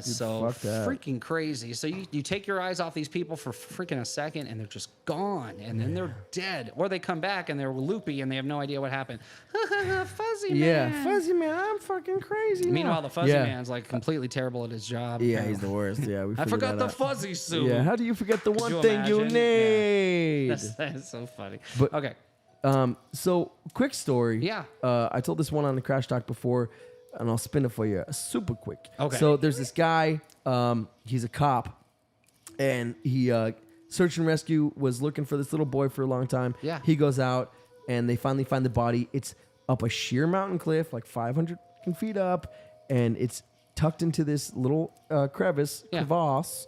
So fuck that. freaking crazy. So you take your eyes off these people for freaking a second and they're just gone, and then they're dead, or they come back and they're loopy and they have no idea what happened. Fuzzy man. Yeah. Fuzzy man, I'm fucking crazy. Meanwhile, the fuzzy Yeah. man's like completely terrible at his job. Yeah, he's the worst. Yeah, we I figured forgot that the out. fuzzy suit. Yeah, how do you forget the one you thing you imagine? Yeah. need? That's so funny. But- okay. So quick story. Yeah. I told this one on the Crash Talk before, and I'll spin it for you super quick. Okay. So there's this guy. He's a cop, and he search and rescue was looking for this little boy for a long time. Yeah. He goes out, and they finally find the body. It's up a sheer mountain cliff, like 500 feet up, and it's tucked into this little crevasse.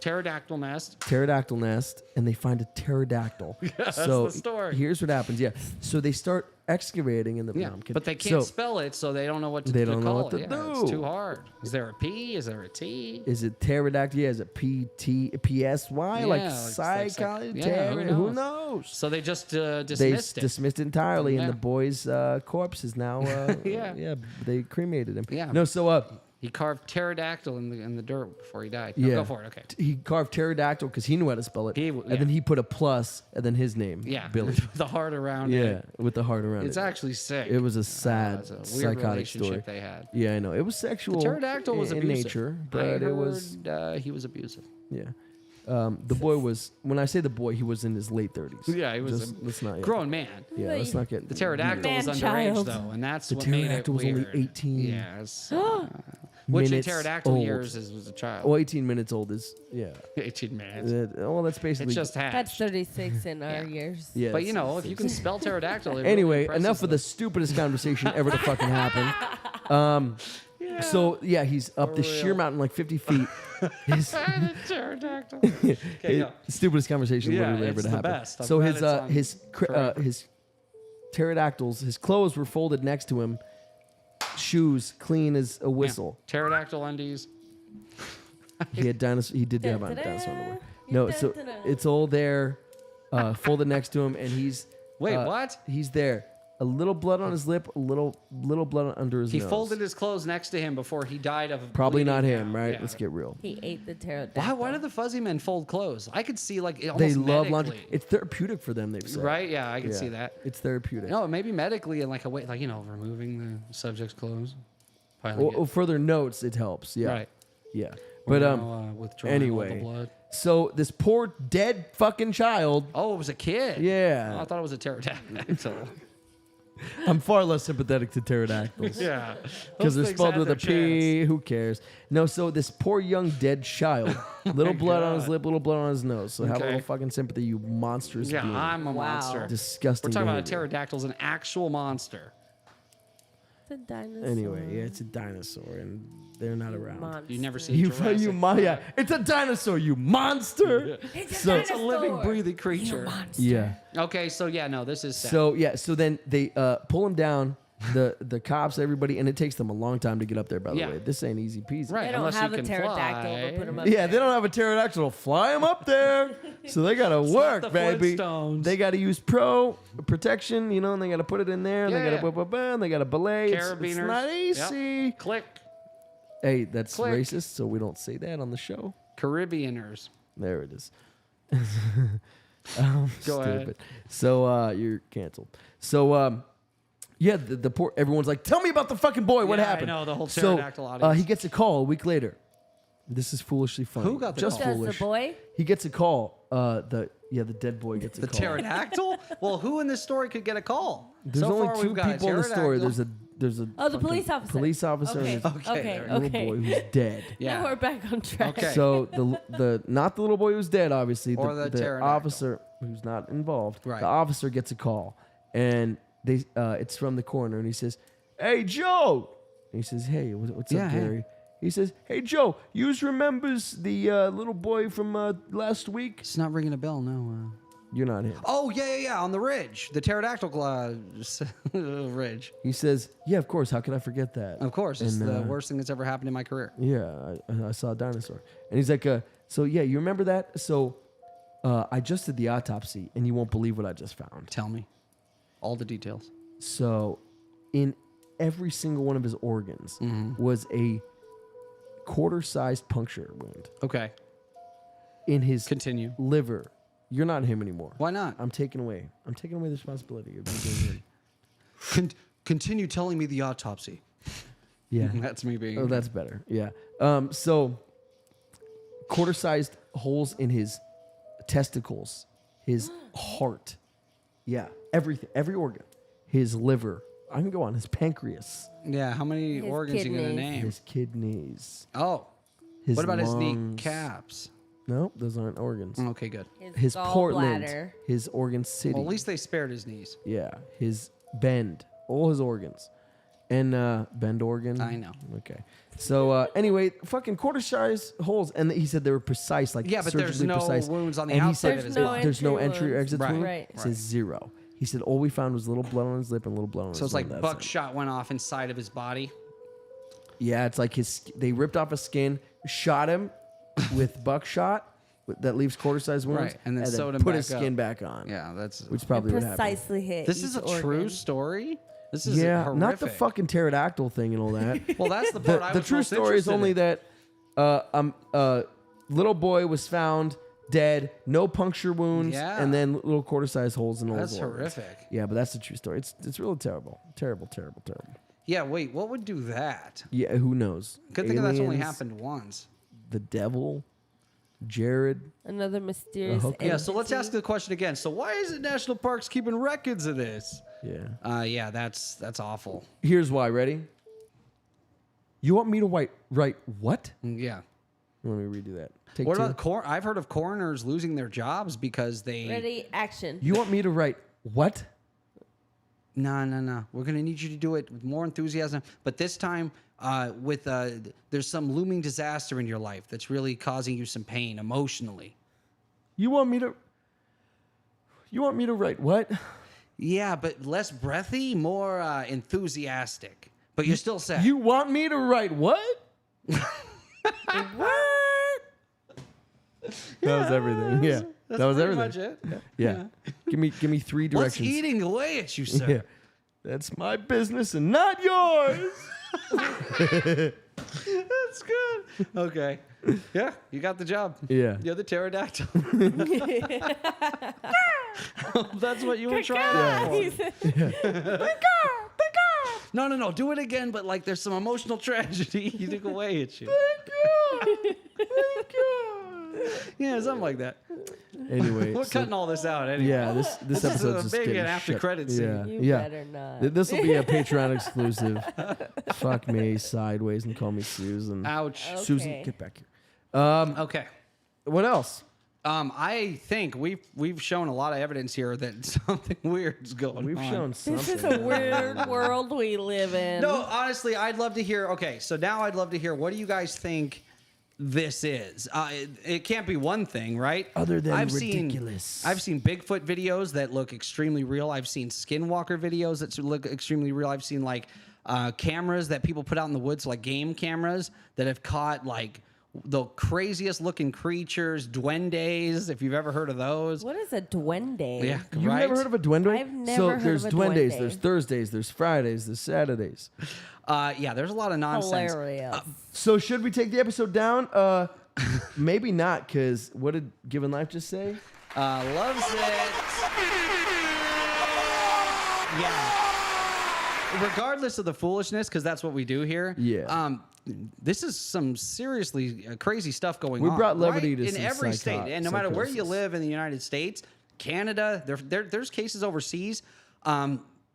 Pterodactyl nest. Pterodactyl nest, and they find a pterodactyl. That's so the story. Here's what happens. Yeah. So they start excavating in the. Yeah, no, I'm kidding. but they can't So, spell it, so they don't know what to They to don't know call what it. to Yeah, do. It's too hard. Is there a P? Is there a T? Is it pterodactyl? Yeah. Is it PSY? Like Yeah, psychology? yeah, Who knows? So they just They dismissed it. dismissed it entirely, Yeah. and the boy's corpse is now. Yeah. Yeah. They cremated him. Yeah. No. So He carved pterodactyl in the dirt before he died. No, Yeah. go for it. Okay. He carved pterodactyl because he knew how to spell it. And then he put a plus and then his name. Yeah. Billy. The heart around Yeah, it. with the heart around It's it. actually sick. It was a sad, it's a weird psychotic relationship story. they had. Yeah, I know. It was sexual. The pterodactyl was in abusive. nature, I but heard, it was he was abusive. yeah. The boy was, when I say the boy, he was in his late 30s. Yeah, he was let's not, Grown man. Yeah, let's not get The pterodactyl was underage Man-child. though, and that's The what made it pterodactyl was only weird. 18. Yes. Which in minutes pterodactyl old. years was a child. Well, 18 minutes old is, yeah. 18 minutes. Well, that's It basically. just That's hatched. 36 in our Yeah. years. Yeah, But it's- you know, if you can spell pterodactyl, it Anyway, really impresses enough of them. the stupidest conversation ever to fucking happen. So yeah, he's up the sheer real. mountain like 50 feet. His, The pterodactyl. Okay, yeah. stupidest conversation Yeah, literally ever it's to the happen. best. I'm So glad his it's on forever. his pterodactyls, his clothes were folded next to him, shoes clean as a whistle. Pterodactyl undies. He had dinosaur. He did have on dinosaur underwear. No, so it's all there, folded next to him, and he's Wait, what? He's there. A little blood on his lip, a little blood under his He nose. folded his clothes next to him before he died of Probably bleeding not him, out. right? Yeah. Let's get real. He ate the pterodactyl. Why did the fuzzy men fold clothes? I could see like almost They love laundry. medically. It's therapeutic for them. They've said. Right? Yeah, I can Yeah. see that. It's therapeutic. No, maybe medically in like a way, like removing the subject's clothes. Piling Or further notes, it helps. Yeah. Right. Yeah. Or, But withdrawing all the anyway, blood. so this poor dead fucking child. Oh, it was a kid. Yeah. Oh, I thought it was a pterodactyl. I'm far less sympathetic to pterodactyls. yeah. Because they're Those things spelled had with a their P. chance. Who cares? No, so this poor young dead child, little blood on his God. lip, little blood on his nose. So have a Okay. little fucking sympathy, you monstrous Yeah, being. I'm a Wow. monster. Disgusting. We're talking about a behavior. pterodactyl's an actual monster. The dinosaur. Anyway, yeah, it's a dinosaur, and they're not around. Monster. You never seen You, Jurassic you, yeah, it's a dinosaur, you monster. It's a So- It's a living, dinosaur. breathing creature. Yeah. Okay, so yeah, no, this is sad. So yeah, so then they pull him down, the cops, everybody, and it takes them a long time to get up there. By the Yeah. way, this ain't easy peasy. Right, They don't unless have you a can pterodactyl fly. to put him up. Yeah, they don't have a pterodactyl to fly him up there, so they gotta work, the baby. Flintstones. They gotta use protection, and they gotta put it in there. And Yeah. They gotta and they gotta belay. It's Carabiners. not Yep. easy. Click. Hey, that's Click. racist, so we don't say that on the show. Caribbeaners. There it is. Go Stupid. ahead. So you're canceled. So yeah, the poor everyone's like, tell me about the fucking boy. What Yeah, I happened? know, the whole So pterodactyl audience. he gets a call a week later. This is foolishly funny. Who got the Just call? Does foolish. the boy? He gets a call. The dead boy gets a The call. pterodactyl? Well, who in this story could get a call? There's So only far, two we've got a people in the story. pterodactyl. There's a Oh, the fucking police officer. police officer Okay. and a Okay. there. little Okay. boy who's dead. Yeah. Now we're back on track. Okay. So the not the little boy who's dead, obviously. Or the the pterodactyl. officer who's not involved. Right. The officer gets a call, and it's from the coroner, and he says, "Hey Joe," and he says, "Hey, what's Yeah, up, hey. Gary?" He says, "Hey Joe, you remembers the little boy from last week?" It's not ringing a bell, no. You're not him. Oh, yeah, on the ridge. The pterodactyl ridge. He says, "Yeah, of course. How could I forget that?" Of course. It's And, the worst thing that's ever happened in my career. Yeah, I saw a dinosaur. And he's like, so yeah, you remember that? So I just did the autopsy, and you won't believe what I just found. Tell me. All the details. So in every single one of his organs was a quarter-sized puncture wound. Okay. In his Continue. liver. You're not him anymore. Why not? I'm taking away the responsibility of being him. Continue telling me the autopsy. Yeah. That's me being. Oh, that's better. Yeah. So quarter-sized holes in his testicles, his heart. Yeah. Everything. Every organ. His liver. I can go on. His pancreas. Yeah, how many His organs you going to kidneys. name? His kidneys. Oh. His What about his lungs. kneecaps? No, those aren't organs. Okay, good. His Portland. gallbladder. His Organ City. Well, at least they spared his knees. Yeah. His Bend. All his organs. And Bend organ. I know. Okay. So anyway, fucking quarter-size holes, and he said they were precise, like Yeah, but there's surgically no precise. wounds on the and he outside said of his There's body. there's no entry entry or wounds. exit Right. wound. Right. It says 0. He said all we found was a little blood on his lip and a little blood on his So it's lung. like That's it. buckshot went off inside of his body. Yeah, it's like they ripped off his skin, shot him with buckshot that leaves quarter-sized wounds, Right, and then sewed him put back his up. skin back on. Yeah, that's. Which probably what happened. Precisely hit. This is a each true organ. story. This is not the horrific. fucking pterodactyl thing and all that. Well, that's the part. I The was true most story is interested only in. that little boy was found dead, no puncture wounds, Yeah. and then little quarter-sized holes in all That's his organs. horrific. Yeah, but that's the true story. It's really terrible. Terrible. Yeah, wait, what would do that? Yeah, who knows? Good thing that's only Aliens, happened once. The devil, Jared. Another mysterious. hooker. Yeah, so let's entity. ask the question again. So why isn't national parks keeping records of this? Yeah. Yeah, that's awful. Here's why. Ready? You want me to write what? Yeah. Let me redo that. Take What two. about I've heard of coroners losing their jobs because they. Ready, action. You want me to write what? No. We're gonna need you to do it with more enthusiasm, but this time with there's some looming disaster in your life that's really causing you some pain emotionally. You want me to write what? Yeah, but less breathy, more enthusiastic. But you're still sad. You want me to write what? What? That was everything. Yeah. That's That was pretty everything. much it. Yeah. Give me 3 What's directions. eating away at you, sir? Yeah. That's my business and not yours. That's good. Okay. Yeah, you got the job. Yeah. You're the pterodactyl. That's what you were trying out for. No. Do it again, but like there's some emotional tragedy eating away at you. Thank you. Yeah, something like that. Anyway. We're cutting all this out anyway. Yeah, this This is episode's a just big getting after shut- credit scene. Yeah. You yeah. better not. This will be a Patreon exclusive. Fuck me sideways and call me Susan. Ouch. Susan, Okay. get back here. Okay. What else? I think we've shown a lot of evidence here that something weird's going We've on. shown something. This is a weird world we live in. No, honestly, I'd love to hear. Okay, so now I'd love to hear. What do you guys think this is? It can't be one thing, right? Other than ridiculous. I've seen Bigfoot videos that look extremely real. I've seen Skinwalker videos that look extremely real. I've seen like cameras that people put out in the woods, like game cameras that have caught like the craziest looking creatures, duendes. If you've ever heard of those. What is a duende? Yeah, You've right? never heard of a duende? I've never so heard there's of a duendes, duende. there's Thursdays, there's Fridays, there's Saturdays. Yeah, there's a lot of nonsense. Hilarious. So should we take the episode down? Maybe not, because what did Given Life just say? Loves it. Yeah. Regardless of the foolishness, because that's what we do here. Yeah. This is some seriously crazy stuff going We on. brought levity to in some every state, and no matter where you psychosis. live in the United States, Canada, there's cases overseas.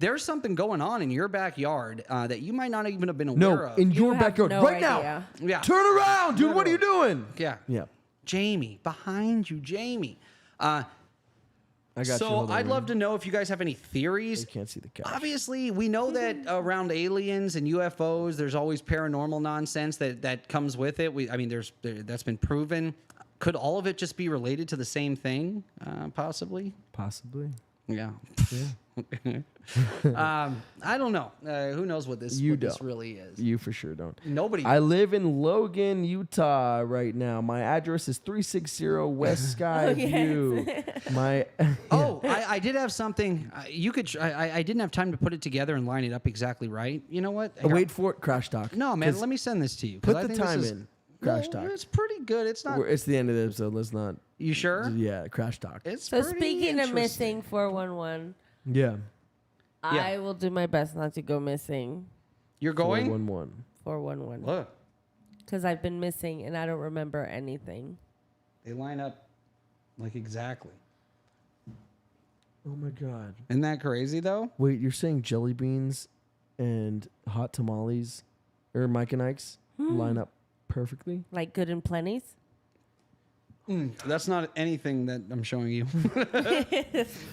There's something going on in your backyard that you might not even have been aware No, of. in your have backyard. no right idea. now. Yeah. Turn around, dude. What are you doing? Yeah. Yeah. Jamie, behind you, Jamie. I got you. So Hold on, I'd man. love to know if you guys have any theories. You can't see the couch. Obviously, we know that around aliens and UFOs, there's always paranormal nonsense that comes with it. That's been proven. Could all of it just be related to the same thing? Possibly. Possibly. Yeah. I don't know. Who knows what this really is? You for sure don't. Nobody. I live in Logan, Utah right now. My address is 360 West Sky yes. View. My I did have something. You could. I didn't have time to put it together and line it up exactly right. You know what? Here, wait for it, Crash Talk. No, man. 'Cause Let me send this to you. 'cause put I the think this time is- in. Crash No, Talk. It's pretty good. It's not. It's the end of the episode. Let's not. You sure? Yeah, Crash Talk. It's So pretty speaking of interesting. missing 411, Yeah. I will do my best not to go missing You're going. 411. 411 Look, because I've been missing and I don't remember anything. they line up like exactly. Oh my God. Isn't that crazy though? Wait, you're saying jelly beans and hot tamales, or Mike and Ike's line up perfectly? Like Good and Plenty's. That's not anything that I'm showing you.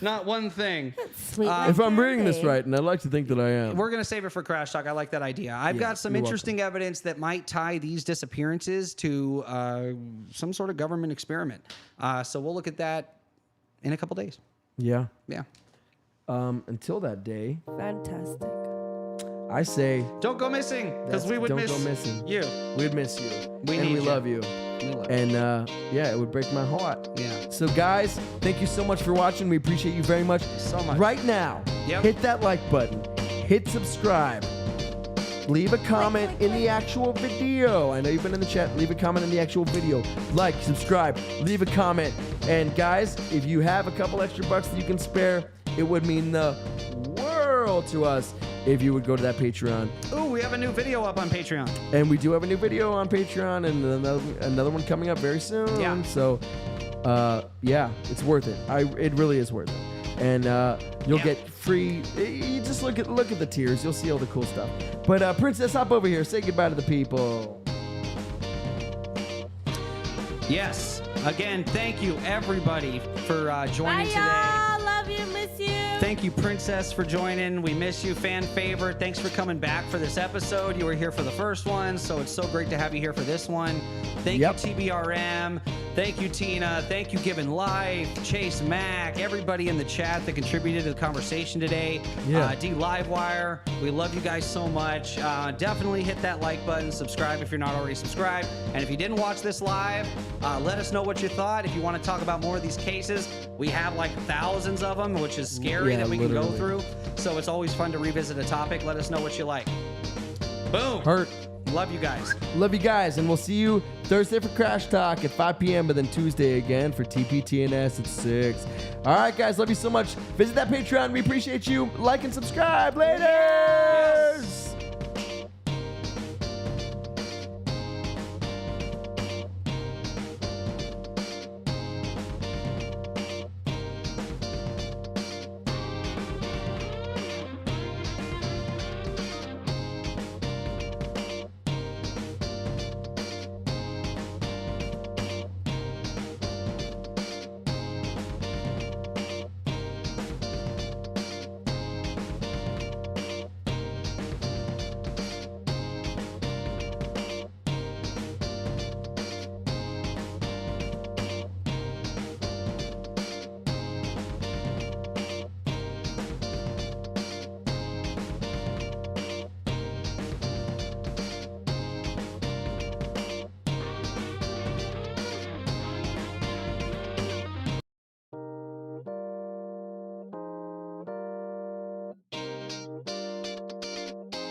Not one thing. Sweet. If I'm reading this right, and I'd like to think that I am. We're gonna save it for Crash Talk. I like that idea. I've got some you're interesting evidence that might tie these disappearances to some sort of government experiment. So we'll look at that in a couple days. Yeah. Yeah. Until that day, Fantastic. I say Don't go missing, because we would don't miss go missing. you. We'd miss you. We and need we you. love you. We love And yeah, it would break my heart. Yeah. So guys, thank you so much for watching. We appreciate you very much. So much. Right now, Yep. hit that like button. hit subscribe. Leave a comment in the actual video. I know you've been in the chat. Leave a comment in the actual video. Like, subscribe, leave a comment. And guys, if you have a couple extra bucks that you can spare, it would mean the world to us if you would go to that Patreon. Ooh, we have a new video up on Patreon. And we do have a new video on Patreon and another one coming up very soon. Yeah. So, yeah, it's worth it. It really is worth it. And you'll get free. You just look at the tiers. You'll see all the cool stuff. But Princess, hop over here. Say goodbye to the people. Yes. Again, thank you everybody for joining Bye, today. y'all. Love you. Miss you. Thank you, Princess, for joining. We miss you, fan favorite. Thanks for coming back for this episode. You were here for the first one, so it's so great to have you here for this one. Thank you, TBRM. Thank you, Tina. Thank you, Given Life, Chase Mack, everybody in the chat that contributed to the conversation today. Yeah. D Livewire, we love you guys so much. Definitely hit that like button, subscribe if you're not already subscribed. And if you didn't watch this live, let us know what you thought. If you want to talk about more of these cases, we have like thousands of them, which is scary that we can go through. So it's always fun to revisit a topic. Let us know what you like. Boom. Hurt. Love you guys. Love you guys, and we'll see you Thursday for Crash Talk at 5 p.m., but then Tuesday again for TPTNS at 6. All right, guys, love you so much. Visit that Patreon. We appreciate you. Like and subscribe. Later. Yes.